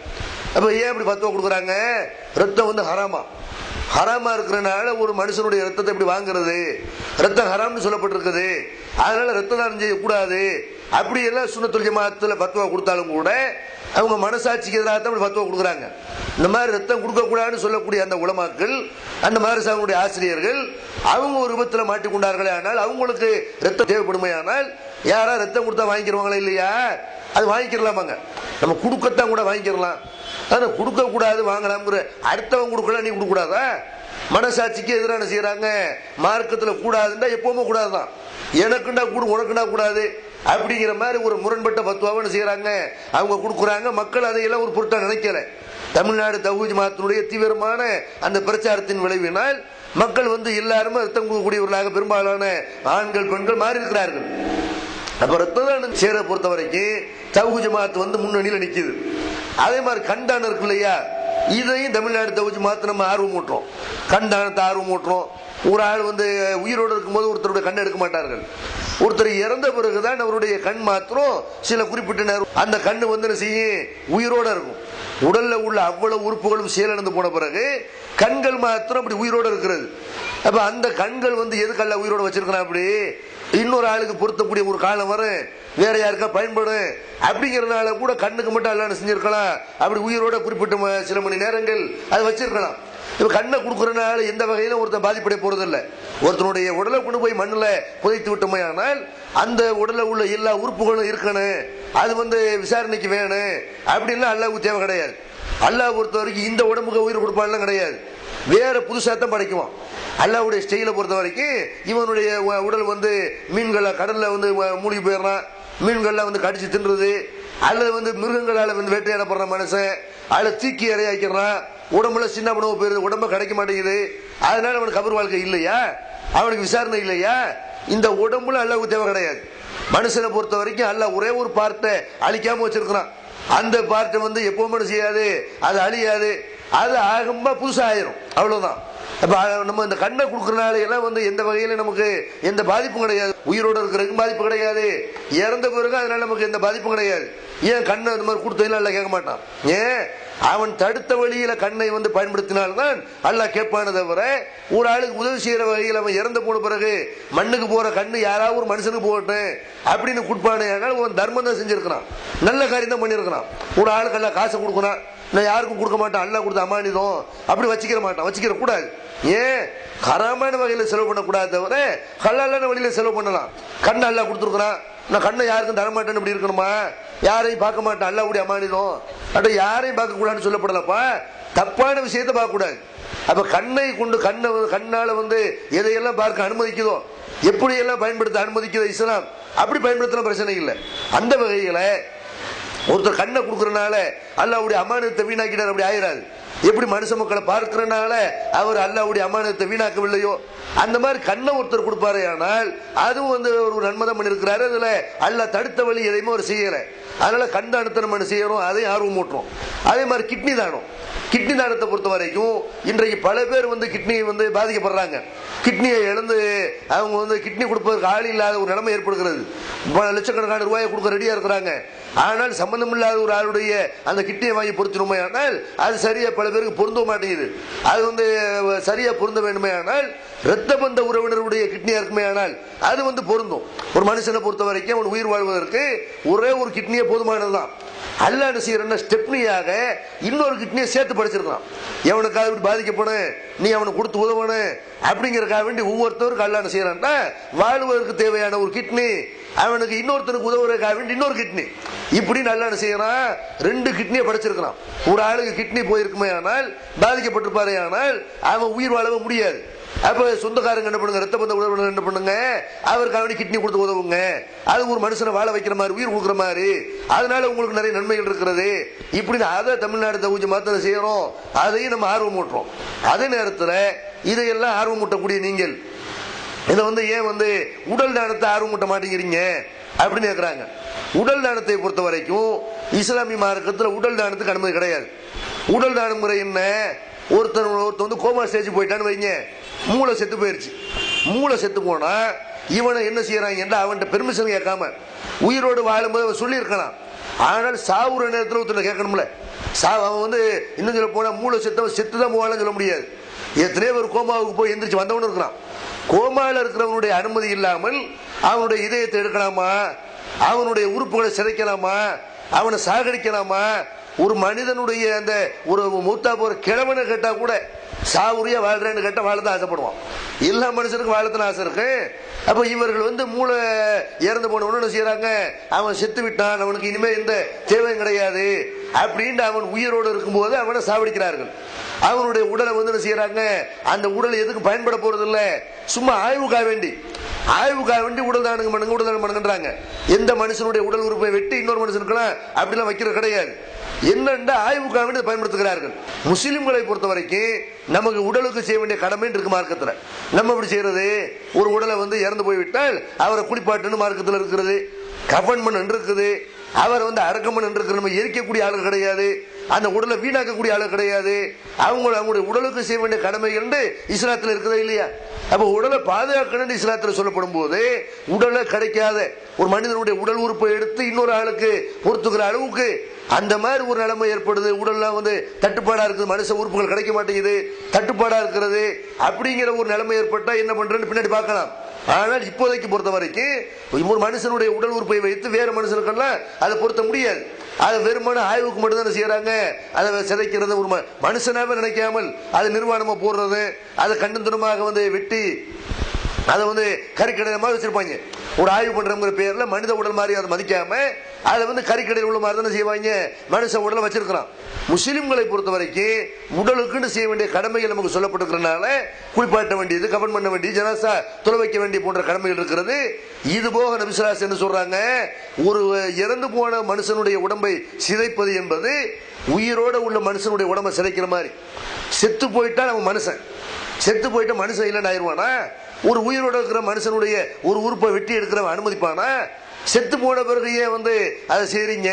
அப்போ ஏன் அப்படி பத்துவ கொடுக்குறாங்க? ரத்தம் வந்து ஹராமா இருக்கிறனால ஒரு மனுஷனுடைய ரத்தத்தை எப்படி வாங்குறது? ரத்தம் ஹராம்னு சொல்லப்பட்டிருக்குது, அதனால ரத்த தானம் செய்யக்கூடாது. அப்படியெல்லாம் சுன்னத்துல் ஜமாத்தில் பத்துவா கொடுத்தாலும் கூட அவங்க மனசாட்சிக்கு எதிராக தான் பத்துவா கொடுக்குறாங்க. இந்த மாதிரி ரத்தம் கொடுக்கக்கூடாதுன்னு சொல்லக்கூடிய அந்த உலமாக்கள், அந்த மதரசாவுடைய ஆசிரியர்கள் அவங்க ஒரு விபத்தில் மாட்டிக்கொண்டார்களே, ஆனால் அவங்களுக்கு ரத்தம் தேவைப்படுமே, ஆனால் யாரா ரத்தம் கொடுத்தா வாங்கிக்கிறவாங்களா இல்லையா? அது வாங்கிக்கிறலாமாங்க, நம்ம கொடுக்கத்தான் கூட வாங்கிக்கிறலாம். ஆனால் கொடுக்க கூடாது வாங்கலாம்ங்கிற அடுத்தவங்க கொடுக்கல நீ கொடுக்க கூடாதா? மனசாட்சிக்கு எதிரான செய்யறாங்க. மார்க்கத்தில் கூடாதுன்னா எப்பவுமே கூடாதுதான், எனக்குண்டா கூடு உனக்குண்டா கூடாது அப்படிங்கிற மாதிரி ஒரு முரண்பட்ட பத்துவாவை செய்யறாங்க. அவங்க கொடுக்குறாங்க, மக்கள் அதையெல்லாம் ஒரு பொருட்டா நினைக்கல. தமிழ்நாடு தவ்ஹீத் ஜமாத்தினுடைய தீவிரமான அந்த பிரச்சாரத்தின் விளைவினால் மக்கள் வந்து எல்லாருமே ரத்தம் கொடுக்கக்கூடியவர்களாக பெரும்பாலான ஆண்கள் பெண்கள் மாறி இருக்கிறார்கள். அப்ப ரத்த தானம் சேர பொறுத்த வரைக்கும் தவ்ஹீத் ஜமாத் வந்து முன்னணியில் நிற்குது. அதே மாதிரி கண்தானம் இருக்கு இல்லையா, இதையும் தமிழ்நாடு தவ்ஹீத் ஜமாத் நம்ம ஆர்வம் ஊட்டுறோம், கண்தானத்தை ஆர்வம் ஊட்டுறோம். ஒரு ஆள் வந்து உயிரோடு இருக்கும்போது ஒருத்தருடைய கண் எடுக்க மாட்டார்கள், ஒருத்தர் இறந்த பிறகுதான் அவருடைய கண் மாத்திரம் சில குறிப்பிட்ட நேரம் அந்த கண்ணு வந்து செய்யும் உயிரோட இருக்கும். உடல்ல உள்ள அவ்வளவு உறுப்புகளும் செயலிழந்து போன பிறகு கண்கள் மாத்திரம் அப்படி உயிரோடு இருக்கிறது. அப்ப அந்த கண்கள் வந்து எதுக்கல்ல உயிரோட வச்சிருக்கிறான்? அப்படி இன்னொரு ஆளுக்கு பொருத்தக்கூடிய ஒரு காலம் வரும், வேற யாருக்கா பயன்படும் அப்படிங்கறதுனால கூட கண்ணுக்கு மட்டும் அல்ல செஞ்சிருக்கலாம், அப்படி உயிரோட குறிப்பிட்ட சில மணி நேரங்கள் அதை வச்சிருக்கலாம். இப்ப கண்ணை கொடுக்கறதுனால எந்த வகையிலும் ஒருத்தன் பாதிப்படைய போறதில்லை. ஒருத்தனுடைய உடலை கொண்டு போய் மண்ணில் புதைத்து விட்டோமே, ஆனால் அந்த உடலை உள்ள எல்லா உறுப்புகளும் இருக்கணும், அது வந்து விசாரணைக்கு வேணும் அப்படின்லாம் அல்லாஹ்வுக்கு தேவை கிடையாது. அல்லாஹ் பொறுத்த வரைக்கும் இந்த உடம்புக்கு உயிர் கொடுப்பான்லாம் கிடையாது, வேற புதுசாத்தான் படைக்குவான். அல்லாஹ்வுடைய ஸ்டைலை பொறுத்த வரைக்கும் இவனுடைய உடல் வந்து மீன்களை கடல்ல வந்து மூழ்கி போயிடுறான், மீன்கள்லாம் வந்து கடிச்சு தின்றது, அல்லது வந்து மிருகங்களால வந்து வேட்டையாடப்படுற மனுஷன் அதில் தூக்கி இறையாக்கிறான், உடம்புல சின்ன உணவு போயிருது, உடம்ப கிடைக்க மாட்டேங்குது, அதனால அவனுக்கு கபர் வாழ்க்கை இல்லையா, அவனுக்கு விசாரணை இல்லையா? இந்த உடம்புல அல்லாஹ்வுக்கு தேவை கிடையாது. மனுஷனை பொறுத்த வரைக்கும் அல்லாஹ் ஒரே ஒரு பார்ட்டை அழிக்காம வச்சிருக்கிறான். அந்த பார்ட்டை வந்து எப்பவுமே செய்யாது, அது அழியாது, அது ஆகும்பா புதுசா ஆயிரும், அவ்வளவுதான். அப்ப நம்ம இந்த கண்ணை கொடுக்கறனால எல்லாம் வந்து எந்த வகையில நமக்கு எந்த பாதிப்பும் கிடையாது. உயிரோடு இருக்கிறதுக்கு பாதிப்பு கிடையாது, இறந்த பிறகு அதனால நமக்கு எந்த பாதிப்பும் கிடையாது. ஏன் கண்ணை இந்த மாதிரி கொடுத்ததுல அல்லாஹ் கேட்க மாட்டான். ஏன்? அவன் தடுத்த வழியில கண்ணை வந்து பயன்படுத்தினால்தான் அல்லாஹ் கேட்பான தவிர, ஒரு ஆளுக்கு உதவி செய்யற வகையில் அவன் இறந்து போன பிறகு மண்ணுக்கு போற கண்ணு யாராவது ஒரு மனுஷனுக்கு போகட்டும் அப்படின்னு கொடுப்பானே, அவன் தர்மம் தான் செஞ்சிருக்கிறான், நல்ல காரியம் தான் பண்ணிருக்கிறான். ஒரு ஆளுக்கு எல்லாம் காசை கொடுக்கறான், நான் யாருக்கும் கொடுக்க மாட்டேன், அல்லாஹ் கொடுத்த அமானிதம் அப்படி வச்சுக்கிற மாட்டான், வச்சுக்கிற கூடாது. ஏன்? ஹராமான வகையில செலவு பண்ணக்கூடாது தவிர ஹலாலான வழியில செலவு பண்ணலாம். கண்ணை அல்லாஹ் கொடுத்துருக்கிறான், நான் கண்ணை யாருக்கும் தர மாட்டேன்னு இப்படி இருக்கணுமா? யாரையும் பார்க்க மாட்டேன், அல்லாஹ்வுடைய அமானிதம், அட யாரையும் பார்க்க கூடாதுன்னு சொல்லப்படலப்பா, தப்பான விஷயத்தை பார்க்க கூடாது. அப்ப கண்ணை கொண்டு கண்ணால வந்து எதையெல்லாம் பார்க்க அனுமதிக்குதோ, எப்படியெல்லாம் பயன்படுத்த அனுமதிக்குதோ இஸ்லாம், அப்படி பயன்படுத்தின பிரச்சனை இல்லை. அந்த வகையில ஒருத்தர் கண்ணை கொடுக்கறனால அல்லாஹ்வுடைய அமானிதத்தை வீணாக்கிட்டார் அப்படி ஆயிராது. எப்படி மனுஷ மக்களை பார்க்கிறனால அவர் அல்லாஹ்வுடைய அமானிதத்தை வீணாக்கவில்லையோ, அந்த மாதிரி கண்ணை ஒருத்தர் கொடுப்பாரு, ஆனால் அதுவும் வந்து ஒரு நன்மதம் பண்ணிருக்கிறாரு. அதுல அல்லாஹ் தடுத்த வழி எதையுமே அவர் செய்யல. அதனால கண் தானத்தை நம்ம என்ன செய்யறோம், அதையும் ஆர்வம் ஊட்டுறோம். அதே மாதிரி கிட்னி தானம், கிட்னி தானத்தை பொறுத்த வரைக்கும் இன்றைக்கு பல பேர் கிட்னி பாதிக்கப்படுறாங்க. கிட்னியை இழந்து அவங்க கிட்னி கொடுப்பதற்கு ஆள் இல்லாத ஒரு நிலைமை ஏற்படுகிறது. லட்சக்கணக்கான ரூபாயை கொடுக்க ரெடியா இருக்கிறாங்க. ஆனால் சம்பந்தம் இல்லாத ஒரு ஆளுடைய அந்த கிட்னியை வாங்கி பொருத்தணுமே ஆனால் அது சரியா பல பேருக்கு பொருந்த மாட்டேங்குது. அது சரியா பொருந்த வேண்டுமே ஆனால் இரத்த பந்த உறவினருடைய கிட்னியா இருக்குமே ஆனால் அது பொருந்தும். ஒரு மனுஷனை பொறுத்த வரைக்கும் அவன் உயிர் வாழ்வதற்கு ஒரே ஒரு கிட்னியே போதுமானதுதான். அல்லாஹ் என்ன செய்யறா, ஸ்டெப்னியாக இன்னொரு கிட்னியை சேர்த்து படிச்சிருக்கான். எவனுக்காக இப்படி பாதிக்கப்படும், நீ அவனுக்கு கொடுத்து உதவணும் அப்படிங்கறதுக்காக வேண்டி ஒவ்வொருத்தருக்கும் அல்லாஹ் என்ன செய்யறான்னா வாழ்வதற்கு தேவையான ஒரு கிட்னி, அவனுக்கு இன்னொருத்தனுக்கு உதவுறதுக்காக வேண்டி இன்னொரு கிட்னி, இப்படி நல்லா என்ன செய்யறான், 2 கிட்னியை படைச்சிருக்கிறான். ஒரு ஆளுக்கு கிட்னி போயிருக்குமே ஆனால் பாதிக்கப்பட்டிருப்பாரே ஆனால் அவன் உயிர் வாழவே முடியாது. அப்ப சொந்தக்காரங்க என்ன பண்ணுங்க, ரத்த பந்த உறவினர் என்ன பண்ணுங்க, அவருக்காக கிட்னி கொடுத்து உதவுங்க. அது ஒரு மனுஷனை வாழ வைக்கிற மாதிரி, உயிர் கொடுக்குற மாதிரி. அதனால உங்களுக்கு நிறைய நன்மைகள் இருக்கிறது. இப்படி அதை தமிழ்நாடு தகுதி மாத்திரம் செய்யறோம், அதையும் நம்ம ஆர்வம் ஊட்டுறோம். அதே நேரத்தில் இதையெல்லாம் ஆர்வம் ஊட்டக்கூடிய நீங்கள் இதை ஏன் உடல் தானத்தை ஆர்வம் ஊட்ட மாட்டேங்கிறீங்க அப்படின்னு கேட்கிறாங்க. உடல் தானத்தை பொறுத்த வரைக்கும் இஸ்லாமிய மார்க்கத்தில் உடல் தானத்துக்கு அனுமதி கிடையாது. உடல் தான முறை என்ன, ஒருத்தன் கோமா ஸ்டேஜ் போயிட்டான்னு வைங்க, மூளை செத்து போயிருச்சு. மூளை செத்து போனா இவனை என்ன செய்யறாங்க, அவன்கிட்ட பெர்மிஷன் கேட்காம உயிரோடு வாழும்போது அவன் சொல்லி இருக்கலாம். ஆனால் சாவுற நேரத்தில் ஒருத்தர் கேட்கணும்ல. அவன் இன்னும் சொல்ல போனா மூளை செத்தவன் செத்துதான் போவான்னு சொல்ல முடியாது. எத்தனையோ பேர் கோமாவுக்கு போய் எந்திரிச்சு வந்தவனு இருக்கிறான். கோமாவில் இருக்கிறவனுடைய அனுமதி இல்லாமல் அவனுடைய இதயத்தை எடுக்கலாமா, அவனுடைய உறுப்புகளை சிதைக்கலாமா, அவனை சாகடிக்கலாமா? ஒரு மனிதனுடைய அந்த ஒரு மூத்தா போற கிழவனை கேட்டா கூட சாவுரியா வாழ்றேன்னு கேட்டா வாழதான் ஆசைப்படுவான். எல்லா மனுஷனுக்கும் வாழத்தான் ஆசை இருக்கு. அப்ப இவர்கள் மூளை இறந்து போன ஒண்ணு செய்யறாங்க, அவன் செத்து விட்டான், அவனுக்கு இனிமே எந்த தேவையும் கிடையாது அப்படின்னு அவன் உயிரோடு இருக்கும்போது அவனை சாவடிக்கிறார்கள். அவனுடைய உடலை என்ன செய்யறாங்க, அந்த உடல் எதுக்கு பயன்பட போறது இல்ல, சும்மா ஆய்வுக்காக வேண்டி உடல் தானம் பண்ணுங்க, உடல் தானம் பண்ணுங்கன்றாங்க. எந்த மனுஷனுடைய உடல் உறுப்பை வெட்டி இன்னொரு மனுஷனுக்குலாம் அப்படிலாம் வைக்கிறது கிடையாது. என்னென்ன ஆய்வுக்காக வேண்டி பயன்படுத்துகிறார்கள். முஸ்லிம்களை பொறுத்த வரைக்கும் நமக்கு உடலுக்கு செய்ய வேண்டிய கடமை இருக்கு மார்க்கத்தில். நம்ம எப்படி செய்யறது, ஒரு உடலை இறந்து போய்விட்டால் அவரை குளிப்பாட்டுன்னு மார்க்கத்தில் இருக்கிறது, கஃபன் பண்ண இருக்குது, அவர் அடக்கம் பண்ண இருக்கிற, நம்ம எரிக்கக்கூடிய ஆளுகள் கிடையாது, அந்த உடலை வீணாக்கக்கூடிய ஆளு கிடையாது. அவங்களுடைய உடலுக்கு செய்ய வேண்டிய கடமை என்று இஸ்லாத்தில் இருக்குதா இல்லையா? அப்ப உடலை பாதுகாக்கணும் இஸ்லாத்தில் சொல்லப்படும் போது உடலை கிடைக்காத ஒரு மனிதனுடைய உடல் உறுப்பை எடுத்து இன்னொரு ஆளுக்கு பொறுத்துக்கிற அளவுக்கு அந்த மாதிரி ஒரு நிலைமை ஏற்படுது. உடல்லாம் தட்டுப்பாடா இருக்குது, மனுஷ உறுப்புகள் கிடைக்க மாட்டேங்குது, தட்டுப்பாடா இருக்கிறது. அப்படிங்கிற ஒரு நிலைமை ஏற்பட்டா என்ன பண்றேன்னு பின்னாடி பார்க்கலாம். ஆனால் இப்போதைக்கு பொறுத்த வரைக்கும் ஒரு மனுஷனுடைய உடல் உறுப்பை வைத்து வேற மனுஷனுக்கெல்லாம் அதை பொருத்த முடியாது. அதை வெறுமான ஆய்வுக்கு மட்டும் தான் செய்யறாங்க. அதை சிதைக்கிறது ஒரு மனுஷனாவே நினைக்காமல் அதை நிர்வாணமா போடுறது, அதை கண்டந்துரமாக வெட்டி அதை கறிக்கடையில மாதிரி வச்சிருப்பாங்க. ஒரு ஆய்வு பண்றங்கிற பேர்ல மனித உடல் மாதிரி அதை மதிக்காம அதை கறிக்கடையில் உள்ள மாதிரி தானே செய்வாங்க, மனுஷ உடலை வச்சிருக்கிறான். முஸ்லிம்களை பொறுத்த வரைக்கும் உடலுக்குன்னு செய்ய வேண்டிய கடமைகள் நமக்கு சொல்லப்பட்டிருக்கிறதுனால குளிப்பாட்ட வேண்டியது, கஃபன் பண்ண வேண்டியது, ஜனாசா தொலை வைக்க வேண்டிய போன்ற கடமைகள் இருக்கிறது. இது போக நபி ஸல்லல்லாஹு அலைஹி வஸல்லம் என்ன சொல்றாங்க, ஒரு இறந்து போன மனுஷனுடைய உடம்பை சிதைப்பது என்பது உயிரோட உள்ள மனுஷனுடைய உடம்பை சிதைக்கிற மாதிரி. செத்து போயிட்டா அவன் மனுஷன், செத்து போயிட்டா மனுஷன் இல்லைன்னு ஆயிடுவானா? ஒரு உயிரோட இருக்கிற மனுஷனுடைய ஒரு உறுப்பை வெட்டி எடுக்கிறவன் அனுமதிப்பானா? செத்து போன பிறகு ஏன் அதை செய்றீங்க,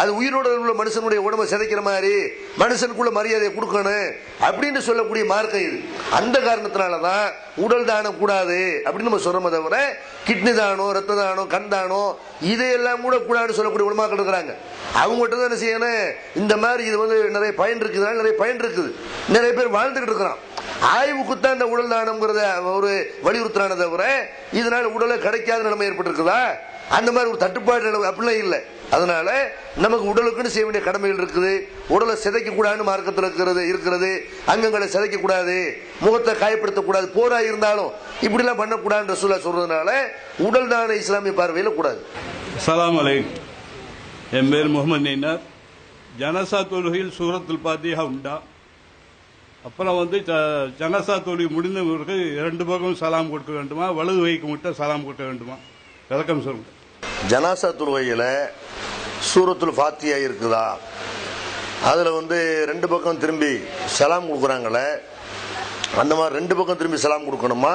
அது உயிரோட உள்ள மனுஷனுடைய உடம்பை சிதைக்கிற மாதிரி மனுஷனுக்குள்ள மரியாதையை கொடுக்கணும் அப்படின்னு சொல்லக்கூடிய மார்க்கம் இது. அந்த காரணத்தினாலதான் உடல் தானம் கூடாது அப்படின்னு நம்ம சொல்றோமே தவிர கிட்னி தானம், ரத்த தானம், கண் தானம் இதையெல்லாம் கூட கூடாதுன்னு சொல்லக்கூடிய உலமாக்கள் இருக்கிறாங்க. அவங்ககிட்ட தான் என்ன செய்யணும், இந்த மாதிரி இது நிறைய பயன் இருக்குதுனால நிறைய பயன் இருக்குது, நிறைய பேர் வாழ்ந்துகிட்டு இருக்கிறான். ஆய்வுக்குத்தான் இந்த உடல் தானம்ங்கிறத ஒரு வலியுறுத்துறானே தவிர இதனால உடலை கிடைக்காத நிலைமை ஏற்பட்டிருக்குதா, அந்த மாதிரி ஒரு தட்டுப்பாடு நிலைமை அப்படிலாம் இல்லை. அதனால நமக்கு உடலுக்குன்னு செய்ய வேண்டிய கடமைகள் இருக்குது. உடலை சிதைக்க கூடாதுன்னு மார்க்கத்தில் இருக்கிறது. அங்கங்களை சிதைக்க கூடாது, முகத்தை காயப்படுத்தக்கூடாது, போரா இருந்தாலும் இப்படிலாம் பண்ணக்கூடாதுன்ற சொல்றதுனால உடல் தான இஸ்லாமிய பார்வையில் கூடாது. அஸ்ஸலாமு அலைக்கும். என் பேர் முகமது நைனார். ஜனசா தொழுகையில் சூரத்துல் ஃபாத்திஹா உண்டா? அப்புறம் ஜனசா தொழுகை முடிந்த பிறகு 2 பக்கம் சலாம் கொடுக்க வேண்டுமா, வலது கைக்கு மட்டும் சலாம் கொடுக்க வேண்டுமா? விளக்கம் சொல்லுங்க. ஜனாசா தொழுகையில சூரத்துல் ஃபாத்திஹா இருக்குதா, அதுல 2 பக்கம் திரும்பி சலாம் கொடுக்குறாங்களே, அந்த மாதிரி 2 பக்கம் திரும்பி சலாம் கொடுக்கணுமா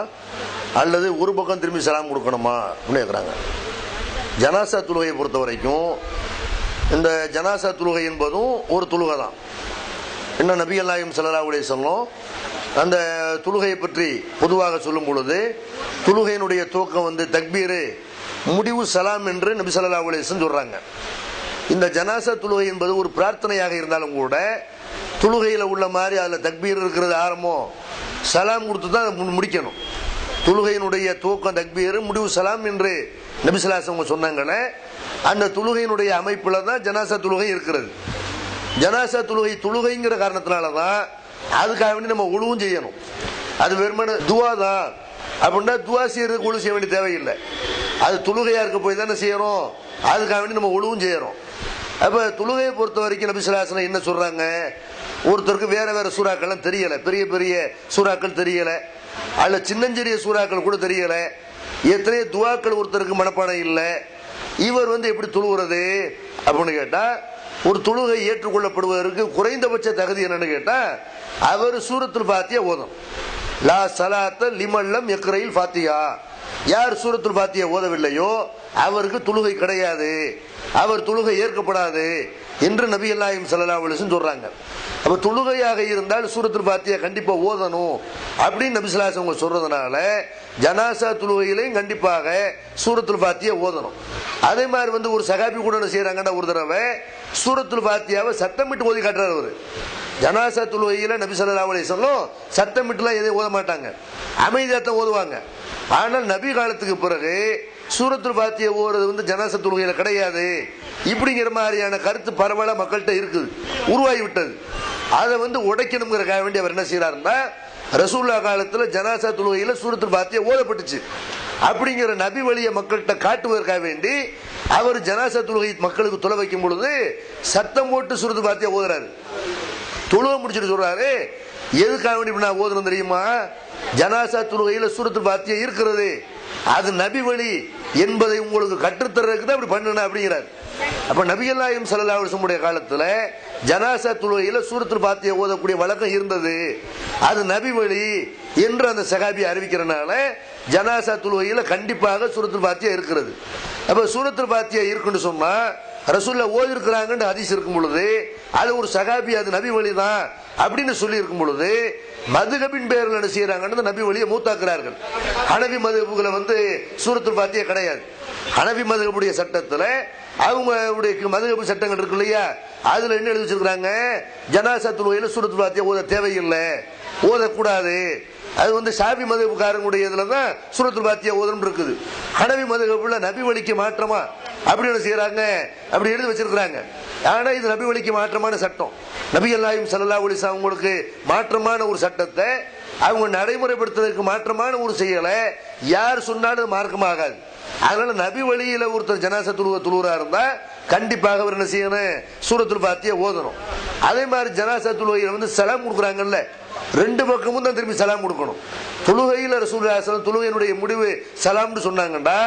அல்லது ஒரு பக்கம் திரும்பி சலாம் கொடுக்கணுமா அப்படின்னு கேட்குறாங்க. ஜனாசா தொழுகையை பொறுத்த வரைக்கும் இந்த ஜனாசா தொழுகை என்பதும் ஒரு தொழுகை தான். என்ன நபிகள் நாயகம் ஸல்லல்லாஹு அலைஹி வஸல்லம் அந்த தொழுகையை பற்றி பொதுவாக சொல்லும் பொழுது தொழுகையினுடைய துவக்கம் வந்து தக்பீரு, முடிவு சலாம் என்று நபி ஸல்லல்லாஹு அலைஹி வஸல்லம் சொல்றாங்க. இந்த ஜனாசா தொழுகை என்பது ஒரு பிரார்த்தனையாக இருந்தாலும் கூட தொழுகையில் உள்ள மாதிரி அதில் தக்பீர் இருக்கிறது ஆரம்பம், சலாம் கொடுத்து தான் முடிக்கணும். தொழுகையினுடைய துவக்கம் தக்பீர், முடிவு சலாம் என்று நபி ஸல்லல்லாஹு அலைஹி வஸல்லம் சொன்னாங்களே, அந்த தொழுகையினுடைய அமைப்பில் தான் ஜனாசா தொழுகை இருக்கிறது. ஜனாசா தொழுகை தொழுகைங்கிற காரணத்தினால தான் அதுக்காக வேண்டி நம்ம ஒழுவும் செய்யணும். அது வெறுமனே துவா தான் அப்படின்னா துவா செய்யறதுக்கு ஒழு செய்ய வேண்டிய தேவையில்லை. அது தொழுகையா இருக்க போய் தானே செய்யறோம், அதுக்காக வேண்டி நம்ம ஒழுவும் செய்யறோம். அப்ப தொழுகையை பொறுத்த வரைக்கும் நபி ஸல்லல்லாஹு அலைஹி வஸல்லம் என்ன சொல்றாங்க, ஒருத்தருக்கு வேற வேற சூறாக்கள்லாம் தெரியல, பெரிய பெரிய சூறாக்கள் தெரியல, அல்ல சின்னஞ்சிறிய சூறாக்கள் கூட தெரியல, எத்தனையோ துவாக்கள் ஒருத்தருக்கு மனப்பாடம் இல்லை, இவர் வந்து எப்படி தொழுகிறது அப்படின்னு கேட்டா, ஒரு தொழுகை ஏற்றுக்கொள்ளப்படுவதற்கு குறைந்தபட்ச தகுதி என்னன்னு கேட்டா அவர் சூரத்துல் ஃபாத்திஹா ஓதணும். லா ஸலாத்த லிமல்லம் யக்ரைல் ஃபாத்திஹா, யார் சூரத்துல் ஃபாத்திஹா ஓதவில்லையோ அவருக்கு தொழுகை கிடையாது, அவர் தொழுகை ஏற்கப்படாது என்று நபிகள் நாயகம் ஸல்லல்லாஹு அலைஹி வஸல்லம் சொல்றாங்க. அப்ப தொழுகையாக இருந்தால் சூரத்துல் ஃபாத்திஹா கண்டிப்பா ஓதணும் அப்படின்னு நபி ஸல்லல்லாஹு அலைஹி வஸல்லம் சொல்றதுனால ஜனாசா தொழுகையிலையும் கண்டிப்பாக சூரத்துல் ஃபாத்திஹா ஓதணும். அதே மாதிரி வந்து ஒரு சகாபி கூட என்ன செய்யறாங்கன்னா, ஒரு தடவை சூரத்துல் ஃபாத்திஹாவை சத்தமிட்டு ஓதி காட்டுறாரு. அவரு ஜனாசா தொழுகையில நபி ஸல்லல்லாஹு அலைஹி வஸல்லம் சத்தமிட்டுலாம் எதையும் ஓத மாட்டாங்க, அமைதியாத்தான் ஓதுவாங்க. ஆனால் நபி காலத்துக்கு பிறகு சூரத்துல் ஃபாத்திஹா ஓதுறது வந்து ஜனாசா தொழுகையில கிடையாது இப்படிங்கிற மாதிரியான கருத்து பரவலா மக்கள்கிட்ட இருக்குது, உருவாகி விட்டது. அதை வந்து உடைக்கணுங்கிறக்காக வேண்டி அவர் என்ன செய்யறாருன்னா, ரசூல்லா காலத்துல ஜனாசா தொழுகையில சூரத்துல் ஃபாத்திஹா ஓதப்பட்டுச்சு அப்படிங்கிற நபி வழியை மக்கள்கிட்ட காட்டுவதற்காக வேண்டி அவர் ஜனாசா தொழுகை மக்களுக்கு தொலை வைக்கும் பொழுது சத்தம் போட்டு சூரத்துல் ஃபாத்திஹா ஓதுறாரு. தொழுகை முடிச்சுட்டு சொல்றாரு, எதுக்காக வேண்டி நான் ஓதுறேன் தெரியுமா, ஜனாசா தொழுகையில சூரத்துல் ஃபாத்திஹா இருக்கிறது, அது நபி வழி என்பதை உங்களுக்கு கற்றுத்தர்றதுக்கு தான் அப்படி பண்ணுன அப்படிங்கிறார். அப்ப நபிகள் நாயகம் ஸல்லல்லாஹு அலைஹி வஸல்லம் காலத்துல ஜனாசா தொழுகையில சூரத்துல் ஃபாத்திஹா ஓதக்கூடிய வழக்கம் இருந்தது, அது நபி வழி என்று அந்த சகாபி அறிவிக்கிறனால ஜனாசா தொழுகையில கண்டிப்பாக சூரத்துல் ஃபாத்திஹா இருக்கிறது. அப்ப சூரத்துல் ஃபாத்திஹா இருக்குன்னு சொன்னா ரசூல்லா ஓதி இருக்கிறாங்கன்னு ஹதீஸ் இருக்கும் பொழுது அது ஒரு சகாபி அது நபி வழி தான் அப்படின்னு சொல்லி இருக்கும் பொழுது மதுஹபின் பேரில் என்ன செய்யறாங்கன்னு நபி வழியை மூத்தாக்குறார்கள். ஹனபி மதுஹபுகளை வந்து சூரத்துல் ஃபாத்திஹா கிடையாது. ஹனபி மதுஹபுடைய சட்டத்துல அவங்களுடைய மதுஹபு சட்டங்கள் இருக்கு இல்லையா, அதுல என்ன எழுதி வச்சிருக்காங்க, ஜனாசா தொழுகையில சூரத்துல் ஃபாத்திஹா ஓத தேவையில்லை, ஓதக்கூடாது. அது வந்து ஷாஃபி மதுஹபுக்காரங்களுடைய இதுல தான் சூரத்துல் ஃபாத்திஹா ஓதணும் இருக்குது. ஹனபி மதுஹபுல நபி வழிக்கு மாற்றமா அப்படி என்ன செய்யறாங்க, அப்படி எழுதி வச்சிருக்கிறாங்க. ஆனா இது நபி வழிக்கு மாற்றமான சட்டம். நபிகள் நாயகம் ஸல்லல்லாஹு அலைஹி வஸல்லம் அவங்களுக்கு மாற்றமான ஒரு சட்டத்தை அவங்க நடைமுறைப்படுத்துவதற்கு மாற்றமான ஒரு செயலை யார் சொன்னாலும் மார்க்கமாகாது. அதனால நபி வழியில ஒருத்தர் ஜனாசா தொழுவா இருந்தா கண்டிப்பாக அவர் என்ன செய்யணும், சூரத்துல் ஃபாத்திஹா ஓதணும். அதே மாதிரி ஜனாசா தொழுகையில வந்து சலாம் கொடுக்குறாங்கல்ல, ரெண்டு பக்கமும் தான் திரும்பி சலாம் கொடுக்கணும். தொழுகையில ரசூலுல்லாஹி ஸல்லல்லாஹு அலைஹி வஸல்லம் தொழுகையினுடைய முடிவு சலாம்னு சொன்னாங்கடா,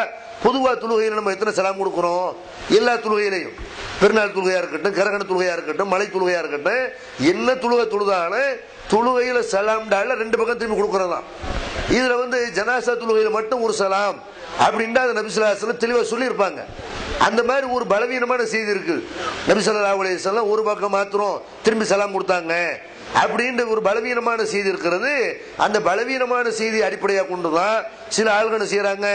பொதுவா தொழுகையில நம்ம எத்தனை சலாம் கொடுக்கிறோம், எல்லா தொழுகையிலையும் பெருநாள் தொழுகையா இருக்கட்டும், கரகண தொழுகையா இருக்கட்டும், மலை தொழுகையா இருக்கட்டும், என்ன தொழுகை தொழுதாலும் தொழுகையில சலாம்டால ரெண்டு பக்கம் திரும்பி கொடுக்கறதான். இதுல வந்து ஜனாசா தொழுகையில மட்டும் ஒரு சலாம் அப்படின்னா அது நபி ஸல்லல்லாஹு அலைஹி வஸல்லம் தெளிவா சொல்லியிருப்பாங்க. அந்த மாதிரி ஒரு பலவீனமான செய்தி இருக்கு. நபி ஸல்லல்லாஹு அலைஹி வஸல்லம் ஒரு பக்கம் மாத்திரம் திரும்பி சலாம் கொடுத்தாங்க அப்படின்ற ஒரு பலவீனமான செய்தி இருக்கிறது. அந்த பலவீனமான செய்தி அடிப்படையாக கொண்டுதான் சில ஆள்கள் செய்யறாங்க.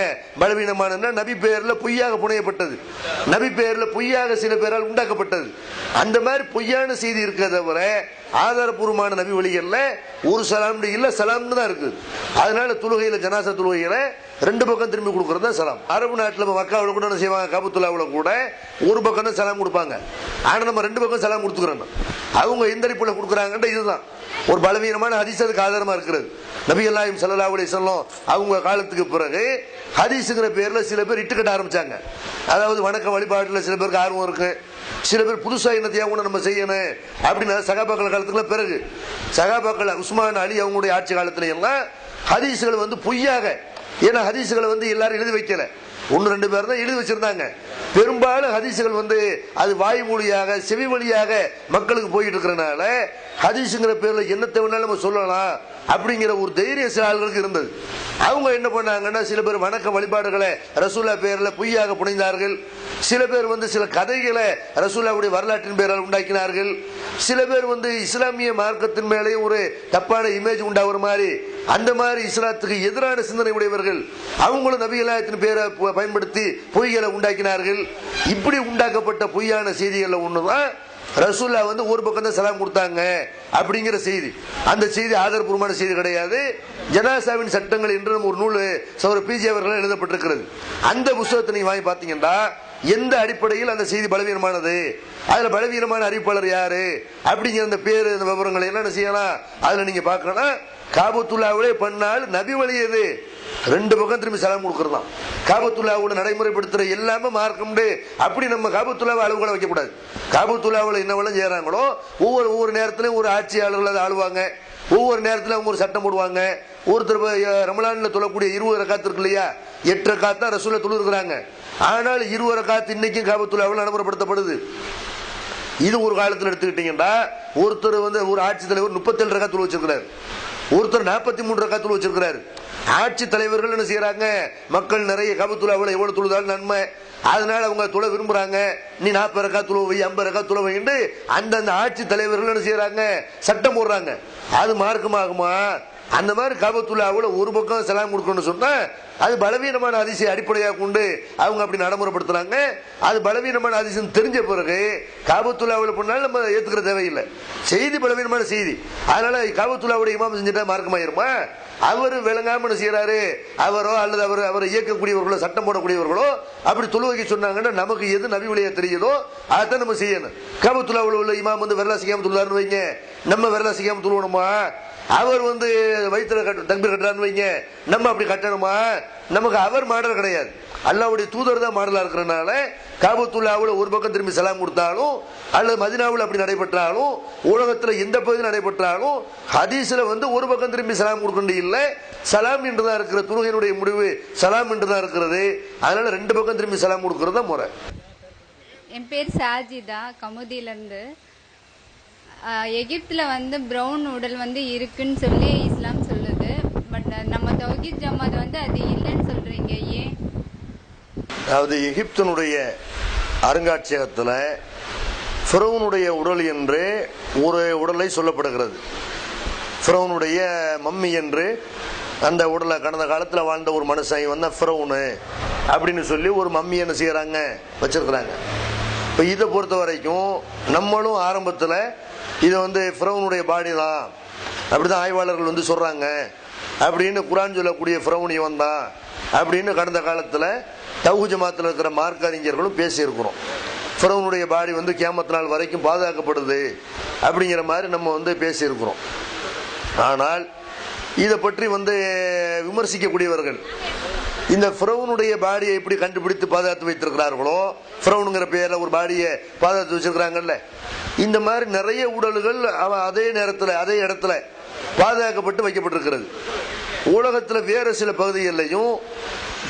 பலவீனமான நபி பெயர்ல பொய்யாக புனையப்பட்டது, நபி பெயர்ல பொய்யாக சில பேரால் உண்டாக்கப்பட்டது. அந்த மாதிரி பொய்யான செய்தி இருக்கிறத தவிர ஆதாரபூர்வமான நபி வழிகள்ல ஒரு சலாம் இல்ல, சலாம்னு தான் இருக்கு. அதனால தொழுகையில ஜனாசா தொழுகையில ரெண்டு பக்கம் திரும்பி கொடுக்கறது தான் சலாம். அரபு நாட்டில் மக்காவில் கூட செய்வாங்க, காபத்துல்லாவில் கூட ஒரு பக்கம் தான் சலாம் கொடுப்பாங்க. ஆனா நம்ம ரெண்டு பக்கம் சலாம் கொடுத்துக்கிறோம். அவங்க எந்த அடிப்படையில் கொடுக்குறாங்கன்ற இதுதான் ஒரு பலவீனமான ஹதீஸ் அதுக்கு ஆதாரமா இருக்கிறது. நபிகள் நாயகம் ஸல்லல்லாஹு அலைஹி வஸல்லம் அவங்க காலத்துக்கு பிறகு ஹதீஸ்ங்கிற பேர்ல சில பேர் இட்டுக்கட்ட ஆரம்பிச்சாங்க. அதாவது வணக்க வழிபாட்டுல சில பேருக்கு ஆர்வம் இருக்கு, சில பேர் புதுசா என்னத்தையாக கூட நம்ம செய்யணும் அப்படின்னா சகாபாக்கள் காலத்துக்குள்ள பிறகு சகாபாக்கள் உஸ்மான் அலி அவங்களுடைய ஆட்சி காலத்துல எல்லாம் ஹதீஸ்கள் வந்து பொய்யாக, ஏன்னா ஹதீஸ்களை வந்து எல்லாரும் எழுதி வைக்கல, ஒன்னு ரெண்டு பேர் தான் எழுதி வச்சிருந்தாங்க. பெரும்பாலும் ஹதீஸ்கள் வந்து அது வாய் மொழியாக செவி வழியாக மக்களுக்கு போயிட்டு இருக்கிறனால ஹதீஸ்ங்கிற பேர்ல என்னத்தை வேணாலும் நம்ம சொல்லலாம் அப்படிங்கிற ஒரு தைரியம் சில ஆள்களுக்கு இருந்தது. அவங்க என்ன பண்ணாங்கன்னா, சில பேர் வணக்க வழிபாடுகளை ரசூலா பேரில் பொய்யாக புனைந்தார்கள். சில பேர் சில கதைகளை ரசூலாவுடைய வரலாற்றின் பேரால் உண்டாக்கினார்கள். சில பேர் இஸ்லாமிய மார்க்கத்தின் மேலே ஒரு தப்பான இமேஜ் உண்டாகிற மாதிரி, அந்த மாதிரி இஸ்லாத்துக்கு எதிரான சிந்தனை உடையவர்கள் அவங்களும் நபிகளாயத்தின் பேரை பயன்படுத்தி பொய்களை உண்டாக்கினார்கள். இப்படி உண்டாக்கப்பட்ட பொய்யான செய்திகள் ஒண்ணுதான் ரசூல்லா ஒரு பக்கம் தான் சலாம் கொடுத்தாங்க அப்படிங்கிற செய்தி. அந்த செய்தி ஆதாரபூர்வமான செய்தி கிடையாது. ஜனாசாவின் சட்டங்கள் என்று ஒரு நூல் சௌர பிஜி அவர்கள் எழுதப்பட்டிருக்கிறது. அந்த புத்தகத்தை நீங்க வாங்கி பார்த்தீங்கன்னா எந்த அடிப்படையில் அந்த செய்தி பலவீனமானது, அதுல பலவீனமான அறிவிப்பாளர் யாரு அப்படிங்கிற அந்த பேரு, அந்த விவரங்களை என்ன செய்யலாம் அதுல நீங்க பார்க்கணும். காபத்துல்லாவிலே பண்ணால் நபி வழி எது? ரெண்டு பக்கம் திரும்பி சலாம் கொடுக்கறதாம். காபத்துல்லாவோட நடைமுறைப்படுத்துற எல்லாமே மார்க்கம். அப்படி நம்ம காபத்துல்லாவை அளவுகளை வைக்கக்கூடாது. காபத்துல்லாவில் என்னவெல்லாம் செய்யறாங்களோ ஒவ்வொரு நேரத்திலும் ஒரு ஆட்சியாளர்கள் அதை ஆளுவாங்க. ஒவ்வொரு நேரத்தில் அவங்க ஒரு சட்டம் போடுவாங்க. ஒருத்தர் ரமலான்ல தொழக்கூடிய 20 ரக்காத்து இருக்கு இல்லையா, 8 ரக்காத்து தான் ரசூலா தொழுகிறாங்க. ஆனால் 20 ரக்காத்து இன்னைக்கும் காபத்துல்லாவில் நடைமுறைப்படுத்தப்படுது. இது ஒரு காலத்தில் எடுத்துக்கிட்டீங்கன்னா ஒருத்தர் ஒரு ஆட்சி தலைவர் 37 ரக்காத்து வச்சிருக்கிறார், ஒருத்தர் 43 ரக்காத்து வச்சிருக்கிறார். ஆட்சி தலைவர்கள் என்ன செய்யறாங்க, மக்கள் நிறைய காபத்துல்லாவில் எவ்வளவு தொழுதாலும் நன்மை, அதனால அவங்க தொழ விரும்புறாங்க. நீ 40 ரக்கா தொழுவை, 50 ரக்கா தொழுவை என்று அந்த ஆட்சி தலைவர்கள் என்ன செய்யறாங்க, சட்டம் போடுறாங்க. அது மார்க்கமாகுமா? அந்த மாதிரி காபத்துல்லாவில் ஒரு பக்கம் சலாம் கொடுக்கணும்னு சொன்னா அது பலவீனமான அதிசய அடிப்படையாக கொண்டு அவங்க அப்படி நடைமுறைப்படுத்துறாங்க. அது பலவீனமான அதிசயம் தெரிஞ்ச பிறகு காபத்துல்லாவில் பண்ணாலும் நம்ம ஏத்துக்கிற தேவையில்லை. செய்தி பலவீனமான செய்தி. அதனால காபத்துல்லாவுடைய இமாம் செஞ்சுட்டா மார்க்கமாயிருமா? அவர் விளங்காம செய்யறாரு, அவரோ அல்லது அவரை இயக்கக்கூடியவர்களோ சட்டம் போடக்கூடியவர்களோ அப்படி தொழுவைக்கு சொன்னாங்கன்னா நமக்கு எது நபி வழியா தெரியுதோ அதான் நம்ம செய்யணும். காபத்துல்லாவில் உள்ள இமாம் விரலா செய்யாம தொழுவாருன்னு வைங்க, நம்ம விரலா செய்யாம தொழுவணுமா? அவர் வயிற்றுல தக்பீர் கட்டுறான்னு வைங்க, நம்ம அப்படி கட்டணுமா? நமக்கு அவர் மாடல் கிடையாது, அல்லாஹ்வுடைய தூதர் தான் மாடலா இருக்கிறனால காபத்துல்லாவில் ஒரு பக்கம் திரும்பி சலாம் கொடுத்தாலும் அல்லது மதீனாவில் அப்படி நடைபெற்றாலும் உலகத்துல எந்த பகுதியில் நடைபெற்றாலும் ஹதீஸ்ல ஒரு பக்கம் திரும்பி சலாம் கொடுக்க இல்லை, சலாம் என்றுதான் இருக்கிற தொழுகையினுடைய முடிவு சலாம் என்றுதான் இருக்கிறது. அதனால ரெண்டு பக்கம் திரும்பி சலாம் கொடுக்கறது தான் முறை. என் பேர் சாஜிதா, கமுதியிலேருந்து. எகிப்தில் ப்ரௌன் உடல் இருக்குன்னு சொல்லி இஸ்லாம் சொல்லுது. பட் நம்ம தௌஹீத் ஜமாத் அது இல்லைன்னு சொல்றீங்க, ஏன்? அதாவது எகிப்தினுடைய அருங்காட்சியகத்தில் ஃபிரௌனுடைய உடல் என்று ஒரு உடலை சொல்லப்படுகிறது. ஃபிரௌனுடைய மம்மி என்று அந்த உடலை கடந்த காலத்தில் வாழ்ந்த ஒரு மனுஷன் ஃபிரௌனு அப்படின்னு சொல்லி ஒரு மம்மி என்ன செய்யறாங்க, வச்சிருக்கிறாங்க. இப்போ இதை பொறுத்த வரைக்கும் நம்மளும் ஆரம்பத்தில் இது ஃபிரௌனுடைய பாடி தான் அப்படிதான் ஆய்வாளர்கள் சொல்றாங்க அப்படின்னு குரான் சொல்லக்கூடிய ஃபிரௌன் இவன் தான் அப்படின்னு கடந்த காலத்தில் தௌஹீத் ஜமாத்தில் இருக்கிற மார்க்க அறிஞர்களும் பேசியிருக்கிறோம். ஃபிரௌனுடைய பாடி கியாமத் நாள் வரைக்கும் பாதுகாக்கப்படுது அப்படிங்கிற மாதிரி நம்ம பேசியிருக்கிறோம். ஆனால் இதை பற்றி விமர்சிக்கக்கூடியவர்கள் இந்த ஃபிரௌனுடைய பாடியை எப்படி கண்டுபிடித்து பாதுகாத்து வைத்திருக்கிறார்களோ, ஃபிரௌனுங்கிற பேர்ல ஒரு பாடியை பாதுகாத்து வச்சிருக்கிறாங்கல்ல, இந்த மாதிரி நிறைய உடல்கள் அதே நேரத்தில் அதே இடத்துல பாதுகாக்கப்பட்டு வைக்கப்பட்டிருக்கிறது. உலகத்தில் வேறு சில பகுதிகளிலையும்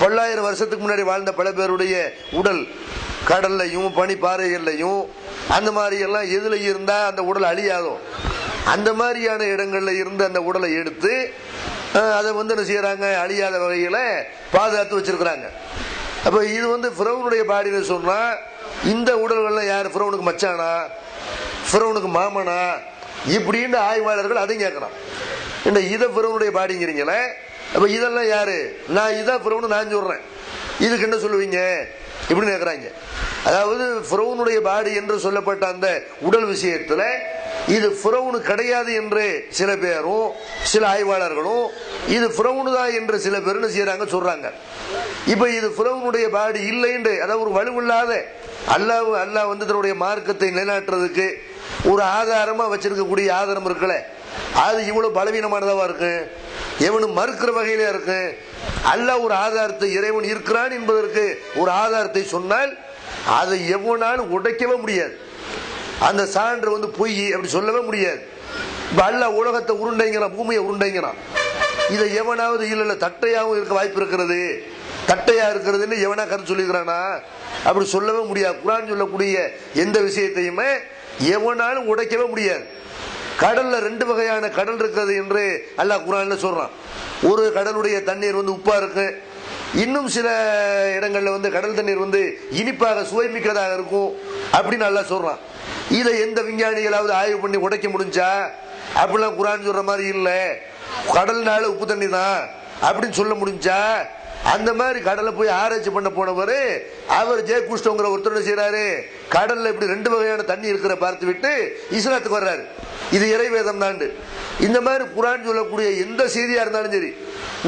பல்லாயிரம் வருஷத்துக்கு முன்னாடி வாழ்ந்த பல பேருடைய உடல் கடல்லையும் பனிப்பாறைகள்லையும் அந்த மாதிரி எல்லாம் எதுல இருந்தா அந்த உடல் அழியாதோ அந்த மாதிரியான இடங்கள்ல இருந்து அந்த உடலை எடுத்து அதை என்ன செய்யறாங்க, அழியாத வகையில பாதுகாத்து வச்சிருக்கிறாங்க. அப்ப இது ஃபிரௌனுடைய பாடின்னு சொன்னா இந்த உடல்கள்லாம் யாரு, ஃபிரௌனுக்கு மச்சானா, ஃபிரௌனுக்கு மாமனா இப்படின்னு ஆய்வாளர்கள் அதையும் கேட்கறான். இதை ஃபிரௌனுடைய பாடிங்கிறீங்களே, அப்ப இதெல்லாம் யாரு? நான் இதான் ஃபிரௌன் நான் சொல்றேன், இதுக்கு என்ன சொல்லுவீங்க இப்படின்னு கேட்கறாங்க. அதாவது ஃபிரௌனுடைய பாடி என்று சொல்லப்பட்ட அந்த உடல் விஷயத்துல இது ஃபிரௌனு கிடையாது என்று சில பேரும் சில ஆய்வாளர்களும் இது ஃபிரௌனு தான் என்று சில பேர் என்ன செய்யறாங்க சொல்றாங்க. இப்ப இது ஃபிரௌனுடைய பாடி இல்லை என்று, அதாவது ஒரு வலுவில்லாத அல்லாஹ் தன்னுடைய மார்க்கத்தை நிலைநாட்டுறதுக்கு ஒரு ஆதாரமா வச்சிருக்கக்கூடிய ஆதாரம் இருக்குல்ல, அது இவ்வளவு பலவீனமானதா இருக்கு, எவனும் மறுக்கிற வகையில இருக்கு. அல்லாஹ் ஒரு ஆதாரத்தை, இறைவன் இருக்கிறான் என்பதற்கு ஒரு ஆதாரத்தை சொன்னால் அதை எவனாலும் உடைக்கவே முடியாது. அந்த சான்று பொய் அப்படி சொல்லவே முடியாது. இப்ப அல்லாஹ் உலகத்தை உருண்டைங்கிறான், பூமியை உருண்டைங்கிறான். இதை எவனாவது இல்ல தட்டையாவும் இருக்க வாய்ப்பு இருக்கிறது, தட்டையா இருக்கிறதுன்னு எவனா கருத்து சொல்லிக்கிறானா? அப்படி சொல்லவே முடியாது. குர்ஆன் சொல்லக்கூடிய எந்த விஷயத்தையுமே எவனாலும் உடைக்கவே முடியாது. கடல்ல 2 வகையான கடல் இருக்கிறது என்று அல்லாஹ் குர்ஆன்ல சொல்றான். ஒரு கடலுடைய தண்ணீர் வந்து உப்பா இருக்கு, இன்னும் சில இடங்கள்ல வந்து கடல் தண்ணீர் வந்து இனிப்பாக சுவைமிக்கதாக இருக்கும் அப்படின்னு அல்லாஹ் சொல்றான். இதை எந்த விஞ்ஞானிகளாவது ஆய்வு பண்ணி உடைக்க முடிஞ்சா? அப்படிலாம் குர்ஆன் சொல்ற மாதிரி இல்ல, கடல்னால உப்பு தண்ணி தான் அப்படின்னு சொல்ல முடிஞ்சா? அந்த மாதிரி கடலை போய் ஆராய்ச்சி பண்ண போனவர் அவர் ஜே குஷ்டங்கிற ஒருத்தர் செய்யறாரு, கடல்ல இப்படி 2 வகையான தண்ணி இருக்கிற பார்த்து விட்டு இஸ்லாத்துக்கு வர்றாரு. இது இறைவேதம் தான். இந்த மாதிரி குர்ஆன் சொல்லக்கூடிய எந்த செய்தியா இருந்தாலும் சரி,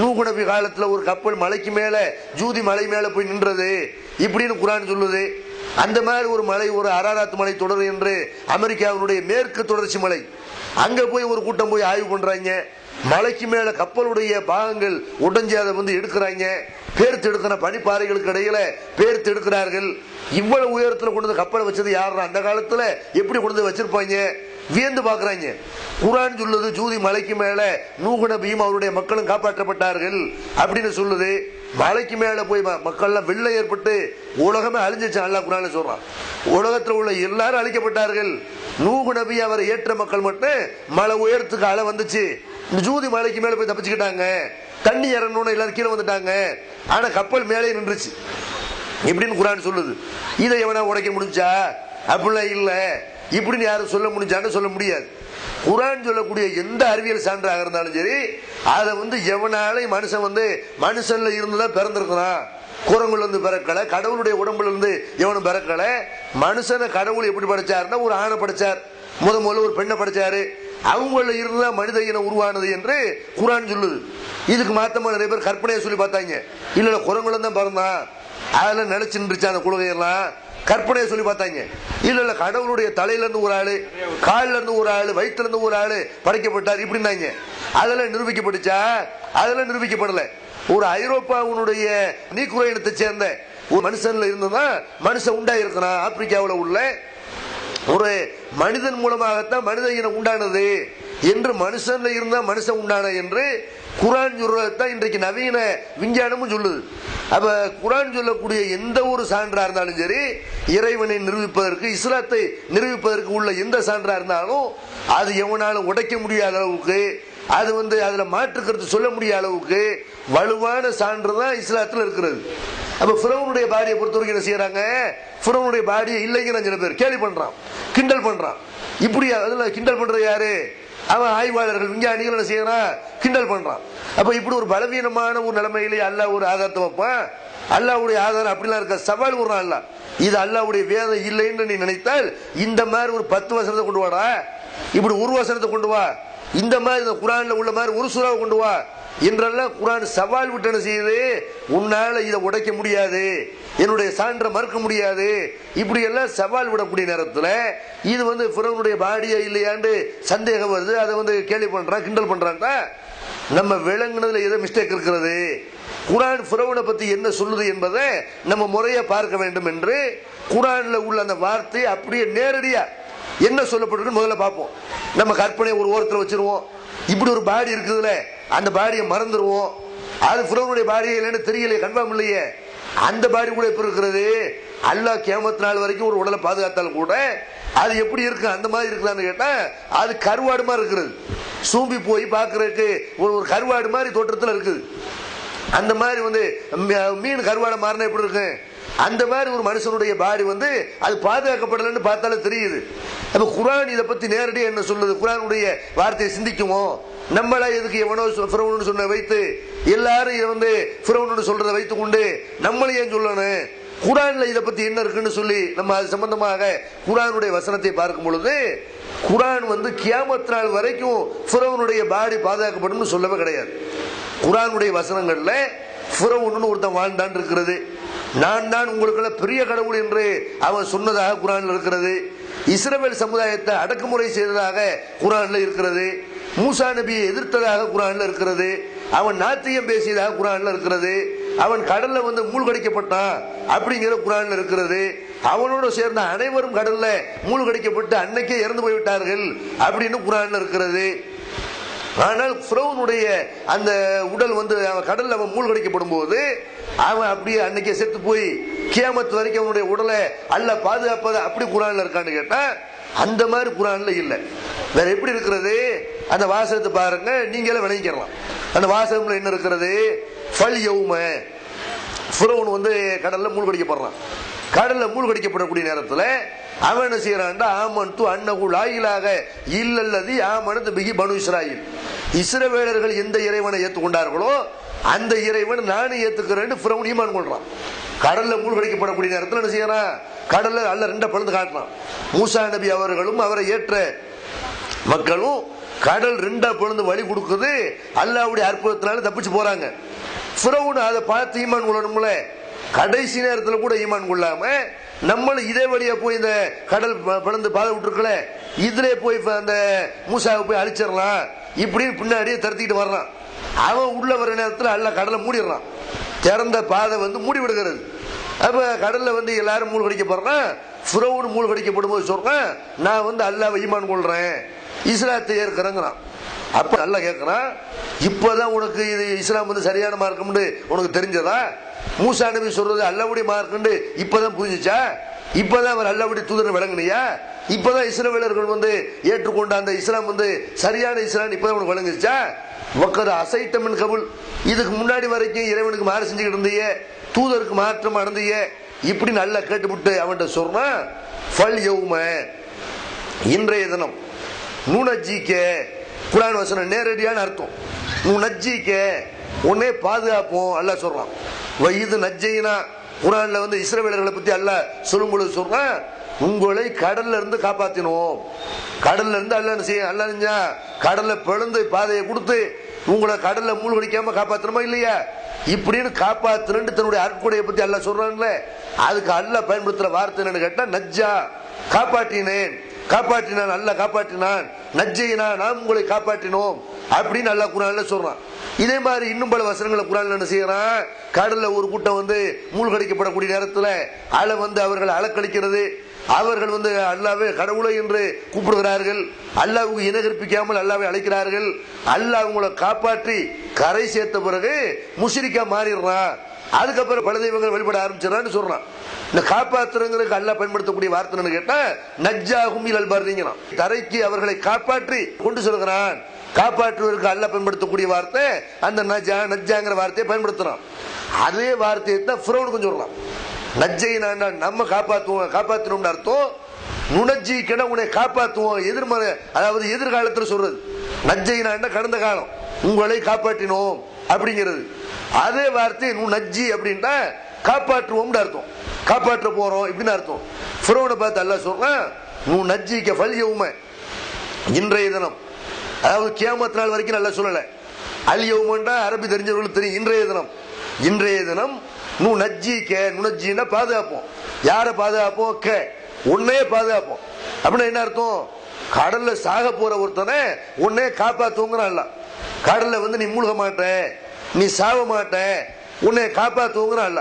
நூஹ் நபி காலத்துல ஒரு கப்பல் மலைக்கு மேல ஜூதி மலை மேல போய் நின்றது இப்படின்னு குர்ஆன் சொல்லுது. அந்த மாதிரி ஒரு மலை, ஒரு அரராத் மலை தொடர் என்று அமெரிக்காவினுடைய மேற்கு தொடர்ச்சி மலை, அங்க போய் ஒரு கூட்டம் போய் ஆய்வு பண்றாங்க. மலைக்கு மேல கப்பலுடைய பாகங்கள் உடைஞ்சு அதை வந்து எடுக்கிறாங்க, பேர்த்து எடுக்கிற பனிப்பாறைகளுக்கு இடையில பேர்த்து எடுக்கிறார்கள். இவ்வளவு உயரத்துல கொண்டு வந்து கப்பலை வச்சது யார்? அந்த காலத்துல எப்படி கொண்டு வந்து வச்சிருப்பாங்க? வியந்து பாக்குறாங்க. குர்ஆன் சொல்லுது ஜூதி மலைக்கு மேல நூஹ் நபியும் அவருடைய மக்களும் காப்பாற்றப்பட்டார்கள் அப்படின்னு சொல்லுது. மலைக்கு மேல போய் மக்கள்லாம் வெள்ளம் ஏற்பட்டு உலகமே அழிஞ்சிச்சு. அல்லாஹ் குர்ஆன்ல சொல்றான், உலகத்தில் உள்ள எல்லாரும் அழிக்கப்பட்டார்கள், நூஹ் நபி அவர் ஏற்ற மக்கள் மட்டும் மலை உயரத்துக்கு அலை வந்துச்சு, ஜூதி மலைக்கு மேல போய் தப்பிச்சுக்கிட்டாங்க, தண்ணி இறங்கணும்னு எல்லாரும் கீழே வந்துட்டாங்க, ஆனா கப்பல் மேலே நின்றுச்சு இப்படின்னு குர்ஆன் சொல்லுது. இதை எவனா உடைக்க முடிஞ்சா? அப்படிலாம் இல்ல, இப்படின்னு யாரும் சொல்ல முடிஞ்சான்னு சொல்ல முடியாது. குர்ஆன் சொல்லக்கூடிய எந்த அறிவியல் சான்றாக இருந்தாலும் சரி, அதை வந்து எவனாலும் மனுஷன் வந்து மனுஷன்ல இருந்துதான் பிறந்திருக்கிறான், குரங்குல இருந்து பிறக்கல, கடவுளுடைய உடம்புல இருந்து எவனும் பிறக்கல. மனுஷனை கடவுள் எப்படி படைச்சாருன்னா ஒரு ஆணை படைச்சார், முதல்ல ஒரு பெண்ணை படைச்சாரு, அவங்கள இருந்துதான் மனித இனம் உருவானது என்று குர்ஆன் சொல்லுது. இதுக்கு மாத்தமா நிறைய பேர் கற்பனையை சொல்லி பார்த்தாங்க. இல்ல குரங்குல தான் பிறந்தான், அதெல்லாம் நினைச்சு நின்றுச்சு அந்த குலகையெல்லாம், கற்பனையை சொல்லி பார்த்தாங்க. இல்ல கடவுளுடைய தலையில இருந்து ஒரு ஆளு, காலில இருந்து ஒரு ஆளு, வயிற்றுல இருந்து ஒரு ஆளு படைக்கப்பட்டார் இப்படின்னாங்க. அதெல்லாம் நிரூபிக்கப்பட்டுச்சா? அதெல்லாம் நிரூபிக்கப்படல. ஒரு ஐரோப்பாவுடைய நீக்குற இனத்தை சேர்ந்த ஒரு மனுஷன்ல இருந்துதான் மனுஷன் உண்டாயிருக்கிறான். ஆப்பிரிக்காவில் உள்ள ஒரு மனிதன் மூலமாகத்தான் மனித இனம் உண்டானது என்று, மனுஷன்ல இருந்தா மனுஷன் உண்டான என்று குர்ஆன் சொல்றதான் இன்றைக்கு நவீன விஞ்ஞானமும் சொல்லுது. அப்ப குர்ஆன் சொல்லக்கூடிய எந்த ஒரு சான்றா இருந்தாலும் சரி, இறைவனை நிரூபிப்பதற்கு, இஸ்லாத்தை நிரூபிப்பதற்கு உள்ள எந்த சான்றா இருந்தாலும் அது எவனாலும் உடைக்க முடியாத அளவுக்கு, அது வந்து அதுல மாற்றுக்கிறது சொல்ல முடியாத அளவுக்கு வலுவான சான்று தான் இஸ்லாத்துல இருக்கிறது. அப்ப ஃபிரௌனுடைய பாடியை பொறுத்த வரைக்கும் என்ன செய்யறாங்க? ஃபிரௌனுடைய பாடியை இல்லைங்கிற சில பேர் கேலி பண்றான், கிண்டல் பண்றான். இப்படி அதுல கிண்டல் பண்றது யாரு? அவன் ஆய்வாளர்கள், விஞ்ஞானிகள் என்ன செய்யறான்? கிண்டல் பண்றான். அப்ப இப்படி ஒரு பலவீனமான ஒரு நிலைமையிலே அல்லாஹ் ஒரு ஆதாரத்தை வைப்பான். அல்லாஹ்வுடைய ஆதாரம் அப்படிலாம் இருக்க, சவால் விடுறான் அல்லாஹ். இது அல்லாஹ்வுடைய வேதம் இல்லைன்னு நீ நினைத்தால் இந்த மாதிரி ஒரு 10 வசனத்தை கொண்டு வாடா, இப்படி ஒரு வசனத்தை கொண்டு வா, இந்த மாதிரி இந்த குர்ஆன்ல உள்ள மாதிரி ஒரு சூறாவை கொண்டு வா என்றெல்லாம் குர்ஆன் சவால் விட்டு என்ன செய்யுது? உன்னால இதை உடைக்க முடியாது, என்னுடைய சான்றை மறுக்க முடியாது, இப்படி எல்லாம் சவால் விடக்கூடிய நேரத்தில் இது வந்து ஃபிரௌனுடைய பாடியா இல்லையாண்டு சந்தேகம் வருது. அதை வந்து கேலி பண்றான், கிண்டல் பண்றான்டா. நம்ம விளங்குனதுல ஏதோ மிஸ்டேக் இருக்கிறது. குர்ஆன் ஃபிரௌனை பத்தி என்ன சொல்லுது என்பதை நம்ம முறையா பார்க்க வேண்டும் என்று குர்ஆன்ல உள்ள அந்த வார்த்தை அப்படியே நேரடியா என்ன சொல்லப்பட்டிருக்கு முதல்ல பார்ப்போம். நம்ம கற்பனை ஒரு ஓரத்தில் வச்சிருவோம். இப்படி ஒரு பாடி இருக்குதுல, அந்த பாடியை மறந்துடுவோம். அது ஃபிரௌனுடைய பாடியே இல்லைன்னு தெரியலையே, கன்ஃபார்ம் இல்லையே. அந்த பாடி கூட எப்படி இருக்கிறது? அல்லாஹ் கியாமத் நாள் வரைக்கும் ஒரு உடலை பாதுகாத்தாலும் கூட அது எப்படி இருக்கு? அந்த மாதிரி இருக்குதான்னு கேட்டா அது கருவாடு மாதிரி இருக்கிறது. சூம்பி போய் பார்க்கறதுக்கு ஒரு கருவாடு மாதிரி தோற்றத்தில் இருக்குது. அந்த மாதிரி வந்து மீன் கருவாடை மாறினா எப்படி இருக்கு? அந்த மாதிரி ஒரு மனுஷனுடைய பாடி வந்து அது பாதுகாக்கப்படலன்னு பார்த்தாலே தெரியுது. அப்ப குர்ஆன் இதை பத்தி நேரடியாக என்ன சொல்லுது? குர்ஆனுடைய வார்த்தையை சிந்திக்குவோம். நம்மளா எதுக்கு எவனோ ஃபிரௌன் சொன்ன வைத்து எல்லாரும் இதை வந்து ஃபிரௌன் சொல்றதை வைத்துக் கொண்டு நம்மளே ஏன் சொல்லணும்? குர்ஆன்ல இதை பத்தி என்ன இருக்குன்னு சொல்லி நம்ம அது சம்பந்தமாக குர்ஆனுடைய வசனத்தை பார்க்கும் பொழுது குர்ஆன் வந்து கியாமத் நாள் வரைக்கும் ஃபிரௌனுடைய பாடி பாதுகாக்கப்படும் சொல்லவே கிடையாது. குர்ஆனுடைய வசனங்கள்ல ஃபிரௌன் ஒருத்தன் வாழ்ந்தான் இருக்கிறது. நான் தான் உங்களுக்கெல்லாம் பெரிய கடவுள் என்று அவன் சொன்னதாக குர்ஆன்ல இருக்கிறது. இஸ்ரவேல் சமுதாயத்தை அடக்குமுறை செய்ததாக குர்ஆன்ல இருக்கிறது. மூசா நபியை எதிர்த்ததாக குர்ஆன்ல இருக்கிறது. அவன் நாத்தியம் பேசியதாக குர்ஆன்ல இருக்கிறது. அவன் கடல்ல வந்து மூழ்கடிக்கப்பட்டான் அப்படிங்கிற குர்ஆன்ல இருக்கிறது. அவனோடு சேர்ந்த அனைவரும் கடல்ல மூழ்கடிக்கப்பட்டு அன்னைக்கே இறந்து போய்விட்டார்கள் அப்படின்னு குர்ஆன்ல இருக்கிறது. ஆனால் ஃபிரௌனுடைய அந்த உடல் வந்து அவன் கடல்ல அவன் மூழ்கடிக்கப்படும் போது அவன் அப்படியே அன்னைக்கே செத்து போய் கியாமத் வரைக்கும் அவனுடைய உடலை அல்லாஹ் பாதுகாப்பது அப்படி குர்ஆன்ல இருக்கான்னு கேட்டா அந்த மாதிரி குர்ஆன்ல இல்லை. வேற எப்படி இருக்கிறது? அந்த வாசகத்தை பாருங்க, நீங்களே விளங்கிக்கலாம். அந்த வாசகம்ல என்ன இருக்கிறது? ஃபல் யௌம, ஃபிரௌன் வந்து கடல்ல மூழ்கடிக்கப்படுறான். கடல்ல மூழ்கடிக்கப்படக்கூடிய நேரத்தில் அவன் என்ன செய்யறான்டா, ஆமன்து அன்னஹு லா இலாஹ இல்லல்லதி ஆமனத் பிஹி பனு இஸ்ராயில், இஸ்ரவேலர்கள் எந்த இறைவனை ஏற்றுக்கொண்டார்களோ அந்த இறைவன் நானும் ஏத்துக்கிறேன்னு ஃபிரௌன் ஈமான் கொள்றான். கடல்ல மூழ்கடிக்கப்படக்கூடிய நேரத்தில் என்ன செய்யறான்? கடல்ல அல்ல ரெண்ட பழுந்து காட்டினான். மூசா நபி அவர்களும் அவரை ஏற்ற மக்களும் கடல் ரெண்டா பொழுது வழி கொடுக்குது. அல்லாஹ்வுடைய அற்புதத்தினால தப்பிச்சு போறாங்க. ஃபிரௌன் அதை பார்த்து ஈமான் கொள்ளணும்ல. கடைசி நேரத்தில் கூட ஈமான் கொள்ளாம நம்மளும் இதே வழியா போய் இந்த கடல் பிளந்து பாதை விட்டுருக்கல, இதுல போய் அந்த மூசாவை போய் அழிச்சிடலாம் இப்படின்னு பின்னாடியே தடுத்திட்டு வர்றான். அவன் உள்ள வர நேரத்தில் அல்லாஹ் கடலை மூடிடுறான். திறந்த பாதை வந்து மூடி விடுகிறது. அப்ப கடல்ல வந்து எல்லாரும் மூழ்கடிக்கப்படுறான். ஃபிரௌன் மூழ்கடிக்கப்படும் போது சொல்றான், நான் வந்து அல்லாஹ்வை ஈமான் கொள்றேன், இஸ்லாத்தை ஏற்கிறேங்கிறான். அப்ப நல்லா கேட்கிறான், இப்பதான் உனக்கு இது இஸ்லாம் வந்து சரியான மார்க்கம்னு உனக்கு தெரிஞ்சதா? மூசா நபி சொல்றது அல்லாஹ்வுடைய மார்க்கம்னு இப்பதான் புரிஞ்சுச்சா? இப்பதான் அவர் அல்லாஹ்வுடைய தூதர் விளங்குனியா? இப்பதான் இஸ்ரவேலர்கள் வந்து ஏற்றுக்கொண்ட அந்த இஸ்லாம் வந்து சரியான இஸ்லாம் இப்பதான் உனக்கு விளங்குச்சா? வக்கர அசைத்தமின் கபுல், இதுக்கு முன்னாடி வரைக்கும் இறைவனுக்கு மாறு செஞ்சுக்கிட்டு இருந்தீங்க, தூதருக்கு மாற்றம் அடைந்தீங்க, இப்படி நல்லா கேட்டுவிட்டு அவன்கிட்ட சொல்றான், ஃபல் யௌம, இன்றைய தினம், நுனஜிக்க, குர்ஆன் வசனம் நேரடியான அர்த்தம், நுனஜிக்க, உன்னே பாதுகாப்போம் அல்லாஹ் சொல்றான். வைது நஜ்ஜைனா, குர்ஆன்ல வந்து இஸ்ரவேலர்களை பத்தி அல்லாஹ் சொல்லும் பொழுது சொல்றான், உங்களை கடல்ல இருந்து காப்பாத்தினோம். கடல்ல இருந்து அல்லாஹ் என்ன செய்ய, அல்லாஹ் கடல்ல பிளந்து பாதையை கொடுத்து உங்களை கடல்ல மூழ்கடிக்காம காப்பாத்தணுமா இல்லையா? இப்படின்னு காப்பாத்துன்னு தன்னுடைய அருட்கொடையை பத்தி அல்லாஹ் சொல்றான்ல, அதுக்கு அல்லாஹ் பயன்படுத்துற வார்த்தை என்னன்னு கேட்டா நஜ்ஜா, காப்பாற்றினேன், காப்பாற்றினான், அல்லாஹ் காப்பாற்றினான், நஜ்ஜைனா நாம் உங்களை காப்பாற்றினோம் அப்படின்னு அல்லாஹ் குர்ஆன்ல சொல்றான். இதே மாதிரி இன்னும் பல வசனங்களை குர்ஆன்ல என்ன செய்யறான், கடல்ல ஒரு கூட்டம் வந்து மூழ்கடிக்கப்படக்கூடிய நேரத்தில் அலை வந்து அவர்கள் அலக்கழிக்கிறது, அவர்கள் வந்து அல்லாஹ்வே கடவுளை என்று கூப்பிடுகிறார்கள், அல்லாஹ்வுக்கு இணை கற்பிக்காமல் அல்லாஹ்வை அழைக்கிறார்கள். அல்லாஹ் உங்களை காப்பாற்றி கரை சேர்த்த பிறகு முஷ்ரிக்கா மாறிடுறான், அதுக்கப்புறம் பல தெய்வங்கள் வழிபட ஆரம்பிச்சிடறான்னு சொல்றான். இந்த காப்பாற்றுறவங்களுக்கு அல்லாஹ் பயன்படுத்தக்கூடிய வார்த்தை கேட்டா நஜ்ஜாஹும் இலல் பர்ரிங்கிறான், தரைக்கு அவர்களை காப்பாற்றி கொண்டு செல்கிறான். காப்பாற்றுவதற்கு அல்லாஹ் பயன்படுத்தக்கூடிய வார்த்தை அந்த நஜ்ஜாங்கிற வார்த்தையை பயன்படுத்துறான். அதே வார்த்தையை தான் ஃபிரௌனுக்கு சொல்றான். நஜ்ஜைனா நம்ம காப்பாற்றுவோம், காப்பாற்றணும்னு அர்த்தம். நுணஜிக்கன உன்னை காப்பாற்றுவோம், எதிர்மறை, அதாவது எதிர்காலத்தில் சொல்றது. நஜ்ஜைனா கடந்த காலம், உங்களை காப்பாற்றினோம் அப்படிங்கிறது. அதே வார்த்தை நஜ்ஜி அப்படின்னா காப்பாற்றுவோம் அர்த்தம், காப்பாற்ற போறோம் இப்படின்னு அர்த்தம். ஃபிரௌனை பார்த்து அல்லாஹ் சொல்றான், நஜ்ஜிக்க ஃபல் யௌம, இன்றைய தினம், அதாவது கியாமத் நாள் வரைக்கும் நல்லா சொல்லல. அல் யௌமண்டா அரபி தெரிஞ்சவர்களுக்கு தெரியும். இன்றைய தினம், இன்றைய தினம் நஜ்ஜிக்க, நுணஜ்ஜின்னா பாதுகாப்போம். யாரை பாதுகாப்போம்? க, உன்னையே பாதுகாப்போம். அப்படின்னா என்ன அர்த்தம்? கடல்ல சாக போற ஒருத்தனை உன்னையே காப்பாத்துவோங்கிறான். கடல்ல வந்து நீ மூழ்க மாட்ட, நீ சாவ மாட்ட, உன்னை காப்பாத்துவோங்கிறான்.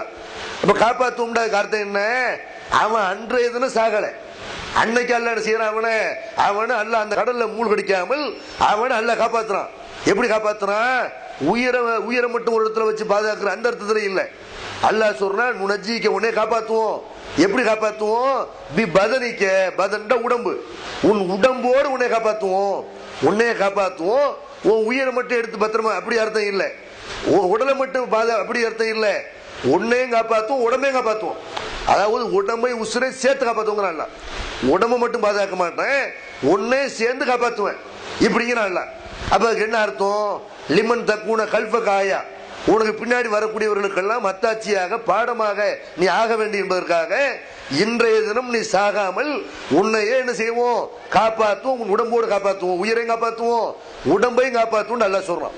அப்ப காப்பாத்துவோம்டா அர்த்தம் என்ன? அவன் அன்றைய தினம் சாகல, அன்னைக்கு அல்லாஹ் என்ன செய்யறான், அவனை அல்லாஹ் அந்த கடல்ல மூழ்கடிக்காமல் அவனை அல்லாஹ் காப்பாத்துறான். எப்படி காப்பாத்துறான்? உயிரை மட்டும் ஒரு இடத்துல வச்சு பாதுகாக்கிற அந்த அர்த்தத்துல இல்ல. அல்லாஹ் சொல்றான், நுணஜிக்க, உன்னை காப்பாத்துவோம். எப்படி காப்பாத்துவோம்? பி பதனிக்க, பதன்ட உடம்பு, உன் உடம்போடு உன்னை காப்பாத்துவோம், உன்னைய காப்பாத்துவோம். உன் உயிரை மட்டும் எடுத்து பத்திரமா அப்படி அர்த்தம் இல்லை. உடலை மட்டும் அப்படி அர்த்தம் இல்லை. உன்னையும் காப்பாத்துவோம், உடம்பையும் காப்பாத்துவோம். அதாவது உடம்பை உசுரை சேர்த்து காப்பாத்துவோங்கிறான். உடம்பை மட்டும் பாதுகாக்க மாட்டேன், உன்னை சேர்ந்து காப்பாத்துவேன் இப்படிங்கிறான். அப்ப என்ன அர்த்தம்? லிமன் தக்கூன கல்ப காயா, உனக்கு பின்னாடி வரக்கூடியவர்களுக்கெல்லாம் மத்தாட்சியாக பாடமாக நீ ஆக வேண்டும் என்பதற்காக இன்றைய தினம் நீ சாகாமல் உன்னையே என்ன செய்வோம்? காப்பாற்றுவோம். உன் உடம்போடு காப்பாற்றுவோம், உயிரையும் காப்பாற்றுவோம், உடம்பையும் காப்பாற்றுவோம் நல்லா சொல்றான்.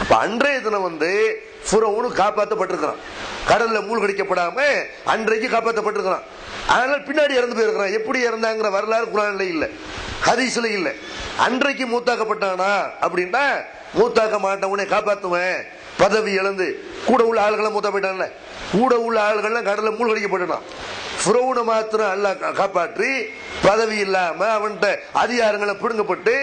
அப்ப அன்றைய தினம் வந்து ஃபிரௌன் காப்பாற்றப்பட்டிருக்கிறான், கடல்ல மூழ்கடிக்கப்படாம அன்றைக்கு காப்பாற்றப்பட்டிருக்கிறான். அதனால பின்னாடி இறந்து போயிருக்கிறான். எப்படி இறந்தாங்கிற வரலாறு குர்ஆன்ல இல்ல, ஹதீஸ்ல இல்ல. அன்றைக்கு மூத்தாக்கப்பட்டானா அப்படின்னா மூத்தாக்க மாட்டேன், உன்னை காப்பாற்றுவேன், பதவி இழந்து கூட உள்ள ஆள்களை மூத்தா போயிட்டான்ல, கூட உள்ள ஆள்கள்லாம் கடல்ல மூழ்கடிக்கப்பட்டான். ஃபிரௌனை மாத்திரம் அல்லாஹ் காப்பாற்றி பதவி இல்லாம அவன்கிட்ட அதிகாரங்களை பிடுங்கப்பட்டு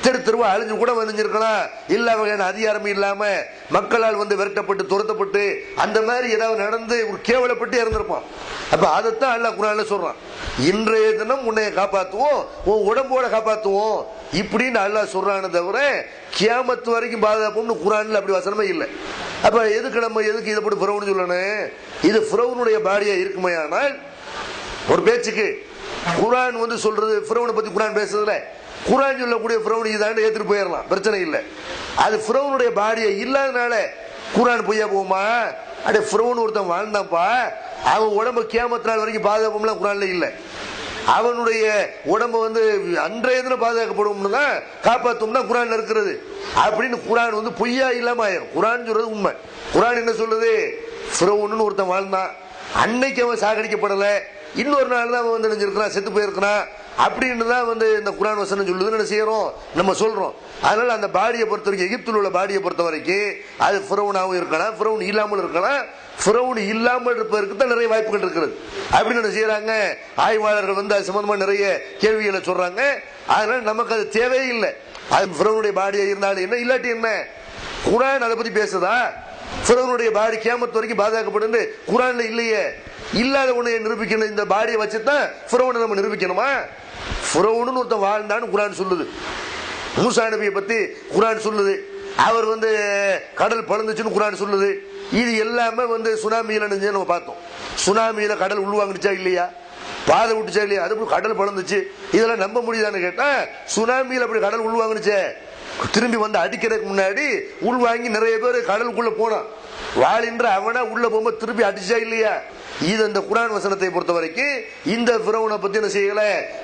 தெரு தெருவா அழிஞ்சு கூட வந்துருக்கலாம். எல்லா வகையான அதிகாரமும் இல்லாம மக்களால் வந்து விரட்டப்பட்டு துரத்தப்பட்டு அந்த மாதிரி ஏதாவது நடந்து ஒரு கேவலப்பட்டு இறந்திருப்பான். அப்ப அதைத்தான் அல்லாஹ் குர்ஆன்ல சொல்றான், இன்றைய தினம் உன்னை காப்பாற்றுவோம், உன் உடம்போட காப்பாற்றுவோம், இப்படின்னு அல்லாஹ் சொல்றானே தவிர கியாமத்து வரைக்கும் பாதுகாப்போம்னு குர்ஆன்ல அப்படி வசனமே இல்லை. அப்ப எதுக்கு இதை போட்டு ஃபிரௌன் சொல்லணும்? இது ஃபிரௌனுடைய பாடியா இருக்குமே. ஆனால் ஒரு பேச்சுக்கு குர்ஆன் வந்து சொல்றது, ஃபிரௌனை பத்தி குர்ஆன் பேசுறதுல குர்ஆன் சொல்லக்கூடிய ஃபிரௌன் இதாண்டு ஏத்துட்டு போயிடலாம், பிரச்சனை இல்லை. அது ஃபிரௌனுடைய பாடியா இல்லாதனால குர்ஆன் பொய்யா போகுமா? அடே ஃபிரௌன் ஒருத்தன் வாழ்ந்தாப்பா, அவன் உடம்பு கியாமத்து நாள் வரைக்கும் பாதுகாப்போம்லாம் குர்ஆன்ல இல்லை. அவனுடைய உடம்பு வந்து அன்றைய தினம் பாதுகாக்கப்படும்னு தான் காப்பாற்றும் தான் குர்ஆன்ல இருக்கிறது. அப்படின்னு குர்ஆன் வந்து பொய்யா இல்லாம ஆயிரும். குர்ஆன் சொல்றது உண்மை. குர்ஆன் என்ன சொல்லுது? ஃபிரௌன்னு ஒருத்தன் வாழ்ந்தான், அன்னைக்கு அவன் சாகடிக்கப்படல, இன்னொரு நாள் தான் அவன் வந்து நினைஞ்சிருக்கிறான், செத்து போயிருக்கிறான் அப்படின்னு தான் வந்து இந்த குர்ஆன் வசனம் சொல்லுதுன்னு என்ன செய்யறோம், நம்ம சொல்றோம். அதனால அந்த பாடியை பொறுத்த வரைக்கும், எகிப்தில் உள்ள பாடியை பொறுத்த வரைக்கும் அது ஃபிரௌனாவும் இருக்கலாம், ஃபிரௌன் இல்லாமல் இருக்கலாம். ஃபிரௌன் இல்லாமல் இருப்பதற்கு தான் நிறைய வாய்ப்புகள் இருக்கிறது அப்படின்னு என்ன செய்யறாங்க ஆய்வாளர்கள் வந்து அது சம்பந்தமா நிறைய கேள்விகளை சொல்றாங்க. அதனால நமக்கு அது தேவையே இல்லை. அது ஃபிரௌனுடைய பாடியா இருந்தாலும் என்ன, இல்லாட்டி என்ன? குர்ஆன் அதை பத்தி பேசுதா? ஃபிரௌனுடைய பாடி கியாமத்து வரைக்கும் பாதுகாக்கப்படும் குர்ஆன்ல இல்லையே. இல்லாத உன்னை நிரூபிக்கணும், இந்த பாடியை வச்சுதான் ஃபிரௌனை நம்ம நிரூபிக்கணுமா? ஃபிரௌன்னு ஒருத்தன் வாழ்ந்தான்னு குர்ஆன் சொல்லுது. மூசா நபியை பத்தி குர்ஆன் சொல்லுது. அவர் வந்து கடல் பழந்துச்சுன்னு குர்ஆன் சொல்லுது. இது எல்லாமே வந்து சுனாமியில நம்ம பார்த்தோம். சுனாமியில கடல் உள்வாங்கிச்சா இல்லையா, பாதை விட்டுச்சா இல்லையா, அது கடல் பழந்துச்சு. இதெல்லாம் நம்ப முடியுதான்னு கேட்டா, சுனாமியில அப்படி கடல் உள்வாங்கிச்சே, திரும்பி வந்து அடிக்கிறதுக்கு முன்னாடி உள்வாங்கி நிறைய பேர் கடலுக்குள்ள போனான். வாளின்ற அவனா உள்ள போகும்போது திருப்பி அடிச்சா இல்லையா? இது இந்த குர்ஆன் வசனத்தை பொறுத்த வரைக்கும் இந்த ஃபிரௌனை பத்தி என்ன செய்யல,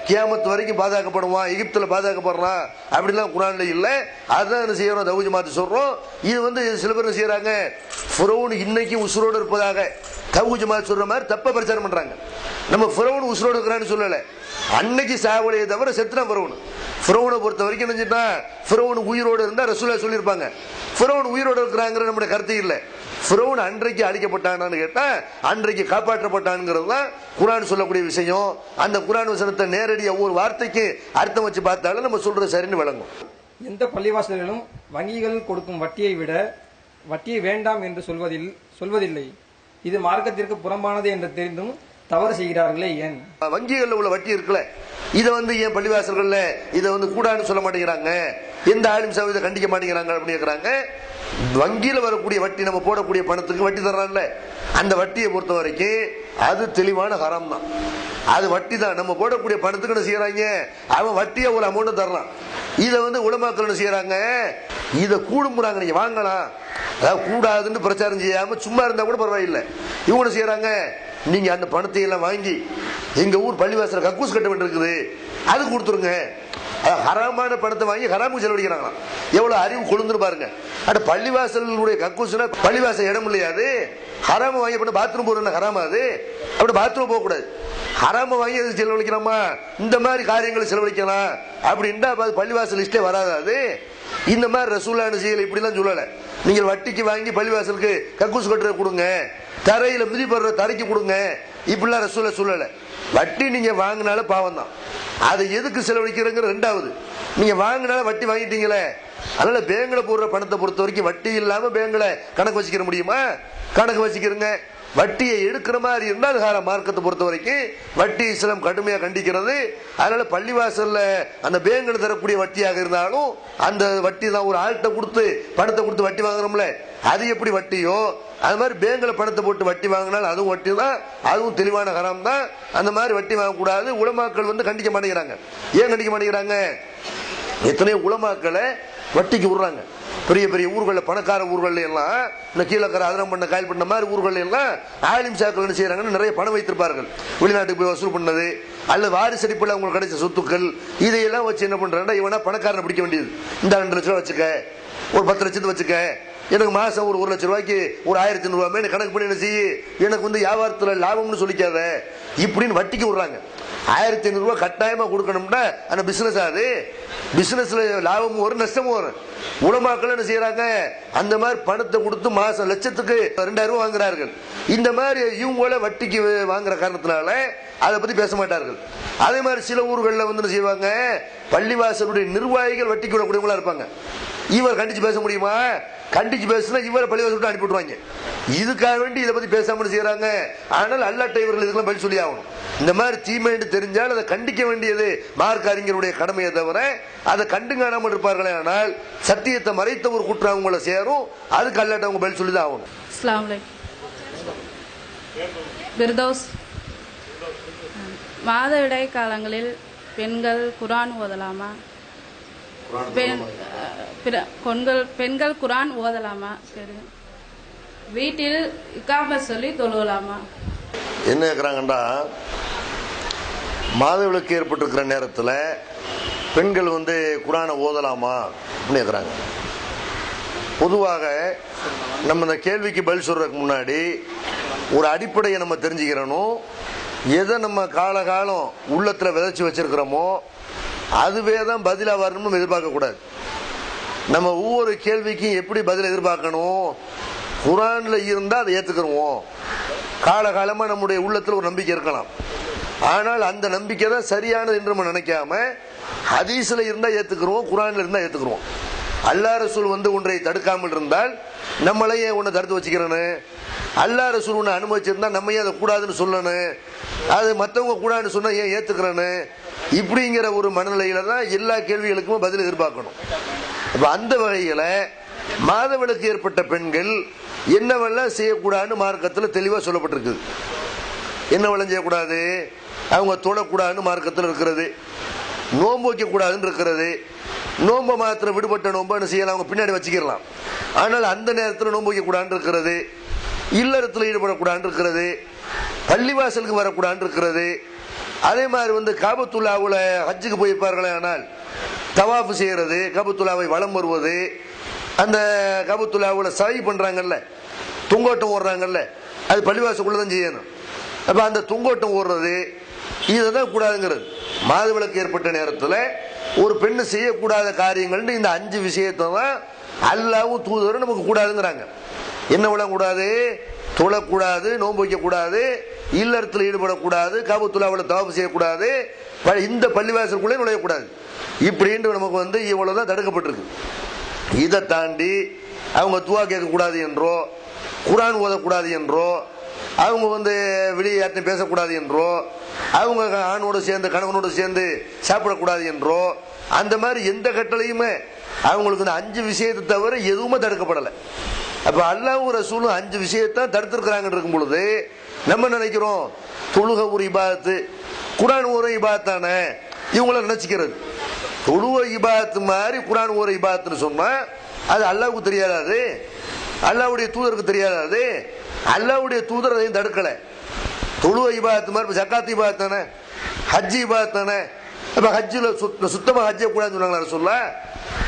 கியாமத்து வரைக்கும் பாதுகாக்கப்படுவான், எகிப்துல பாதுகாக்கப்படுறான் அப்படிலாம் குர்ஆன்ல இல்ல. அதுதான் என்ன செய்யறோம், தௌஹீத் ஜமாத் சொல்றோம். இது வந்து சில பேர் என்ன செய்யறாங்க, ஃபிரௌன் இன்னைக்கு உசுரோடு இருப்பதாக தௌஹீத் ஜமாத் சொல்ற மாதிரி தப்பா பிரச்சாரம் பண்றாங்க. நம்ம ஃபிரௌன் உசுரோடு இருக்கிறான்னு சொல்லல, அன்னைக்கு சாவலையே தவிர செத்துனா ஃபிரௌன். ஃபிரௌனை பொறுத்த வரைக்கும் நினைச்சுட்டா ஃபிரௌன் உயிரோடு இருந்தா ரசூலுல்லாஹ் சொல்லியிருப்பாங்க. ஃபிரௌன் உயிரோடு இருக்கிறாங்கிற நம்முடைய கருத்து இல்லை. ஃபிரௌன் அன்றைக்கு அழிக்கப்பட்டான்னு கேட்டா அன்றைக்கு காப்பாற்றப்பட்டான்ங்கிறது தான் குர்ஆன் சொல்லக்கூடிய விஷயம். அந்த குர்ஆன் வசனத்தை நேரடியாக ஒவ்வொரு வார்த்தைக்கு அர்த்தம் வச்சு பார்த்தாலும் நம்ம சொல்றது சரின்னு விளங்கும். எந்த பள்ளிவாசல்களும் வங்கிகள் கொடுக்கும் வட்டியை விட வட்டியை வேண்டாம் என்று சொல்வதில்லை. இது மார்க்கத்திற்கு புறம்பானது என்று தெரிந்தும் தவறு செய்கிறார்களே ஏன்? வங்கிகள்ல உள்ள வட்டி இருக்குல்ல, இதை வந்து ஏன் பள்ளிவாசல்கள்ல இதை வந்து கூடான்னு சொல்ல மாட்டேங்கிறாங்க, எந்த ஆலிம் சாஹிப் இதை கண்டிக்க மாட்டேங்கிறாங்க அப்படின்னு கேட்கறாங்க. வங்கியில வரக்கூடிய வட்டி, நம்ம போடக்கூடிய பணத்துக்கு வட்டி தர்றான்ல, அந்த வட்டியை பொறுத்த வரைக்கும் அது தெளிவான ஹராம் தான். அது வட்டி தான். நம்ம போடக்கூடிய பணத்துக்கு என்ன செய்யறாங்க, அவன் வட்டியை ஒரு அமௌண்ட் தர்றான். இதை வந்து உலமாக்கள் என்ன செய்யறாங்க, இதை கூடுமுறாங்க, நீங்க வாங்கலாம், அதாவது கூடாதுன்னு பிரச்சாரம் செய்யாம சும்மா இருந்தா கூட பரவாயில்லை. இவங்க என்ன செய்யறாங்க, நீங்க அந்த பணத்தை எல்லாம் வாங்கி எங்க ஊர் பள்ளிவாசல கக்கூஸ் கட்ட வேண்டியிருக்குது, அது கொடுத்துருங்க. ஹராமான பணத்தை வாங்கி ஹராமுக்கு செலவழிக்கிறாங்களாம். எவ்வளவு அறிவு கொழுந்துன்னு பாருங்க. அட பள்ளிவாசலுடைய கக்கூஸ்னா பள்ளிவாசல் இடம் இல்லையா? அது ஹராம வாங்கி பண்ண பாத்ரூம் போறேன் ஹராமா? அது அப்படி பாத்ரூம் போக கூடாது. ஹராம வாங்கி எதுக்கு செலவழிக்கலாமா? இந்த மாதிரி காரியங்களை செலவழிக்கலாம் அப்படின்ட்டு அது பள்ளிவாசல் லிஸ்டே வராது. அது இந்த மாதிரி ரசூலுல்லாஹ் செய்யல, இப்படிலாம் சொல்லல. நீங்கள் வட்டிக்கு வாங்கி பள்ளிவாசலுக்கு கக்கூஸ் கட்டுற கொடுங்க, தரையில மிதிப்படுற தரைக்கு கொடுங்க, இப்படிலாம் ரசூலுல்லாஹ் சொல்லல. வட்டி நீங்க வாங்கினால பாவம் தான், அதை எதுக்கு செலவழிக்கிறங்கிற ரெண்டாவது. நீங்க வாங்கினால வட்டி வாங்கிட்டீங்களே, அதனால பேங்க்ல போடுற பணத்தை பொறுத்த வரைக்கும் வட்டி இல்லாம பேங்க்ல கணக்கு வச்சுக்கிற முடியுமா? கணக்கு வச்சுக்கிறங்க. வட்டியை எடுக்கிற மாதிரி இருந்தால் மார்க்கத்தை பொறுத்த வரைக்கும் வட்டி இஸ்லாம் கடுமையாக கண்டிக்கிறது. அதனால பள்ளிவாசல்ல அந்த பேங்க்ல தரக்கூடிய வட்டியாக இருந்தாலும் அந்த வட்டி தான். ஒரு ஆள்கிட்ட கொடுத்து பணத்தை கொடுத்து வட்டி வாங்குறோம்ல, அது எப்படி வட்டியோ அது மாதிரி பேங்க்ல பணத்தை போட்டு வட்டி வாங்கினால் அதுவும் வட்டி தான், அதுவும் தெளிவான ஹராம் தான். அந்த மாதிரி வட்டி வாங்கக்கூடாது. உலமாக்கள் வந்து கண்டிக்க மாட்டேங்கிறாங்க. ஏன் கண்டிக்க மாட்டேங்கிறாங்க? எத்தனையோ உலமாக்களை வட்டிக்கு விடுறாங்க. பெரிய பெரிய ஊர்களில், பணக்கார ஊர்கள் எல்லாம், இந்த கீழக்கரை அதனம் பண்ண காயல் பண்ண மாதிரி ஊர்கள் எல்லாம் ஆலிம் சாக்கள் என்ன செய்யறாங்கன்னு நிறைய பணம் வைத்திருப்பார்கள். வெளிநாட்டுக்கு போய் வசூல் பண்ணது அல்லது வாரிசு அடிப்பில் அவங்களுக்கு கிடைச்ச சொத்துக்கள் இதையெல்லாம் வச்சு என்ன பண்றாங்க, இவனா பணக்காரனை பிடிக்க வேண்டியது. இந்த 2 லட்சம் ரூபாய் வச்சுக்க, ஒரு 10 லட்சத்தை வச்சுக்க, எனக்கு மாசம் ஒரு 1 லட்சம் ரூபாய்க்கு ஒரு 1500 ரூபாய் கணக்கு பண்ணி என்ன செய்ய, எனக்கு வந்து வியாபாரத்தில் லாபம்னு சொல்லிக்காத, இப்படின்னு வட்டிக்கு விடுறாங்க. 1500 ரூபாய் கட்டாயமா கொடுக்கணும்னா அந்த பிசினஸ், அது பிசினஸ்ல லாபமும் வரும் நஷ்டமும் வரும். உலமாக்கள் என்ன செய்யறாங்க, அந்த மாதிரி பணத்தை கொடுத்து மாசம் லட்சத்துக்கு 2000 ரூபாய் வாங்குறார்கள். இந்த மாதிரி இவங்கள வட்டிக்கு வாங்குற காரணத்தினால அதை பத்தி பேச மாட்டார்கள். அதே மாதிரி சில ஊர்களில் வந்து என்ன செய்வாங்க, பள்ளிவாசலுடைய நிர்வாகிகள் வட்டிக்கு விடக்கூடியவங்களா இருப்பாங்க. இவர் கண்டிச்சு பேச முடியுமா? கண்டிச்சு பேசுனா இவரை பள்ளிவாசல் விட்டு அனுப்பிவிடுவாங்க. இதுக்காக வேண்டி இதை பத்தி பேசாமல் செய்யறாங்க. ஆனால் அல்லாட்ட இவர்கள் இதுக்கெல்லாம் பதில் சொல்லி ஆகணும். இந்த மாதிரி தீமை என்று தெரிஞ்சால் அதை கண்டிக்க வேண்டியது மார்க்க அறிஞருடைய கடமையை தவிர அதை கண்டு காணாமல் இருப்பார்களே. ஆனால் சத்தியத்தை மறைத்த ஒரு குற்றம் அவங்கள சேரும். அதுக்கு அல்லாட்ட அவங்க பதில் சொல்லிதான் ஆகணும். அஸ்ஸலாமு அலைக்கும். பிர்தௌஸ். மாதவிடாய் காலங்களில் பெண்கள் குர்ஆன் ஓதலாமா? பெண்கள் குர்ஆன் ஓதலாமா? சரி. வீட்டில் இகாமத் சொல்லி தொழுவலாமா? என்ன கேட்குறாங்கண்டா, மாதவிலக்கு ஏற்பட்டிருக்கிற நேரத்தில் பெண்கள் குர்ஆனை ஓதலாமா அப்படின்னு கேட்குறாங்க. பொதுவாக நம்ம இந்த கேள்விக்கு பதில் சொல்றதுக்கு முன்னாடி ஒரு அடிப்படையை நம்ம தெரிஞ்சுக்கிறணும். எதை நம்ம காலகாலம் உள்ளத்தில் விதைச்சி வச்சிருக்கிறோமோ அதுவே தான் பதிலாக வரணும்னு எதிர்பார்க்கக்கூடாது. நம்ம ஒவ்வொரு கேள்விக்கும் எப்படி பதில் எதிர்பார்க்கணும்? குர்ஆன்ல இருந்தால் அதை ஏற்றுக்கிறோம். காலகாலமாக நம்முடைய உள்ளத்தில் ஒரு நம்பிக்கை இருக்கலாம். ஆனால் அந்த நம்பிக்கை தான் சரியானது என்று நம்ம நினைக்காம ஹதீஸ்ல இருந்தால் ஏற்றுக்கிறோம், குர்ஆன்ல இருந்தால் ஏற்றுக்கிறோம். அல்லாஹ் ரசூல் ஒன்றை தடுக்காமல் இருந்தால் நம்மளையே ஒன்றை தடுத்து வச்சுக்கிறேன்னு, அல்லாஹ் ரசூல் ஒன்று அனுமதிச்சிருந்தா நம்ம ஏன் அதை கூடாதுன்னு சொல்லணும், அது மற்றவங்க கூடாதுன்னு சொன்னா ஏன் ஏற்றுக்கிறேன்னு, இப்படிங்கிற ஒரு மனநிலையில தான் எல்லா கேள்விகளுக்கும் பதில் எதிர்பார்க்கணும். அப்ப அந்த வகையில மாதவிலக்கு ஏற்பட்ட பெண்கள் என்னவெல்லாம் செய்யக்கூடாதுன்னு மார்க்கத்தில் தெளிவாக சொல்லப்பட்டிருக்குது. என்னவெல்லாம் செய்யக்கூடாது? அவங்க தொழக்கூடாதுன்னு மார்க்கத்தில் இருக்கிறது. நோன்பு வைக்கக்கூடாதுன்னு இருக்கிறது. நோன்பை மாத்திரம் விடுபட்ட நோன்பு செய்யலாம், அவங்க பின்னாடி வச்சுக்கலாம். ஆனால் அந்த நேரத்தில் நோன்பு வைக்கக்கூடாதுன்னு இருக்கிறது. இல்லறத்தில் ஈடுபடக்கூடாதுன்னு இருக்கிறது. பள்ளிவாசலுக்கு வரக்கூடாதுன்னு இருக்கிறது. அதே மாதிரி காபத்துல்லாவில் ஹஜ்ஜுக்கு போயிருப்பார்களே, ஆனால் தவாஃபு செய்யறது, காபத்துல்லாவை வலம் வருவது, அந்த காபத்துல்லாவில் சை பண்றாங்கல்ல, தொங்கோட்டம் ஓடுறாங்கல்ல, அது பள்ளிவாசலுக்குள்ள தான் செய்யணும். அப்ப அந்த தொங்கோட்டம் ஓடுறது இதுதான் கூடாதுங்கிறது. மாதவிலக்கு ஏற்பட்ட நேரத்தில் ஒரு பெண்ணு செய்யக்கூடாத காரியங்கள் இந்த 5 விஷயத்தை தான் அல்லாஹ்வும் தூதரும் நமக்கு கூடாதுங்கிறாங்க. என்ன விளங்க கூடாது? தொழக்கூடாது, நோன்பு வைக்கக்கூடாது, இல்லறத்தில் ஈடுபடக்கூடாது, காபத்துல்லாவில் தவாஃப் செய்யக்கூடாது, இந்த பள்ளிவாசலுக்குள்ளே நுழையக்கூடாது. இப்படின்ட்டு நமக்கு இவ்வளவுதான் தடுக்கப்பட்டிருக்கு. இதை தாண்டி அவங்க துவா கேட்கக்கூடாது என்றோ, குர்ஆன் ஓதக்கூடாது என்றோ, அவங்க வெளியாட்டு பேசக்கூடாது என்றோ, அவங்க ஆணோடு சேர்ந்து கணவனோடு சேர்ந்து சாப்பிடக்கூடாது என்றோ, அந்த மாதிரி எந்த கட்டளையுமே அவங்களுக்கு இந்த 5 விஷயத்தை தவிர எதுவுமே தடுக்கப்படலை. அப்ப அல்லாஹ்வும் ரசூலும் 5 விஷயத்தை தடுத்திருக்கிறாங்க இருக்கும் பொழுது நம்ம நினைக்கிறோம் தொழுக ஒரு இபாதத்து, குர்ஆன் ஒரு இபாதத்தானே இவங்கள நினைச்சுக்கிறது. தொழுவ இபாதத்து மாதிரி குர்ஆன் ஒரு இபாதத்துன்னு சொன்னா அது அல்லாஹ்வுக்கு தெரியாதது, அல்லாஹ்வுடைய தூதருக்கு தெரியாதது. அல்லாஹ்வுடைய தூதர் அதையும் தடுக்கலை. தொழுவ இபாதத்து மாதிரி ஜக்காத் இபாதத் தானே, ஹஜ் இபாதத் தானே. அப்ப ஹஜ்ஜில் சுத்தமாக ஹஜ்ஜை கூடாதுன்னு சொன்னாங்களா சொல்ல?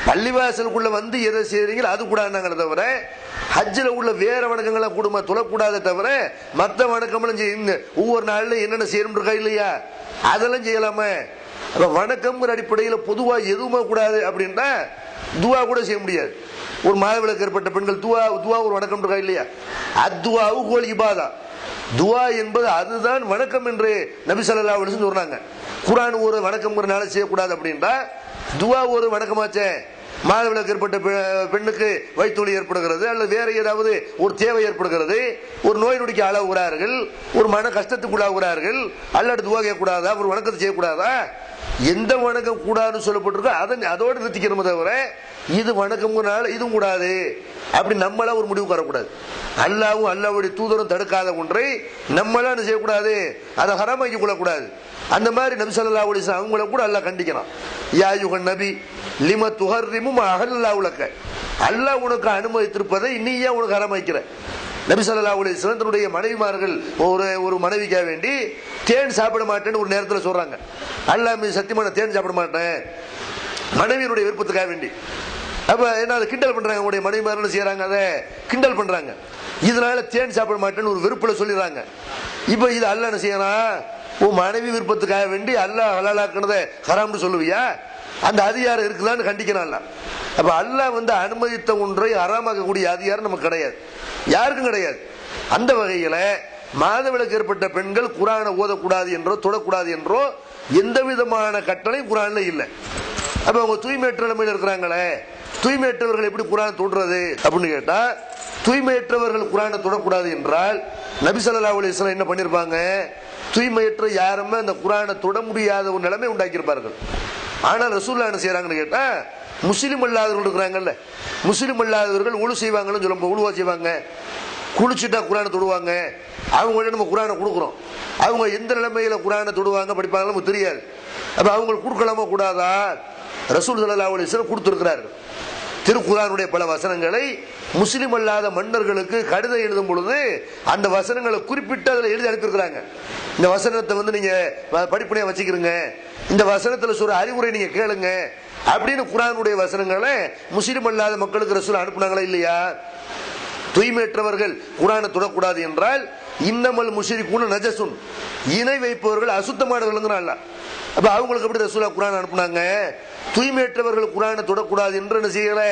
பள்ளிவாசலுக்குள்ள எதை செய்யறீங்களோ அது கூடாதுனாங்களே தவிர ஹஜ்ஜில் உள்ள வேற வணக்கங்களை கூடுமா தொழக்கூடாத தவிர மற்ற வணக்கம்லாம் ஒவ்வொரு நாள்ல என்னென்ன செய்யணும் இருக்கா இல்லையா, அதெல்லாம் செய்யலாமே. அப்ப வணக்கம்ங்கிற அடிப்படையில் பொதுவாக எதுவுமே கூடாது அப்படின்னா துவா கூட செய்ய முடியாது. ஒரு மாதவிலக்கு ஏற்பட்ட பெண்கள் துவா ஒரு வணக்கம் இருக்கா இல்லையா? அத்துவாவு கோல் இபாதா, துவா என்பது அதுதான் வணக்கம் என்று நபி ஸல்லல்லாஹு அலைஹி வஸல்லம் சொன்னாங்க. குர்ஆன் ஒரு வணக்கம்ங்கிறனால செய்யக்கூடாது அப்படின்னா துவா ஒரு வணக்கமாச்சே. மாதவிலக்கு ஏற்பட்ட பெண்ணுக்கு வயிற்றுவலி ஏற்படுகிறது அல்லது வேற ஏதாவது ஒரு தேவை ஏற்படுகிறது, ஒரு நோய் நொடிக்கு ஆளாகிறார்கள், ஒரு மன கஷ்டத்துக்குள்ளாகிறார்கள், அல்லாஹ் துவா கேட்கக்கூடாதா, ஒரு வணக்கத்தை செய்யக்கூடாதா? எந்த வணக்கம் கூடாதுன்னு சொல்லப்பட்டிருக்கோ அதோடு நிறுத்திக்கணும் தவிர இது வணக்கம்னால இதுவும் கூடாது அப்படி நம்மளா ஒரு முடிவுக்கு வரக்கூடாது. அல்லாஹ்வும் அல்லாஹ்வுடைய தூதரும் தடுக்காத ஒன்றை நம்மளா என்ன செய்யக்கூடாது, அதை ஹராமாக்கி கொள்ளக்கூடாது. அந்த மாதிரி நபி ஸல்லல்லாஹு அலைஹி வஸல்லம் அவங்கள கூட அல்லாஹ் கண்டிக்கிறான். யா அய்யுஹன் நபி லிம துஹர்ரிமு மா அஹல்லல்லாஹு லக, அல்லாஹ் உனக்கு அனுமதித்திருப்பதை நீ ஏன் உனக்கு ஹராமாக்கிற? நபி ஸல்லல்லாஹு அலைஹி வஸல்லம் தன்னுடைய மனைவிமார்கள் ஒரு மனைவிக்காக வேண்டி தேன் சாப்பிட மாட்டேன்னு ஒரு நேரத்தில் சொல்றாங்க. அல்லாஹ் மீது சத்தியமான தேன் சாப்பிட மாட்டேன் மனைவியினுடைய விருப்பத்துக்காக வேண்டி. அப்ப என்ன அதை கிண்டல் பண்றாங்க, உங்களுடைய மனைவிமார்கள் செய்யறாங்க, அதை கிண்டல் பண்றாங்க. இதனால தேன் சாப்பிட மாட்டேன்னு ஒரு விருப்பல சொல்லிடுறாங்க. இப்ப இது அல்லாஹ் என்ன செய்யறான், உன் மனைவி விருப்பத்துக்காக வேண்டி அல்லாஹ் ஹலாலாக்குனத ஹராம்னு சொல்லுவியா? அந்த அதிகாரம் இருக்குதான்னு கண்டிக்கிறான். அப்ப அல்லாஹ் அனுமதித்த ஒன்றை ஹராமாக்கக்கூடிய அதிகாரம் நமக்கு கிடையாது, யாருக்கும் கிடையாது. அந்த வகையில மாதவிலக்கு ஏற்பட்ட பெண்கள் குர்ஆனை ஓதக்கூடாது என்றோ தொடக்கூடாது என்றோ எந்த விதமான கட்டளை குர்ஆன்ல இல்லை. அப்ப அவங்க தூய்மையற்ற நிலைமையில் இருக்கிறாங்களே, தூய்மையற்றவர்கள் எப்படி குர்ஆனை தொடுறது அப்படின்னு கேட்டா, தூய்மையற்றவர்கள் குர்ஆனை தொடக்கூடாது என்றால் நபி ஸல்லல்லாஹு அலைஹி வஸல்லம் என்ன பண்ணிருப்பாங்க? தூய்மையற்ற யாருமே அந்த குர்ஆனை தொட முடியாத ஒரு நிலைமை உண்டாக்கியிருப்பார்கள். ஆனால் ரசூலுல்லாஹ் என்ன செய்யறாங்கன்னு கேட்டா, முஸ்லிம் அல்லாதவர்கள் இருக்கிறாங்கல்ல, முஸ்லிம் அல்லாதவர்கள் ஒழு செய்வாங்கன்னு சொல்லும்போது ஒழுவா செய்வாங்க, குளிச்சுட்டா குர்ஆனை தொடுவாங்க. அவங்கள்ட்ட நம்ம குர்ஆனை கொடுக்குறோம், அவங்க எந்த நிலைமையில குர்ஆனை தொடுவாங்க படிப்பாங்க நமக்கு தெரியாது. அப்ப அவங்களுக்கு கொடுக்கலாமா கூடாதா? ரசூல் ஸல்லல்லாஹு அலைஹி வஸல்லம் கொடுத்திருக்கிறார்கள். திருக்குர்ஆனுடைய பல வசனங்களை முஸ்லிம் அல்லாத மன்னர்களுக்கு கடிதம் எழுதும் பொழுது அந்த வசனங்களை குறிப்பிட்டு அதில் எழுதி அனுப்பியிருக்கிறாங்க. இந்த வசனத்தை வந்து நீங்க படிப்பனையா வச்சுக்கிறீங்க, இந்த வசனத்துல சொல்ற அறிவுரை நீங்க கேளுங்க அப்படின்னு குர்ஆனுடைய வசனங்களை முஸ்லிம் அல்லாத மக்களுக்கு ரசூல் அனுப்புனாங்களா இல்லையா? தூய்மையற்றவர்கள் குர்ஆனை தொடக்கூடாது என்றால் இன்னமல் முஷ்ரிகூன நஜசுன், இணை வைப்பவர்கள் அசுத்தமானவர்கள். அப்ப அவங்களுக்கு எப்படி ரசூலுல்லாஹ் குர்ஆன் அனுப்புனாங்க? தூய்மையற்றவர்கள் குர்ஆனை தொடக்கூடாது என்று என்ன செய்யல,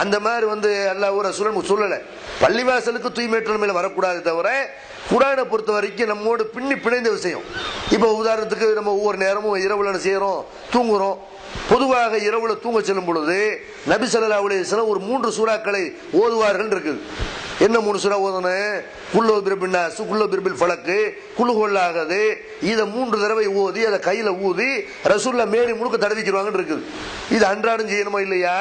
அந்த மாதிரி வந்து அல்லாஹ் ரசூலுல்லாஹ் சொல்லல. பள்ளிவாசலுக்கு தூய்மையற்ற மேல வரக்கூடாது தவிர குர்ஆனை பொறுத்த வரைக்கும் நம்மோடு பிணைந்த விஷயம். இப்ப உதாரணத்துக்கு நம்ம ஒவ்வொரு நேரமும் இரவுல என்ன செய்யறோம், தூங்குறோம். பொதுவாக இரவுல தூங்க செல்லும் பொழுது நபி ஸல்லல்லாஹு அலைஹி வஸல்லம் ஒரு 3 சூறாக்களை ஓதுவார்கள் இருக்குது. என்ன 3 சூறா ஓதணும்? குல்லு பிர்பின் நாஸ், குல்லு பிர்பில் ஃபலக், குல்லு ஹுவல்லாஹது. இத 3 தடவை ஓதி அதை கையில ஊதி ரசூலுல்லாஹ் மேரி முழுக்க தடவிக்கிறாங்கன்னு இருக்குது. இது அன்றாடம் செய்யணுமா இல்லையா?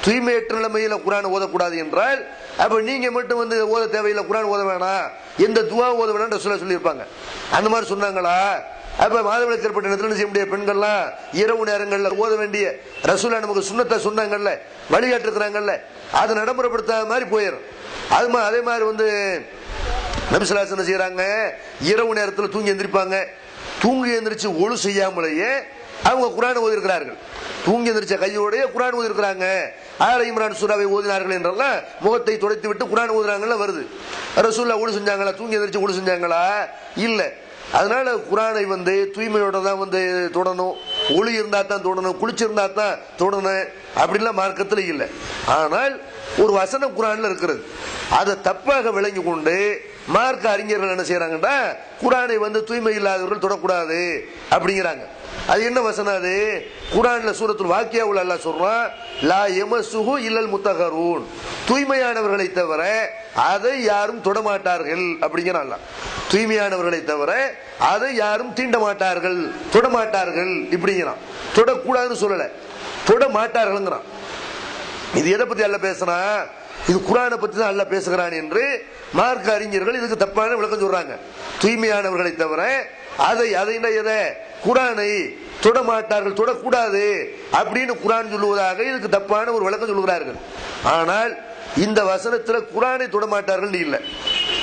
தூய்மையற்ற நிலைமையில குர்ஆன் ஓதக்கூடாது என்றால் அப்ப நீங்க மட்டும் வந்து ஓத தேவையில்லை, குர்ஆன் ஓத வேணாம், எந்த துஆ ஓத வேணாம் ரசூலுல்லாஹ் சொல்லியிருப்பாங்க. அந்த மாதிரி சொன்னாங்களா? அப்ப மாதவிலக்கு ஏற்பட்ட நேரத்தில் செய்ய முடிய பெண்கள்லாம் இரவு நேரங்கள்ல ஓத வேண்டிய ரசூலுல்லாஹ் நமக்கு சுன்னத்தை சொன்னாங்கல்ல, வழிகாட்டு இருக்கிறாங்கல்ல, அதை நடைமுறைப்படுத்தாத மாதிரி போயிடும். அதே மாதிரி வந்து நபி ஸல்லல்லாஹு அலைஹி வஸல்லம் செய்யறாங்க, இரவு நேரத்தில் தூங்கி எந்திரிப்பாங்க. தூங்கி எந்திரிச்சு ஒழு செய்யாமலேயே அவங்க குர்ஆனை ஓதி இருக்கிறார்கள். தூங்கி எந்திரிச்ச கையோடைய குர்ஆன் ஓதி இருக்கிறாங்க. ஆல இம்ரான் சூராவை ஓதினார்கள் என்றெல்லாம் முகத்தை துடைத்து விட்டு குர்ஆன் ஓதுறாங்கல்ல வருது. ரசூலுல்லாஹ் ஒழு செஞ்சாங்களா? தூங்கி எந்திரிச்சு ஒழு செஞ்சாங்களா? இல்ல. அதனால குர்ஆனை வந்து தூய்மையோட தான் வந்து தொடணும், ஒளி இருந்தா தான் தொடணும், குளிச்சிருந்தா தான் தொடணும் அப்படிலாம் மார்க்கத்தில் இல்லை. ஆனால் ஒரு வசனம் குர்ஆன்ல இருக்கிறது, அதை தப்பாக விளங்கி கொண்டு மார்க்க அறிஞர்கள் என்ன செய்யறாங்கன்னா குர்ஆனை வந்து தூய்மை இல்லாதவர்கள் தொடக்கூடாது அப்படிங்கிறாங்க. அது என்ன வசனம்? அது குர்ஆன்ல சூரத்துல் வாக்கியாவுல அல்லாஹ் சொல்றான், லா யமஸுஹு இல்லல் முத்தஹரூன், தூய்மையானவர்களை தவிர அதை யாரும் தொடமாட்டார்கள் அப்படிங்கிறான் அல்லாஹ். தூய்மையானவர்களை தவிர அதை யாரும் தீண்ட மாட்டார்கள், தொடமாட்டார்கள் இப்படிங்கிறான். தொடக்கூடாதுன்னு சொல்லல, தொட மாட்டார்கள்ங்கிறான். இது எதை பத்தி அல்லாஹ் பேசுனா? இது குர்ஆனை பத்தி தான் அல்லாஹ் பேசுகிறான் என்று மார்க்க அறிஞர்கள் இதுக்கு தப்பான விளக்கம் சொல்றாங்க. தூய்மையானவர்களை தவிர எதை குர்ஆனை தொடமாட்டார்கள், தொடக்கூடாது அப்படின்னு குர்ஆன் சொல்லுவதாக இதுக்கு தப்பான ஒரு விளக்கம் சொல்லுகிறார்கள். ஆனால் இந்த வசனத்துல குர்ஆனை தொடமாட்டார்கள் இல்ல.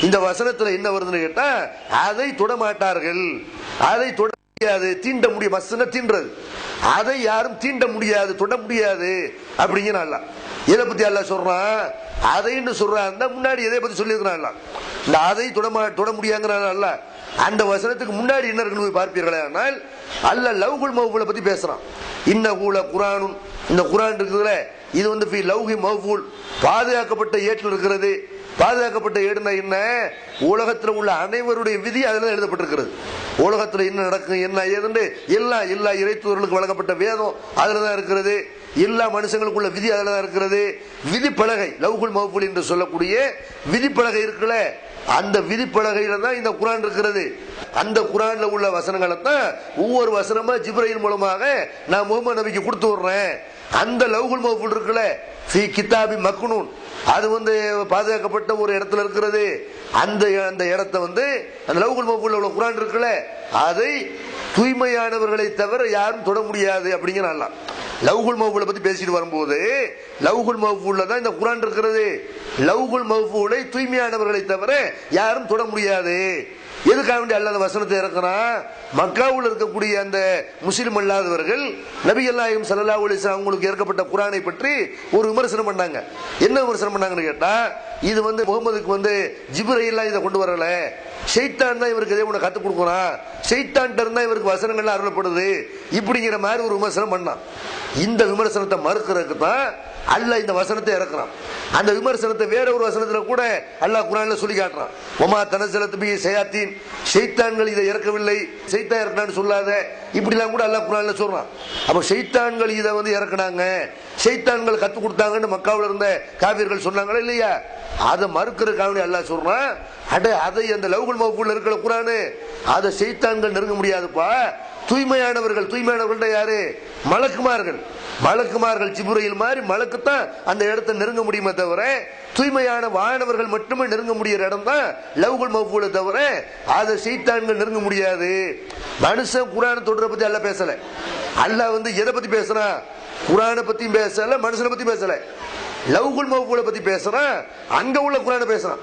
இந்த வசனத்துல என்ன வருதுன்னு கேட்டா, அதை தொடமாட்டார்கள், அதை தொட முடியாது, தீண்ட முடியும். மஸ்ன தீண்டது, அதை யாரும் தீண்ட முடியாது, தொட முடியாது அப்படிங்கிற அல்லாஹ். எதை பத்தி அல்லாஹ் சொல்றான்? அதைன்னு சொல்றான். முன்னாடி எதை பத்தி சொல்லியிருக்கிறான் அல்லாஹ்? இந்த அதை தொட முடியாங்கிறான் அல்லாஹ். அந்த வசனத்துக்கு முன்னாடி என்ன இருக்குன்னு பார்ப்பீர்களே. ஆனால் அல்லாஹ் லவ்ஹுல் மஹ்ஃபூலை பத்தி பேசுறான். இன்னஹு லகுர்ஆனுன், இந்த குர்ஆன் இருக்குதுல, இது வந்து ஃபீ லவ்ஹி மஹ்ஃபூல், பாதுகாக்கப்பட்ட ஏட்டில் இருக்கிறது. பாதுகாக்கப்பட்ட ஏடுனா என்ன? உலகத்தில் உள்ள அனைவருடைய விதி அதில் எழுதப்பட்டிருக்கிறது. உலகத்தில் என்ன நடக்கும், என்ன ஏதுன்னு எல்லா இறைத்தூர்களுக்கு வழங்கப்பட்ட வேதம் அதில் தான் இருக்கிறது. எல்லா மனுஷங்களுக்குள்ள விதி அதில் தான் இருக்கிறது. விதிப்பலகை லவ்ஹுல் மஹ்ஃபூல் என்று சொல்லக்கூடிய விதிப்பலகை இருக்குல்ல, அந்த விதிப்பலகையில தான் இந்த குர்ஆன் இருக்கிறது. அந்த குர்ஆன்ல உள்ள வசனங்களை தான் ஒவ்வொரு வசனமா ஜிப்ரீல் மூலமாக நான் முஹம்மது நபிக்கு கொடுத்து விடுறேன். அந்த லவ்ஹுல் மஹ்ஃபூல் இருக்குல்ல, ஃபீ கிதாபி மக்னூன், அது வந்து பாதுகாக்கப்பட்ட ஒரு இடத்துல இருக்கிறது. அந்த இடத்தை வந்து அந்த லவ்ஹுல் மஹ்ஃபூல்ல உள்ள குர்ஆன் இருக்குல்ல, அதை தூய்மையானவர்களை தவிர யாரும் தொட முடியாது அப்படிங்கிற அல்லாஹ். லவ்ஹுல் மஹ்ஃபூலை பத்தி பேசிட்டு வரும்போது லவ்ஹுல் மஹ்ஃபூல்ல தான் இந்த குர்ஆன் இருக்கிறது. லவ்ஹுல் மஹ்ஃபூலை தூய்மையானவர்களை தவிர யாரும் தொட முடியாது. எதுக்காக வேண்டிய அல்லாஹ் வசனத்தை இறக்குறான்? மக்காவில் இருக்கக்கூடிய அந்த முஸ்லிம் அல்லாதவர்கள் நபிகள் நாயகம் ஸல்லல்லாஹு அலைஹி வஸல்லம் அவங்களுக்கு இறக்கப்பட்ட குர்ஆனை பற்றி ஒரு விமர்சனம் பண்ணாங்க. என்ன விமர்சனம் பண்ணாங்கன்னு கேட்டா, இது வந்து முகமதுக்கு வந்து ஜிப்ரீல் இதை கொண்டு வரல, ஷைத்தான் தான் இவருக்கு இதை கற்றுக் கொடுக்குறான், ஷைத்தான் இருந்தா இவருக்கு வசனங்கள்லாம் அருளப்படுது இப்படிங்கிற மாதிரி ஒரு விமர்சனம் பண்ணான். இந்த விமர்சனத்தை மறுக்கிறதுக்கு தான் அல்லாஹ் இந்த வசனத்தை இறக்குறான். அந்த விமர்சனத்தை வேற ஒரு வசனத்துல கூட அல்லாஹ் குர்ஆன்ல சொல்லி காட்டுறான். ஒமா தனஸலத் பிஹி ஷயாத்தீன், ஷைத்தான்கள் இதை இறக்கவில்லை, ஷைத்தான் இறக்குனான்னு சொல்லாத இப்படிலாம் கூட அல்லாஹ் குர்ஆன்ல சொல்றான். அப்ப ஷைத்தான்கள் இதை வந்து இறக்குனாங்க, ஷைத்தான்கள் கத்து கொடுத்தாங்கன்னு மக்காவில் இருந்த காவியர்கள் சொன்னாங்களா இல்லையா? அதை மறுக்கிறதுக்காக அல்லாஹ் சொல்றான், அதை அந்த லவ்குல் மஹ்ஃபூல்ல இருக்கிற குர்ஆன் அதை ஷைத்தான்கள் நெருங்க முடியாதுப்பா. தூய்மையானவர்கள் யாரு? மலக்குமார்கள் ஜிப்ரீல் மாதிரி மலக்குத்தான் அந்த இடத்தை நெருங்க முடியுமே தவிர தூய்மையான வானவர்கள் மட்டுமே நெருங்க முடிகிற இடம் தான் லவ்குல் மஹ்ஃபூலை தவிர அதை ஷைத்தான்கள் நெருங்க முடியாது. மனுஷன் குர்ஆன் தொடுற பத்தி அல்லாஹ் பேசல. அல்லாஹ் எதை பத்தி பேசுறான்? குர்ஆனை பத்தியும் பேசல, மனுஷனை பத்தி பேசல. லவ்குல் மஹ்ஃபூலை பத்தி பேசுறான், அங்க உள்ள குர்ஆனை பேசுறான்.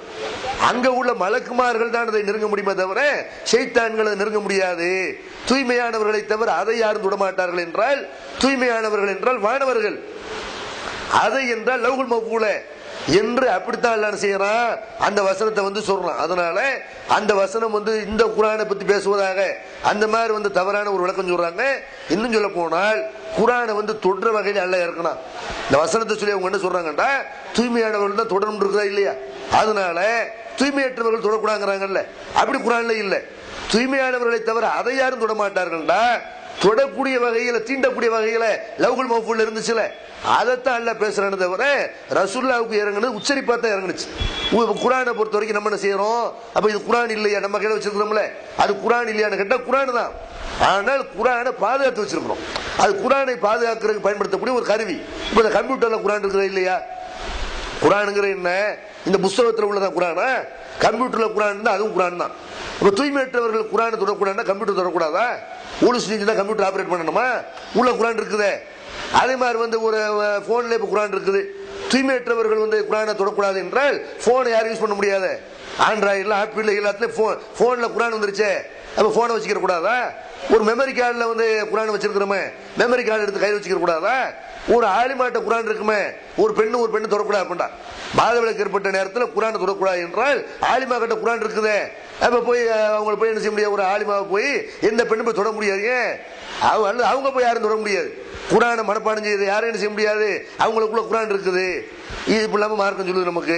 அங்க உள்ள மலக்குமார்கள் தான் அதை நெருங்க முடியுமே தவிர ஷைத்தான்களை நெருங்க முடியாது. தூய்மையானவர்களை தவிர அதை யாரும் தொடமாட்டார்கள் என்றால் தூய்மையானவர்கள் என்றால் வானவர்கள், அதை என்றால் லவ்குல் மஹ்ஃபூலை என்று அப்படித்தான் எல்லாம் செய்யறான். அந்த வசனத்தை சொல்றான். அதனால அந்த வசனம் இந்த குர்ஆனை பத்தி பேசுவதாக அந்த மாதிரி தவறான ஒரு விளக்கம் சொல்றாங்க. இன்னும் சொல்ல போனால் குர்ஆனை தொடுற வகையில் அல்ல இருக்கணும். இந்த வசனத்தை சொல்லி அவங்க என்ன சொல்றாங்கடா, தூய்மையானவர்கள் தான் தொடரும் இருக்குதா இல்லையா? அதனால தூய்மையற்றவர்கள் தொடக்கூடாங்கிறாங்கல்ல, அப்படி குர்ஆன்ல இல்ல. தூய்மையானவர்களை தவிர அதை யாரும் தொட மாட்டார்கள்டா. தொடக்கூடிய வகையில தீண்டக்கூடிய வகையில லவ்குல் மஹ்ஃபூல்ல இருந்துச்சுல, அதைத்தான் அல்லாஹ் பேசுறானே தவிர ரசூலுல்லாஹ்வுக்கு இறங்குனது உச்சரிப்பா தான் இறங்குச்சு. குர்ஆனை பொறுத்த வரைக்கும் நம்ம என்ன செய்யறோம்? அப்ப இது குர்ஆன் இல்லையா? நம்ம கையில வச்சிருக்கிறோம்ல, அது குர்ஆன் இல்லையான்னு கேட்டா குர்ஆன் தான். ஆனால் குர்ஆனை பாதுகாத்து வச்சிருக்கிறோம். அது குர்ஆனை பாதுகாக்கிறதுக்கு பயன்படுத்தக்கூடிய ஒரு கருவி. இப்ப இந்த கம்ப்யூட்டர்ல குர்ஆன் இருக்கிறது இல்லையா? குர்ஆனுங்கிற என்ன? இந்த புத்தகத்தில் உள்ளதான் குர்ஆனா? கம்ப்யூட்டர்ல குர்ஆன் தான், அதுவும் குர்ஆன் தான். இப்ப தூய்மையற்றவர்கள் குர்ஆனை தொடக்கூடாதுன்னா கம்ப்யூட்டர் தொடக்கூடாதா? ஊழு செஞ்சு தான் கம்ப்யூட்டர் ஆபரேட் பண்ணணுமா? உள்ள குர்ஆன் இருக்குது. அதே மாதிரி ஒரு போன்ல இப்ப குர்ஆன் இருக்குது. தூய்மையற்றவர்கள் குர்ஆனை தொடக்கூடாது என்றால் போனை யாரும் யூஸ் பண்ண முடியாது. ஆண்ட்ராய்டுல ஆப்பிள் எல்லாத்துலயும் போன்ல குர்ஆன் வந்துருச்சு. அப்ப போனை வச்சுக்கிற கூடாதா? ஒரு மெமரி கார்டுல குர்ஆன் வச்சிருக்கிறோமே, மெமரி கார்டு எடுத்து கையில் வச்சுக்கிற கூடாதா? ஒரு ஆலிமாட்ட குர்ஆன் இருக்குமே, ஒரு பெண்ணு தொடக்கூடாது அப்படின்டா. பாதவிலக்கு ஏற்பட்ட நேரத்தில் குர்ஆனை தொடக்கூடாது என்றால் ஆலிமா கிட்ட குர்ஆன் இருக்குது. அப்ப போய் அவங்க போய் என்ன செய்ய முடியாது? ஒரு ஆலிமாவை போய் எந்த பெண்ணு போய் தொட முடியாது. அவங்க போய் யாரும் தொட முடியாது. குர்ஆனை மனப்பாடம் செய்து யாரும் என்ன செய்ய முடியாது? அவங்களுக்குள்ள குர்ஆன் இருக்குது. இது இப்ப இல்லாம மார்க்கம் சொல்லுது நமக்கு.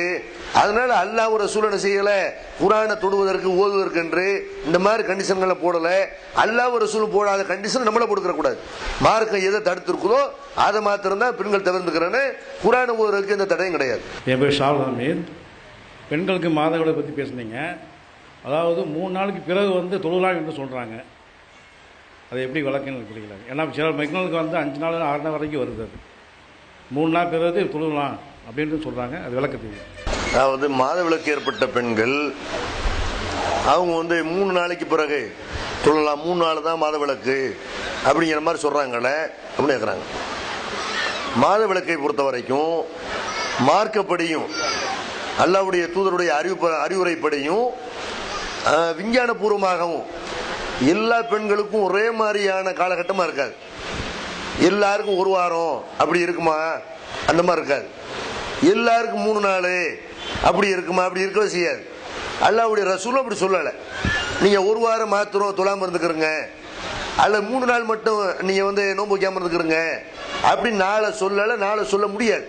அதனால அல்லாஹ் ஒரு ரசூல் செய்யல, குர்ஆனை தொடுவதற்கு ஓதுவதற்கு என்று இந்த மாதிரி கண்டிஷன்களை போடல. அல்லாஹ் ஒரு ரசூல் போடாத கண்டிஷன் நம்மள போட்டுக்கிற கூடாது. மார்க்கம் எதை தடுத்து இருக்குதோ அதை மாத்திரம் தான் பெண்கள் தவிர்த்துக்கிறேன்னு குர்ஆனை ஓதுவதற்கு எந்த தடையும் கிடையாது. என் பேர் ஷால் ஹமீத். பெண்களுக்கு மாதவிடாய் பற்றி பேசுனீங்க. அதாவது 3 நாளுக்கு பிறகு தொழுலாம் என்று சொல்கிறாங்க. அது எப்படி விளக்குன்னு புரியல. ஏன்னா சில பெண்களுக்கு 5 நாள் 6 நாள் வரைக்கும் வருது. அது 3 நாள் பிறகு தொழுலாம் அப்படின்னு சொல்கிறாங்க. அது விளக்க தெரியும். அதாவது மாதவிலக்கு ஏற்பட்ட பெண்கள் அவங்க 3 நாளைக்கு பிறகு தொழலாம், 3 நாள் தான் மாதவிலக்கு அப்படிங்கிற மாதிரி சொல்றாங்களே அப்படின்னு கேட்குறாங்க. மாதவிலக்கை பொறுத்த வரைக்கும் மார்க்கப்படியும் அல்லாஹ்வுடைய தூதருடைய அறிவுரைப்படியும் விஞ்ஞான பூர்வமாகவும் எல்லா பெண்களுக்கும் ஒரே மாதிரியான காலகட்டமா இருக்காது. எல்லாருக்கும் 1 வாரம் அப்படி இருக்குமா? அந்த மாதிரி இருக்காது. எல்லாருக்கும் 3 நாள் அப்படி இருக்குமா? அப்படி இருக்கவே செய்யாது. அல்லாஹ்வுடைய ரசூலும் அப்படி சொல்லலை. நீங்க 1 வாரம் மாத்திரம் தொழாம இருந்துக்கிறங்க, அல்ல 3 நாள் மட்டும் நீங்க நோன்பு வைக்காம இருந்துக்கிறங்க அப்படி நாளை சொல்ல முடியாது.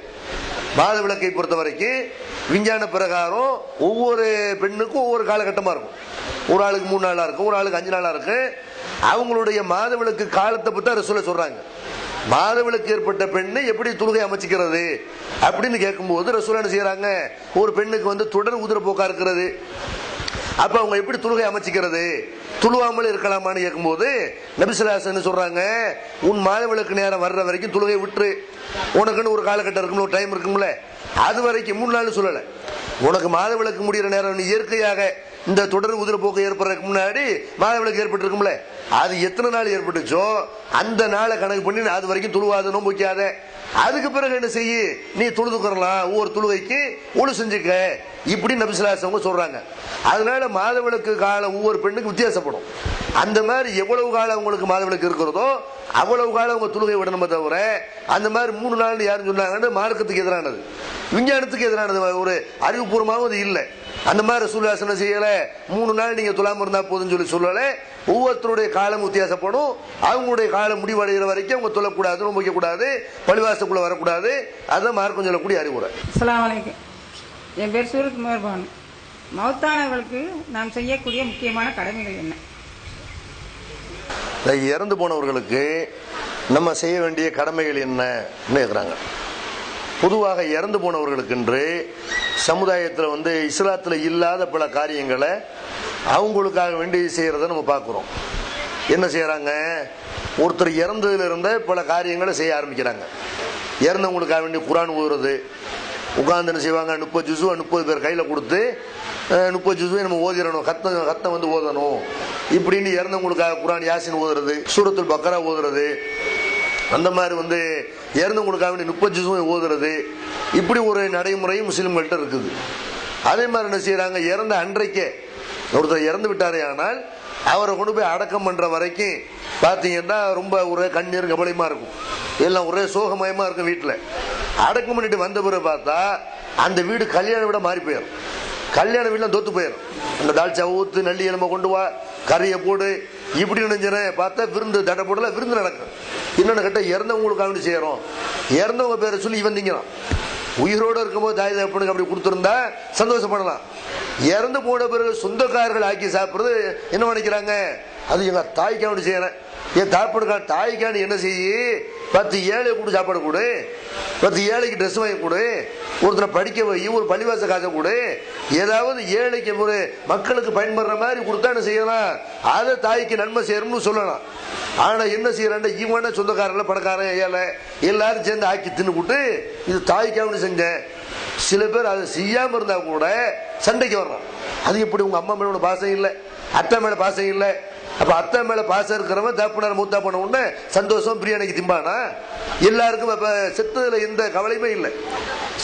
மாதவிலக்கை பொறுத்த வரைக்கும் விஞ்ஞான பிரகாரம் ஒவ்வொரு பெண்ணுக்கும் ஒவ்வொரு காலகட்டமா இருக்கும். ஒரு ஆளுக்கு 3 நாளா இருக்கும், ஒரு ஆளுக்கு 5 நாளா இருக்கு. அவங்களுடைய மாதவிலக்கு காலத்தை பத்தி ரசூல சொல்றாங்க. மாதவிலக்கு ஏற்பட்ட பெண்ணை எப்படி தொழுகை அமைச்சிக்கிறது அப்படின்னு கேட்கும்போது ரசூல் என்ன செய்யறாங்க? ஒரு பெண்ணுக்கு தொடர் உதிர போக்கா இருக்கிறது, அப்ப அவங்க எப்படி தொழுகை அமைச்சிக்கிறது, துழுவாமல் இருக்கலாமான்னு கேட்கும்போது நபி ஸல்லல்லாஹு அலைஹி வஸல்லம் சொல்றாங்க, உன் மாதவிலக்கு நேரம் வர்ற வரைக்கும் தொழுகை விட்டுரு. உனக்குன்னு ஒரு காலகட்டம் இருக்கும்ல, ஒரு டைம் இருக்கும்ல, அது வரைக்கும் 3 நாள் சொல்லலை. உனக்கு மாதவிலக்கு முடிகிற நேரம் நீ இயற்கையாக இந்த தொடர் உதிரப்போக்கு ஏற்படுறதுக்கு முன்னாடி மாதவிலக்கு ஏற்பட்டிருக்கும்ல, அது எத்தனை நாள் ஏற்பட்டுச்சோ அந்த நாளை கணக்கு பண்ணி அது வரைக்கும் துழுவாத நோன்பு வைக்காத. அதுக்கு பிறகு என்ன செய்ய, நீ தொழுதுக்கிறலாம், ஒவ்வொரு தொழுகைக்கு ஒழு செஞ்சுக்க, இப்படி நபி ஸல்லல்லாஹு அலைஹி வஸல்லம் சொல்றாங்க. அதனால மாதவிலக்கு காலம் ஒவ்வொரு பெண்ணுக்கு வித்தியாசப்படும். அந்த மாதிரி எவ்வளவு காலம் உங்களுக்கு மாதவிலக்கு இருக்கிறதோ அவ்வளவு காலம் அவங்க தொழுகை விடணுமே தவிர அந்த மாதிரி 3 நாள் யாரும் சொன்னாங்கன்னு மார்க்கத்துக்கு எதிரானது, விஞ்ஞானத்துக்கு எதிரானது, ஒரு அறிவுபூர்வமாகவும் அது இல்லை. அந்த மாதிரி ரசூலுல்லாஹி ஸல்லல்லாஹு அலைஹி வஸல்லம் செய்யல, 3 நாள் நீங்க தொழாம இருந்தா போதுன்னு சொல்லல. ஒவ்வொருத்தருடைய காலம் வித்தியாசப்படும். அவங்களுடைய காலம் முடிவடைகிற வரைக்கும் அவங்க தொழக்கூடாது, நோன்பு வைக்கக்கூடாது, பள்ளிவாசலுக்குள்ள வரக்கூடாது. அதான் மார்க்கம் சொல்லக்கூடிய அறிவுரை. அஸ்ஸலாமு அலைக்கும். என் பேர் சூரத் முகர்பானு. மௌத்தானவர்களுக்கு நாம் செய்யக்கூடிய முக்கியமான கடமைகள் என்ன? இறந்து போனவர்களுக்கு நம்ம செய்ய வேண்டிய கடமைகள் என்னன்னு கேட்குறாங்க. பொதுவாக இறந்து போனவர்களுக்கென்று சமுதாயத்தில் வந்து இஸ்லாத்தில் இல்லாத பல காரியங்களை அவங்களுக்காக வேண்டி செய்கிறத நம்ம பார்க்குறோம். என்ன செய்கிறாங்க, ஒருத்தர் இறந்ததுல இருந்த பல காரியங்களை செய்ய ஆரம்பிக்கிறாங்க. இறந்தவங்களுக்காக வேண்டி குரான் ஓதுறது, உட்கார்ந்து என்ன செய்வாங்க, 30 ஜுஸு 30 பேர் கையில் கொடுத்து 30 ஜுஸு நம்ம ஓதிடணும், கத்தம் வந்து ஓதணும் இப்படின்னு இறந்தவங்களுக்காக குரான் யாசின் ஓதுறது, சூரத்துல் பக்கரா ஓதுறது, அந்த மாதிரி வந்து இறந்தவங்களுக்காக வேண்டி 30 ஜுஸும் ஓதுறது, இப்படி ஒரு நடைமுறையும் முஸ்லிம்கள்ட்ட இருக்குது. அதே மாதிரி என்ன செய்யறாங்க, இறந்த அன்றைக்கே ஒருத்தர் இறந்து விட்டாரே ஆனால் அவரை கொண்டு போய் அடக்கம் பண்ற வரைக்கும் பார்த்தீங்கன்னா ரொம்ப ஒரே கண்ணீர் கபலயமா இருக்கும், எல்லாம் ஒரே சோகமயமா இருக்கும். வீட்டில் அடக்கம் பண்ணிட்டு வந்த பிறகு பார்த்தா அந்த வீடு கல்யாண வீட மாறி போயிடும், கல்யாண வீடுலாம் தோத்து போயிடும். அந்த தாழ்ச்சா ஊத்து, நல்லி எலும்பை கொண்டு வா, கறியை போடு, இப்படி நினைஞ்சேன் பார்த்தா விருந்து தடை போடல, விருந்து நடக்கும். என்னென்ன கேட்ட இறந்தவங்களுக்காக வேண்டி செய்யறோம், இறந்தவங்க பேரை சொல்லி இவன் திங்கலாம். உயிரோடு இருக்கும்போது தாய் தகப்பனுக்கு அப்படி கொடுத்துருந்தா சந்தோஷப்படலாம். இறந்து போன பிறகு சொந்தக்காரர்கள் ஆக்கி சாப்பிட்றது என்ன நினைக்கிறாங்க, அது எங்க தாய்க்காக வேண்டி செய்யறேன், என் தாய்ப்படுக்கா தாய்க்காண்டி என்ன செய்ய, 10 ஏழை கூட சாப்பாடு கொடு, 10 ஏழைக்கு ட்ரெஸ் வாங்கி கொடு, ஒருத்தரை படிக்க வை, ஒரு பள்ளிவாச காசை கொடு, ஏதாவது ஏழைக்கு ஒரு மக்களுக்கு பயன்படுற மாதிரி கொடுத்தா என்ன செய்யலாம், அதை தாய்க்கு நன்மை செய்யணும்னு சொல்லலாம். ஆனா என்ன செய்யறான், இவன சொந்தக்காரர்கள் பணக்காரன் ஏழை எல்லாரும் சேர்ந்து ஆக்கி தின்னுக்கிட்டு இது தாய்க்காக செஞ்சேன். சில பேர் அதை செய்யாம இருந்தா கூட சண்டைக்கு வர்றான். அது எப்படி, உங்க அம்மா மேல பாசம் இல்லை, அத்தை மேல பாசம் இல்லை, அப்ப அத்தை மேல பாசம் இருக்கிறவன் தாப்புனார் மூத்தா பண்ண உடனே சந்தோஷம் பிரியாணிக்கு திம்பானா? எல்லாருக்கும் அப்ப செத்ததுல எந்த கவலையுமே இல்லை.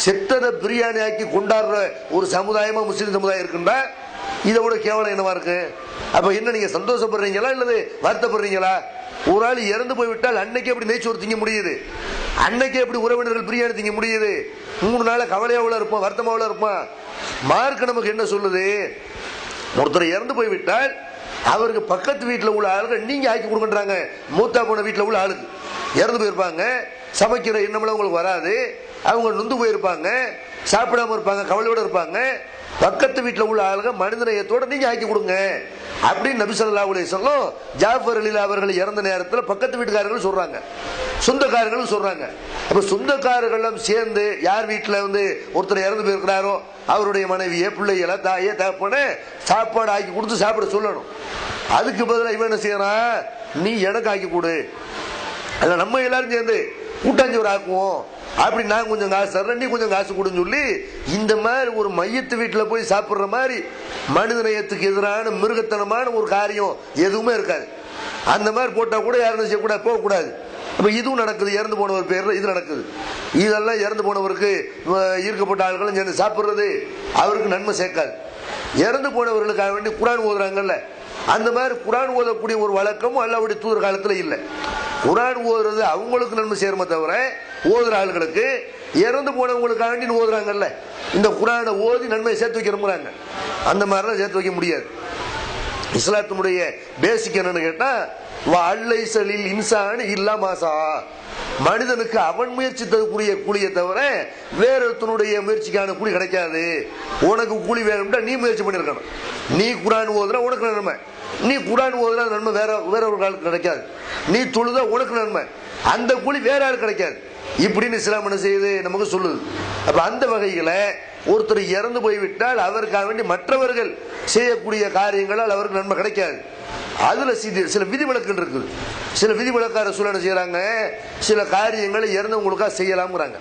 செத்ததை பிரியாணி ஆக்கி கொண்டாடுற ஒரு சமுதாயமா முஸ்லீம் சமுதாயம் இருக்குன்னா இதை விட கேவலம் என்னவா இருக்கு? அப்ப என்ன, நீங்க சந்தோஷப்படுறீங்களா இல்லது வருத்தப்படுறீங்களா? ஒரு ஆள் இறந்து போய்விட்டால் அன்னைக்கு எப்படி நெய்ச்சோறு திங்க முடியுது, அன்னைக்கு எப்படி உறவினர்கள் பிரியாணி திங்க முடியுது? 3 நாள் கவலையாவில் இருப்போம், வருத்தமாவில் இருப்போம். மார்க் நமக்கு என்ன சொல்லுது, ஒருத்தர் இறந்து போய்விட்டால் அவருக்கு பக்கத்து வீட்டில் உள்ள ஆளுகள் நீங்க ஆக்கி கொடுக்கன்றாங்க. மூத்தா போன வீட்டில் உள்ள ஆளுக்கு இறந்து போயிருப்பாங்க, சமைக்கிற எண்ணமெல்லாம் உங்களுக்கு வராது, அவங்க நொந்து போயிருப்பாங்க, சாப்பிடாம இருப்பாங்க, கவலையோட இருப்பாங்க. பக்கத்து வீட்டில் உள்ள ஆளுங்க மனிதநேயத்தோட நீங்க ஆக்கி கொடுங்க அப்படின்னு நபி ஸல்லல்லாஹு அலைஹி வஸல்லம் ஜாஃபர் அலிலா அவர்கள் இறந்த நேரத்தில் பக்கத்து வீட்டுக்காரர்கள் சொல்றாங்க, சொந்தக்காரர்கள் சொல்றாங்க. அப்ப சொந்தக்காரர்களும் சேர்ந்து யார் வீட்டில் வந்து ஒருத்தர் இறந்து போயிருக்கிறாரோ அவருடைய மனைவியே, பிள்ளைகளை, தாயே, தகப்பன சாப்பாடு ஆக்கி கொடுத்து சாப்பிட சொல்லணும். அதுக்கு பதிலாக இவன் என்ன செய்யறான், நீ எனக்கு ஆக்கி கொடு, அல்ல நம்ம எல்லாரும் சேர்ந்து கூட்டாஞ்சோறு ஆக்குவோம், அப்படி நான் கொஞ்சம் காசு தர்றேன், நீ கொஞ்சம் காசு கொடுன்னு சொல்லி இந்த மாதிரி ஒரு மையத்து வீட்டில் போய் சாப்பிட்ற மாதிரி மனிதநேயத்துக்கு எதிரான மிருகத்தனமான ஒரு காரியம் எதுவுமே இருக்காது. அந்த மாதிரி போட்டா கூட யாரும் செய்யக்கூடாது, போகக்கூடாது. அப்ப இதுவும் நடக்குது, இறந்து போனவர் பேர்ல இது நடக்குது. இதெல்லாம் இறந்து போனவருக்கு ஈர்க்கப்பட்ட ஆட்களும் சேர்ந்து சாப்பிடுறது அவருக்கு நன்மை சேர்க்காது. இறந்து போனவர்களுக்காக வேண்டி குரான் ஓதுறாங்கல்ல, அந்த மாதிரி குரான் ஓதக்கூடிய ஒரு வழக்கமும் அல்லாஹ்வுடைய தூதர் காலத்துல இல்லை. குரான் ஓதுறது அவங்களுக்கு நன்மை சேருமே தவிர ஓதுற ஆளுகளுக்கு இறந்து போனவங்களுக்காக வேண்டி ஓதுறாங்கல்ல, இந்த குரானை ஓதி நன்மையை சேர்த்து வைக்கிறோம்றாங்க, அந்த மாதிரிலாம் சேர்த்து வைக்க முடியாது. இஸ்லாத்தினுடைய பேசிக் என்னன்னு கேட்டா, அல்லைசலில் இன்சான் இல்லா மாசா, மனிதனுக்கு அவன் முயற்சித்ததுக்குரிய கூலியை தவிர வேறொருத்தனுடைய முயற்சிக்கான கூலி கிடைக்காது. உனக்கு கூலி வேணும்னா நீ முயற்சி பண்ணிருக்கணும். நீ குரான் ஓதுனா உனக்கு நன்மை, நீ குரான் ஓதுனா நன்மை வேற ஒரு காலுக்கு கிடைக்காது. நீ தொழுதா உனக்கு நன்மை, அந்த கூலி வேற யாருக்கு கிடைக்காது. இப்படின்னு இஸ்லாம் என்ன செய்யுது நமக்கு சொல்லுது. அப்ப அந்த வகையில ஒருத்தர் இறந்து போய்விட்டால் அவருக்காக வேண்டி மற்றவர்கள் செய்யக்கூடிய காரியங்களால் அவருக்கு நன்மை கிடைக்காது. அதுல சில விதிவிலக்குகள் இருக்குது. சில விதிவிலக்கார சூழல் என்ன செய்யறாங்க, சில காரியங்களை இறந்தவங்களுக்காக செய்யலாம்ங்கிறாங்க.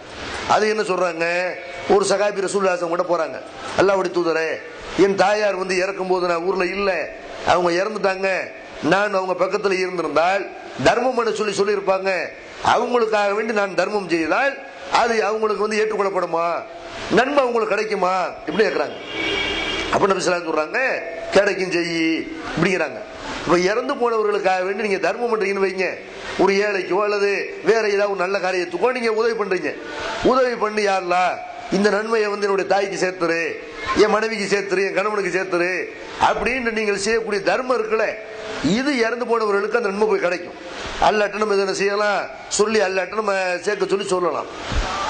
அது என்ன சொல்றாங்க, ஒரு சகாபி ரசூலுல்லாஹி கூட போறாங்க, அல்லாஹ்வுடைய தூதரே என் தாயார் வந்து இறக்கும் போது நான் ஊர்ல இல்ல, அவங்க இறந்துட்டாங்க, நான் அவங்க பக்கத்துல இருந்திருந்தால் தர்மம் பண்ண சொல்லி இருப்பாங்க, அவங்களுக்காக வேண்டி நான் தர்மம் செய்தால் அது அவங்களுக்கு வந்து ஏற்றுக்கொள்ளப்படுமா, நன்மை அவங்களுக்கு கிடைக்குமா இப்படி கேட்கிறாங்க. அப்ப நபி ஸல்லல்லாஹு அலைஹி சொல்றாங்க, கிடைக்கும் செய்யி இப்படிங்கிறாங்க. இப்ப இறந்து போனவர்களுக்காக வேண்டி நீங்க தர்மம் பண்றீங்கன்னு வைங்க, ஒரு ஏழைக்கோ அல்லது வேற ஏதாவது நல்ல காரியத்துக்கோ நீங்க உதவி பண்றீங்க, உதவி பண்ணி யாருலா இந்த நன்மையை வந்து என்னுடைய தாய்க்கு சேர்த்துரு, என் மனைவிக்கு சேர்த்துரு, என் கணவனுக்கு சேர்த்துரு அப்படின்னு நீங்கள் செய்யக்கூடிய தர்மம் இருக்குல்ல, இது இறந்து போனவர்களுக்கு அந்த நன்மை போய் கிடைக்கும். அல்லாட்ட நம்ம இதை செய்யலாம் சொல்லி அல்லாட்ட நம்ம சேர்க்க சொல்லலாம்.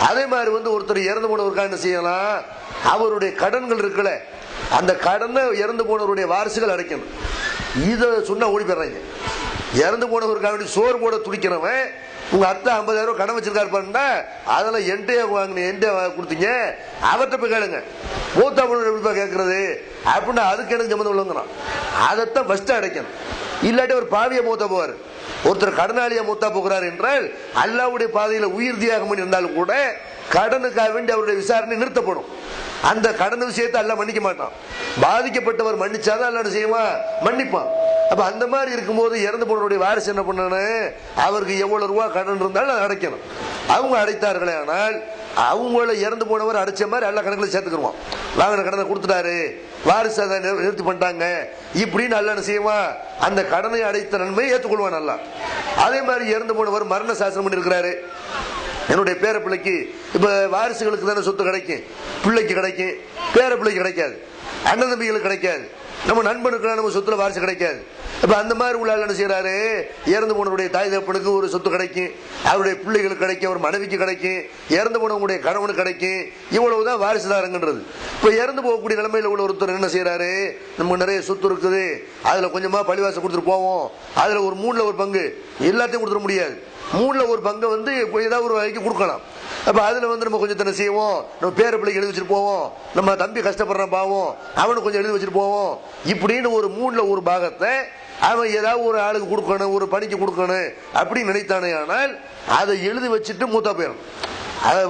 அதே மாதிரி வந்து ஒருத்தர் இறந்து போனவருக்காக என்ன செய்யலாம், அவருடைய கடன்கள் இருக்குல்ல, அந்த கடனை இறந்து போனவருடைய வாரிசுகள் அடைக்கணும். இதை சொன்னா ஓடி போயிடுறாங்க. இறந்து போனவருக்காக வேண்டி சோறு போட துடிக்கிறவன் உங்க அத்தை 50,000 ரூபாய் கடன் வச்சிருக்காரு பாருன்னா, அதெல்லாம் என்கிட்ட வாங்கின என்கிட்ட கொடுத்தீங்க, அவர்கிட்ட போய் கேளுங்க. மூத்தா பொண்ணு எப்படிப்பா கேட்கறது அப்படின்னா அதுக்கு எனக்கு சம்மந்தம் உள்ளவங்க. அதைத்தான் ஃபர்ஸ்ட் அடைக்கணும். இல்லாட்டி ஒரு பாவிய மூத்தா போவார். ஒருத்தர் கடனாளியா மூத்தா போகிறார் என்றால் அல்லாஹ்வுடைய பாதையில உயிர் தியாகம் இருந்தாலும் கூட கடனுக்காக வேண்டி அவருடைய விசாரணை நிறுத்தப்படும். அந்த கடன் விஷயத்தை அல்லாஹ் மன்னிக்க மாட்டான். பாதிக்கப்பட்டவர் மன்னிச்சாதான் அல்லாஹ் செய்வான், மன்னிப்பான். அப்ப அந்த மாதிரி இருக்கும்போது இறந்து போனவருடைய வாரிசு என்ன பண்ணனு, அவருக்கு எவ்வளவு ரூபா கடன் இருந்தாலும் அதை அடைக்கணும். அவங்க அடைத்தார்களே ஆனால் அவங்கள இறந்து போனவர் அடைச்ச மாதிரி எல்லா கணக்கில் சேர்த்துக்கிடுவான். வாங்கின கடனை கொடுத்துட்டாரு, வாரிசு அதை நிறுத்தி பண்ணிட்டாங்க இப்படின்னு அல்ல செய்வான். அந்த கடனை அடைத்த நன்மையை ஏற்றுக்கொள்வான் அல்ல. அதே மாதிரி இறந்து போனவர் மரண சாசனம் பண்ணி இருக்கிறாரு. என்னுடைய பேர பிள்ளைக்கு இப்ப வாரிசுகளுக்கு தானே சொத்து கிடைக்கும், பிள்ளைக்கு கிடைக்கும், பேர பிள்ளைக்கு கிடைக்காது, அண்ணன் தம்பிகளுக்கு கிடைக்காது, நம்ம நண்பனுக்கு நம்ம சொத்துல வாரிசு கிடைக்காது. இப்ப அந்த மாதிரி உள்ள என்ன செய்யறாரு, இறந்து போனவருடைய தாய் தகப்பனுக்கு ஒரு சொத்து கிடைக்கும், அவருடைய பிள்ளைகளுக்கு கிடைக்கும், அவர் மனைவிக்கு கிடைக்கும், இறந்து போனவங்களுடைய கணவனுக்கு கிடைக்கும். இவ்வளவுதான் வாரிசுதாரங்கன்றது. இப்ப இறந்து போகக்கூடிய நிலைமையில உள்ள ஒருத்தர் என்ன செய்யறாரு, நமக்கு நிறைய சொத்து இருக்குது, அதுல கொஞ்சமா பழிவாசம் கொடுத்துட்டு போவோம், அதுல ஒரு 3ல் 1 பங்கு எல்லாத்தையும் கொடுத்துட முடியாது, 3ல் 1 பங்கை வந்து ஏதாவது ஒரு வகைக்கு கொடுக்கலாம். அப்ப அதுல வந்து நம்ம கொஞ்சம் தண்ணி செய்வோம், நம்ம பேர பிள்ளைக்கு எழுதி வச்சுட்டு போவோம், நம்ம தம்பி கஷ்டப்படுறான் பாவோம் அவனுக்கு கொஞ்சம் எழுதி வச்சுட்டு போவோம். இப்படின்னு ஒரு 3ல் 1 பாகத்தை அவன் ஏதாவது ஒரு ஆளுக்கு கொடுக்கணும், ஒரு பணிக்கு கொடுக்கணும் அப்படின்னு நினைத்தானே ஆனால் அதை எழுதி வச்சுட்டு மூத்தா போயிடும்.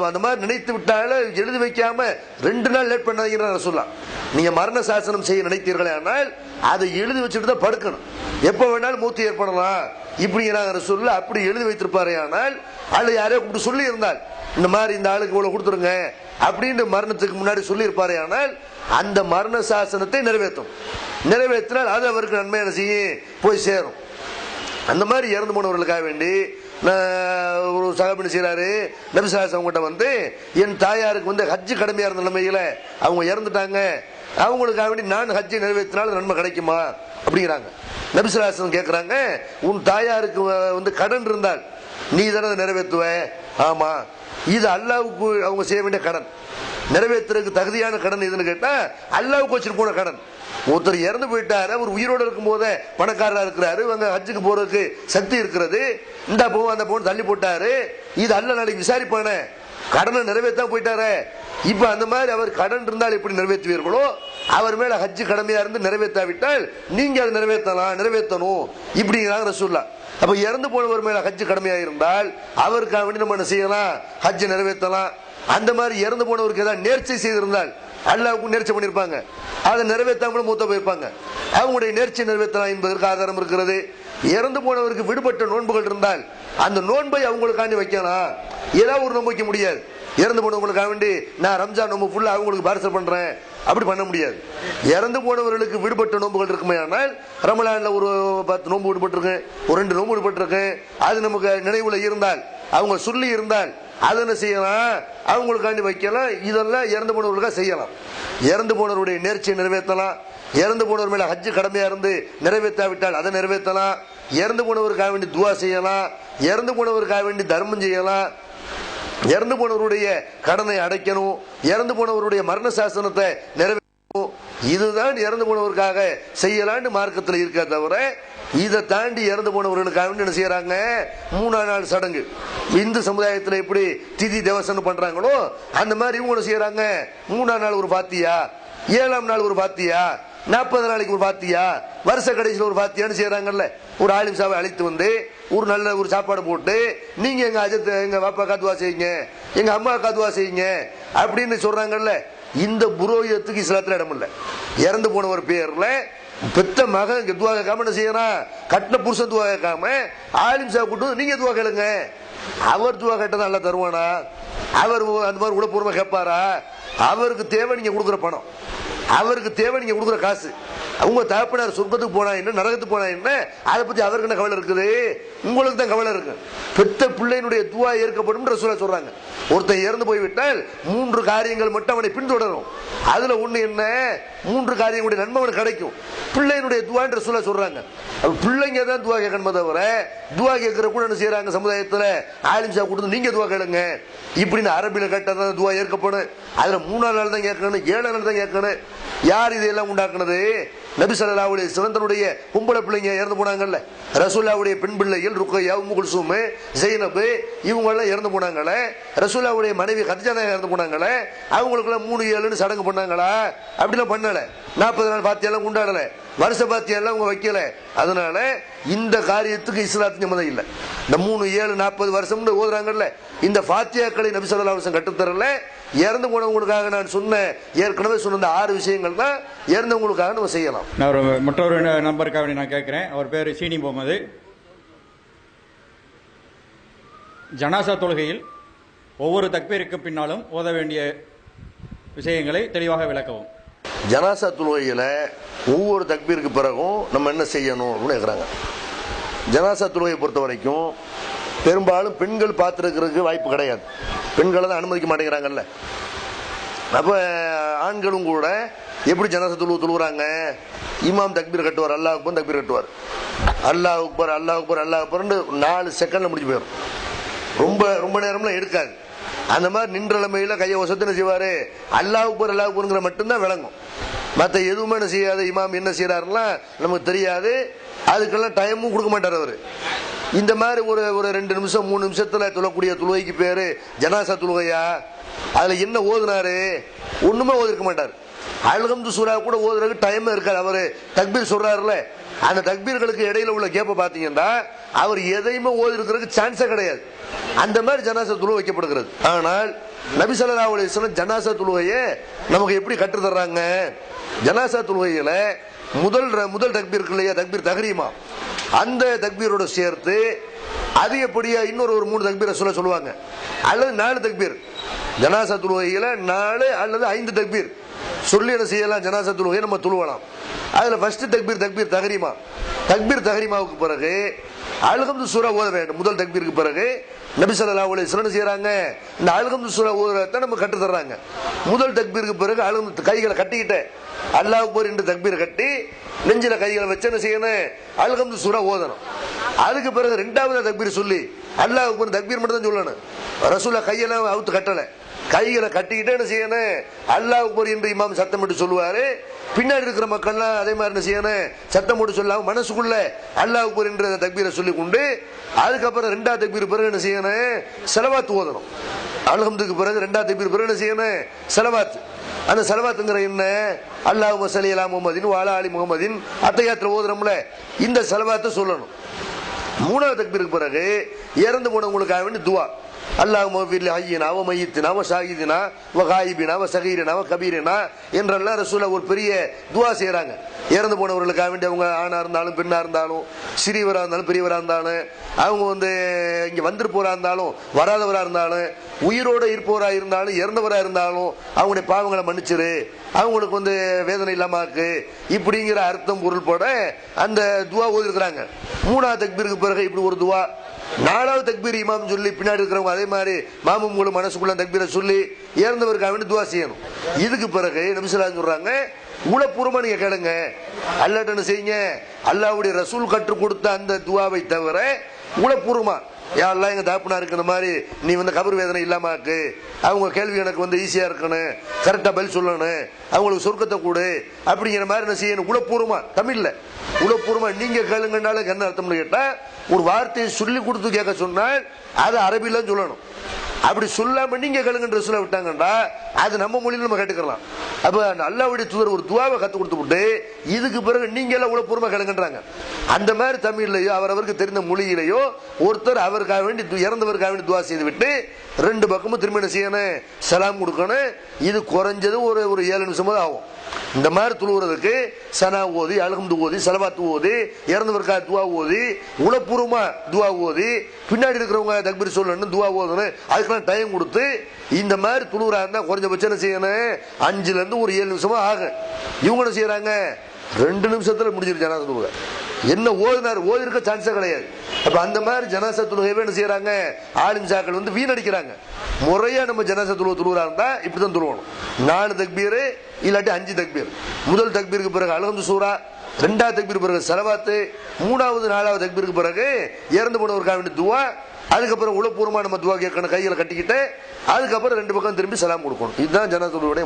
அந்த மாதிரி நினைத்து விட்டால எழுதி வைக்காம 2 நாள் லேட் பண்ணாதீங்கன்னு சொல்லலாம். நீங்க மரண சாசனம் செய்ய நினைத்தீர்களே ஆனால் அதை எழுதி வச்சுட்டு தான் படுக்கணும். எப்ப வேணாலும் மூத்து ஏற்படலாம் இப்படிங்கிறாங்க சொல்ல. அப்படி எழுதி வைத்திருப்பாரு ஆனால் அல்ல யாரையோ கூப்பிட்டு சொல்லி இருந்தால் இந்த மாதிரி இந்த ஆளுக்கு இவ்வளவு கொடுத்துருங்க அப்படின்னு மரணத்துக்கு முன்னாடி சொல்லி இருப்பாரு ஆனால் அந்த மரண சாசனத்தை நிறைவேற்றினால் அது அவருக்கு நன்மையான செய்ய போய் சேரும். அந்த மாதிரி இறந்து போனவர்களுக்காக வேண்டி ஒரு சகாபினி செய்யறாரு, நபிசாஸ் அவங்ககிட்ட வந்து என் தாயாருக்கு வந்து ஹஜ்ஜு கடமையா இருந்த நிலைமையில அவங்க இறந்துட்டாங்க, அவங்களுக்காக வேண்டி நான் ஹஜ்ஜை நிறைவேற்றினாலும் நன்மை கிடைக்குமா அப்படிங்கிறாங்க. நபிசுல்லாசன் கேட்கிறாங்க, உன் தாயாருக்கு வந்து கடன் இருந்தால் நீ தானே நிறைவேற்றுவ? ஆமா. இது அல்லாவுக்கு அவங்க செய்ய வேண்டிய கடன், நிறைவேற்றுறதுக்கு தகுதியான கடன் எதுன்னு கேட்டா அல்லாவுக்கு வச்சுட்டு போன கடன். ஒருத்தர் இறந்து போயிட்டாரு, அவர் உயிரோடு இருக்கும் போதே பணக்காரரா இருக்கிறாரு, அங்க ஹஜ்ஜுக்கு போறதுக்கு சக்தி இருக்கிறது, இந்த போவோம் அந்த போன் தள்ளி போட்டாரு, இது அல்ல நாளைக்கு விசாரிப்பானே, கடனை நிறைவேற்ற போயிட்டாரு. இப்ப அந்த மாதிரி அவர் கடன் இருந்தால் எப்படி நிறைவேற்றுவீர்களோ அவர் மேல ஹஜ்ஜு கடமையா இருந்து நிறைவேற்றாவிட்டால் நீங்க அதை நிறைவேற்றணும் இப்படிங்கிறாங்க ரசூலுல்லாஹ். அப்ப இறந்து போனவர் மேல ஹஜ்ஜு கடமையா இருந்தால் அவருக்காக வேண்டி நம்ம என்ன செய்யலாம், ஹஜ்ஜை நிறைவேற்றலாம். அந்த மாதிரி இறந்து போனவருக்கு ஏதாவது நேர்ச்சை செய்திருந்தால் அல்லாஹ்வுக்கு நேர்ச்சை பண்ணிருப்பாங்க, அதை நிறைவேற்றாமலும் மூத்த போயிருப்பாங்க, அவங்களுடைய நேர்ச்சை நிறைவேற்றலாம் என்பதற்கு ஆதாரம் இருக்கிறது. இறந்து போனவருக்கு விடுபட்ட நோன்புகள் இருந்தால் அந்த நோன்பை அவங்களுக்காண்டி வைக்கலாம். ஏதாவது ஒரு நோன்பு வைக்க முடியாது. இறந்து போனவங்களுக்காக வேண்டி நான் ரம்ஜான் நோன்பு ஃபுல்லா அவங்களுக்கு பார்சல் பண்றேன் அப்படி பண்ண முடியாது. இறந்து போனவர்களுக்கு விடுபட்ட நோன்புகள் இருக்குமே ஆனால் ரமலான்ல ஒரு 10 நோன்பு விடுபட்டிருக்கு, ஒரு 2 நோன்பு விடுபட்டிருக்கு, அது நமக்கு நினைவுல இருந்தால் அவங்க சொல்லி இருந்தால் அதை என்ன செய்யலாம், அவங்களுக்காண்டி வைக்கலாம். இதெல்லாம் இறந்து போனவர்களுக்காக செய்யலாம். இறந்து போனவருடைய நேர்ச்சியை நிறைவேற்றலாம். இறந்து போனவர் மேல ஹஜ்ஜு கடமையா இருந்து நிறைவேற்றாவிட்டால் அதை நிறைவேற்றலாம். இறந்து போனவருக்காக வேண்டி துவா செய்யலாம். இறந்து போனவருக்காக வேண்டி தர்மம் செய்யலாம். இறந்து போனவருடைய கடனை அடைக்கணும். இறந்து போனவருடைய மரண சாசனத்தை நிறைவேற்றணும். இதுதான் இறந்து போனவருக்காக செய்யலான்னு மார்க்கத்தில் இருக்க தவிர இதை தாண்டி இறந்து போனவர்களுக்காக என்ன செய்யறாங்க, 3ஆம் நாள் சடங்கு இந்து சமுதாயத்தில் எப்படி திதி தேவசனம் பண்றாங்களோ அந்த மாதிரி இவங்க செய்யறாங்க. 3ஆம் நாள் ஒரு பாத்தியா, 7ஆம் நாள் ஒரு பாத்தியா, 40 நாளைக்கு ஒரு பாத்தியா, வருஷ கடைசியில் ஒரு பாத்தியான்னு செய்யறாங்கல்ல. ஒரு ஆலிம் சாவை அழைத்து வந்து ஒரு நல்ல ஒரு சாப்பாடு போட்டு நீங்க எங்க அஜத்தை எங்க பாப்பா காத்துவா செய்யுங்க, எங்க அம்மா காத்துவா செய்யுங்க அப்படின்னு சொல்றாங்கல்ல. இந்த புரோகிதத்துக்கு இஸ்லாத்துல இடம் இல்லை. இறந்து போன ஒரு பேர்ல பெத்த மகன் துவா கேட்காம என்ன செய்யறான், கட்டின புருஷன் துவா கேட்காம ஆலிம் சாவை கூட்டு நீங்க துவா கேளுங்க. அவர் துவா கேட்டதான் நல்லா தருவானா? அவர் அந்த மாதிரி உளப்பூர்வமா கேட்பாரா? அவருக்கு தேவை நீங்க கொடுக்குற பணம், அவருக்கு தேவை நீங்க கொடுக்குற காசு. அவங்க தகப்பனார் சொர்க்கத்துக்கு போனா என்ன, நரகத்துக்கு போனா என்ன, அதை பத்தி அவருக்கு என்ன கவலை இருக்குது? உங்களுக்கு தான் கவலை இருக்கு. பெத்த பிள்ளையினுடைய துவா ஏற்கப்படும் ரசூலுல்லாஹ் சொல்றாங்க. ஒருத்தன் இறந்து போய்விட்டால் 3 காரியங்கள் மட்டும் அவனை பின்தொடரும். அதுல ஒண்ணு என்ன, 3 காரியங்களுடைய நன்மை அவனுக்கு கிடைக்கும். பிள்ளையினுடைய துவான்னு ரசூலுல்லாஹ் சொல்றாங்க. பிள்ளைங்க தான் துவா கேட்கணுமே தவிர துவா கேட்கிற கூட என்ன செய்யறாங்க சமுதாயத்துல, ஆலிம் சாஹிப் கொடுத்து நீங்க துவா கேளுங்க இப்படின்னு அரபியில கேட்டதான் துவா ஏற்கப்படும். அதுல 3ஆம் நாள் தான் கேட்கணும், 7ஆம் நாள் தான் கேட்கணும். யார் இதையெல்லாம் உண்டாக்குனது? நபி ஸல்லல்லாஹு அலைஹி வஸல்லம் தன்னுடைய பொம்பளை பிள்ளைங்க இறந்து போனாங்கல்ல, ரசூலுல்லாஹ்வுடைய பெண் பிள்ளைகள் ருக்கையா, உம்மு குல்சூம், ஜெய்னப் இவங்க எல்லாம் இறந்து போனாங்களே, ரசூலுல்லாஹ்வுடைய மனைவி கதீஜா இறந்து போனாங்களே, அவங்களுக்கெல்லாம் 3-7 சடங்கு பண்ணாங்களா? அப்படிலாம் பண்ணல. 40 நாள் பாத்தியெல்லாம் கொண்டாடல, வருஷ பாத்தியெல்லாம் அவங்க வைக்கல. அதனால இந்த காரியத்துக்கு இஸ்லாத்துக்கு சம்மதம் இல்லை. இந்த 3, 7, 40 வருஷம்னு ஓதுறாங்கல்ல, இந்த ஃபாத்தியாக்களை நபி ஸல்லல்லாஹு அலைஹி வஸல்லம் கற்றுத்தரல. இறந்து போனவங்களுக்காக நான் ஏற்கனவே சொன்ன 6 விஷயங்கள் தான் இறந்தவங்களுக்காக நம்ம செய்யலாம். நான் மற்றொரு நம்பருக்காக நான் கேட்கிறேன். அவர் பேர் சீனி முகமது. ஜனாசா தொழுகையில் ஒவ்வொரு தக்பீருக்கு பின்னாலும் ஓத வேண்டிய விஷயங்களை தெளிவாக விளக்கவும். ஜனாசா தொழுகையில் ஒவ்வொரு தக்பீருக்கு பிறகும் நம்ம என்ன செய்யணும் அப்படின்னு கேட்குறாங்க. ஜனாசா தொழுகையை பொறுத்த வரைக்கும் பெரும்பாலும் பெண்கள் பார்த்துருக்கிறதுக்கு வாய்ப்பு கிடையாது. பெண்களை தான் அனுமதிக்க மாட்டேங்கிறாங்கல்ல. அப்போ ஆண்களும் கூட எப்படி ஜனாசா தொழுகிறாங்க? இமாம் தக்பீர் கட்டுவார், அல்லாஹ் அக்பர் தக்பீர் கட்டுவார், அல்லாஹ் அக்பர் அல்லாஹ் அக்பர் அல்லாஹ் அக்பர்னு 4 செகண்டில் முடிஞ்சு போயிடும். ரொம்ப நேரம்லாம் எடுக்காது. அந்த மாதிரி நின்ற நிலைமையில் கையை வசத்தின செய்வார், அல்லாஹ் அக்பருங்கிற மட்டும்தான் விளங்கும். மற்ற எதுவுமே என்ன செய்யாது. இமாம் என்ன செய்யறாருலாம் நமக்கு தெரியாது. அதுக்கெல்லாம் டைமும் கொடுக்க மாட்டார் அவர். இந்த மாதிரி ஒரு 2 நிமிஷம் 3 நிமிஷத்துல தொழக்கூடிய தொழுகைக்கு பேரு ஜனாசா தொழுகையா? அதுல என்ன ஓதுனாரு? ஒண்ணுமே ஓதிருக்க மாட்டார். அல்ஹம்து சூரா கூட ஓதுறதுக்கு டைம் இருக்காது. அவரு தக்பீர் சொல்றாருல, அந்த தக்பீர்களுக்கு இடையில உள்ள கேப்ப பாத்தீங்கன்னா அவர் எதையுமே ஓதி இருக்கிறதுக்கு சான்ஸே கிடையாது. அந்த மாதிரி ஜனாசா தொழுகை வைக்கப்படுகிறது. ஆனால் நபி ஸல்லல்லாஹு அலைஹி வஸல்லம் ஜனாசா தொழுகையை நமக்கு எப்படி கற்று தர்றாங்க? ஜனாசா தொழுகையில முதல் தக்பீர் இருக்கு இல்லையா, தக்பீர் தஹ்ரீமா, அந்த தக்பீரோட சேர்த்து அதிகப்படியா இன்னொரு 3 தக்பீரை சொல்லுவாங்க, அல்லது 4 தக்பீர். ஜனாசா தொழுகையில 4 அல்லது 5 தக்பீர் சொல்லி என்ன செய்யலாம்? ஜனாசா தொழுகையை நம்ம தொழுவலாம். அதுல ஃபர்ஸ்ட் தக்பீர் தஹ்ரீமா. தக்பீர் தஹ்ரீமாவுக்கு பிறகு அல்ஹம்து சூரா ஓத வேண்டும். முதல் தக்பீருக்கு பிறகு நபி ஸல்லல்லாஹு அலைஹி வஸல்லம் செய்யறாங்க, இந்த அல்ஹம்து சூரா ஓதுறத நம்ம கற்று தர்றாங்க. முதல் தக்பீருக்கு பிறகு அல்ஹம்து கைகளை கட்டிக்கிட்டு அல்லாஹ் அக்பர் என்று தக்பீர் கட்டி நெஞ்சில கைகளை வச்சு என்ன செய்யணும்? அல்ஹம்து சூரா ஓதணும். அதுக்கு பிறகு 2வது தக்பீர் சொல்லி அல்லாஹ் அக்பர் தக்பீர் மட்டும் தான் சொல்லணும். ரசூலுல்லாஹ் கையெல்லாம் அவுத்து கட்டல, கைகளை கட்டிக்கிட்டே என்ன செய்யணும்? அல்லாஹ் அக்பர் என்று இமாம் சத்தம் போட்டு சொல்லுவாரு. பின்னாடி இருக்கிற மக்கள்லாம் அதே மாதிரி என்ன செய்யணும்? சத்தம் போட்டு சொல்லாம மனசுக்குள்ள அல்லாஹ் அக்பர் என்ற தக்பீரை சொல்லி கொண்டு அதுக்கப்புறம் 2வது தக்பீர் பிறகு என்ன செய்யணும்? ஸலவாத் ஓதணும். அல்ஹம்துக்கு பிறகு 2வது தக்பீர் பிறகு என்ன செய்யணும்? ஸலவாத். அந்த ஸலவாத்துங்கிற என்ன? அல்லாஹும்ம ஸல்லி அலா முஹம்மதின் வ அலா ஆலி முஹம்மதின் அத்தஹியாத்துல ஓதுறோம்ல, இந்த ஸலவாத்தை சொல்லணும். 3வது தக்பீருக்கு பிறகு இறந்து போனவங்களுக்காக வேண்டி துஆ, அல்லாஹும்ம ஃபிர் லி ஹய்யினா வ மய்யித்தினா வ ஷாஹிதினா வ காயிபினா வ ஸகீரினா வ கபீரினா என்றெல்லாம் ரசூலுல்லாஹ் ஒரு பெரிய துஆ செய்றாங்க. இறந்து போனவர்களுக்காக வேண்டி அவங்க ஆணா இருந்தாலும் பெண்ணா இருந்தாலும் சிறியவராக இருந்தாலும் பெரியவராக இருந்தாலும் அவங்க இங்க வந்திருப்பவராக இருந்தாலும் வராதவராக இருந்தாலும் உயிரோட இருப்பவராக இருந்தாலும் இறந்தவராக இருந்தாலும் அவங்களுடைய பாவங்களை மன்னிச்சிரு, அவங்களுக்கு வேதனை இல்லாம இருக்கு, இப்படிங்கிற அர்த்தம் பொருள் போட அந்த துவா ஓதிருக்கிறாங்க. 3வது தக்பீருக்கு பிறகு இப்படி ஒரு துவா. 4வது தக்பீர் இமாம் சொல்லி பின்னாடி இருக்கிறவங்க அதே மாதிரி மாமும்களும் மனசுக்குள்ள தக்பீரை சொல்லி இறந்தவருக்காக வேண்டி துவா செய்யணும். இதுக்கு பிறகு நபி ஸல்லல்லாஹு அலைஹி வஸல்லம் சொல்றாங்க, உளப்பூர்வமா நீங்க கேளுங்க, அல்லாஹ்ட்ட என்ன செய்யுங்க? அல்லாஹ்வுடைய ரசூல் கற்றுக் கொடுத்த அந்த துவாவை தவிர உளப்பூர்வமா, யா அல்லாஹ் எங்க தாப்புனா இருக்கிற மாதிரி நீ கபர் வேதனை இல்லாம இருக்கு, அவங்க கேள்வி எனக்கு ஈஸியா இருக்கணும், கரெக்டா பதில் சொல்லணும், அவங்களுக்கு சொர்க்கத்தை கூடு அப்படிங்கிற மாதிரி என்ன செய்யணும்? உளப்பூர்வமா, தமிழ்ல உளப்பூர்வமா நீங்க கேளுங்கன்னாலும் என்ன அர்த்தம்னு கேட்டா, ஒரு வார்த்தையை சொல்லி கொடுத்து கேட்க சொன்னால் அது அரபில சொல்லணும். அப்படி சொல்லாம நீங்க கேளுங்கன்ற சொல்ல விட்டாங்கன்றா அது நம்ம மொழியில நம்ம கேட்டுக்கலாம். அப்ப அல்லாஹ்வுடைய தூதர் ஒரு துவாவை கத்து கொடுத்துட்டு இதுக்கு பிறகு நீங்க எல்லாம் உளப்பூர்வமா கேளுங்கன்றாங்க. அந்த மாதிரி தமிழ்லயோ அவரவருக்கு தெரிந்த மொழியிலேயோ ஒருத்தர் அவருக்காக வேண்டி இறந்தவருக்காக வேண்டி துவா செய்து விட்டு 2 பக்கமும் திரும்ப என்ன செய்யணும்? சலாம் கொடுக்கணும். இது குறைஞ்சது ஒரு 7 நிமிஷமாவது ஆகும். இந்த மாதிரி துழுவுறதுக்கு சனா ஓதி, அல்ஹம்து ஓதி, ஸலவாத் ஓதி, இறந்தவருக்காக துவா ஓதி, உளப்பூர்வமா துவா ஓதி, பின்னாடி இருக்கிறவங்க தக்பீர் சொல்லணும், துவா ஓதணும், அதுக்கெல்லாம் டைம் கொடுத்து இந்த மாதிரி துழுவுறா இருந்தா குறைஞ்சபட்சம் என்ன செய்யணும்? 5 ல இருந்து ஒரு 7 நிமிஷமா ஆகும். இவங்க என்ன செய்யறாங்க? 2 நிமிஷத்துல முடிஞ்சிரு ஜனாசா தொழுகை. என்ன ஓதினார்? ஓதி இருக்க சான்ஸே கிடையாது. அப்ப அந்த மாதிரி ஜனாசா தொழுகையை என்ன செய்யறாங்க? ஆலிம் சாக்கள் வீணடிக்கிறாங்க. முறையா நம்ம ஜனாசா தொழுகிறா இருந்தா இப்படிதான் தொழுவணும். 4 தக்பீர் இல்லாட்டி 5 தக்பீர். முதல் தக்பீருக்கு பிறகு அல்ஹம்து சூரா, 2வது தக்பீர் பிறகு ஸலவாத், 3வது 4வது தக்பீருக்கு பிறகு இறந்து போனவருக்காக வேண்டிய துவா, அதுக்கப்புறம் உளப்பூர்வமா நம்ம துவா கேட்கணும், கைகளை கட்டிக்கிட்டு அதுக்கப்புறம் 2 பக்கம் திரும்பி சலாம் கொடுக்கணும். இதுதான் ஜனாசா தொழுகையுடைய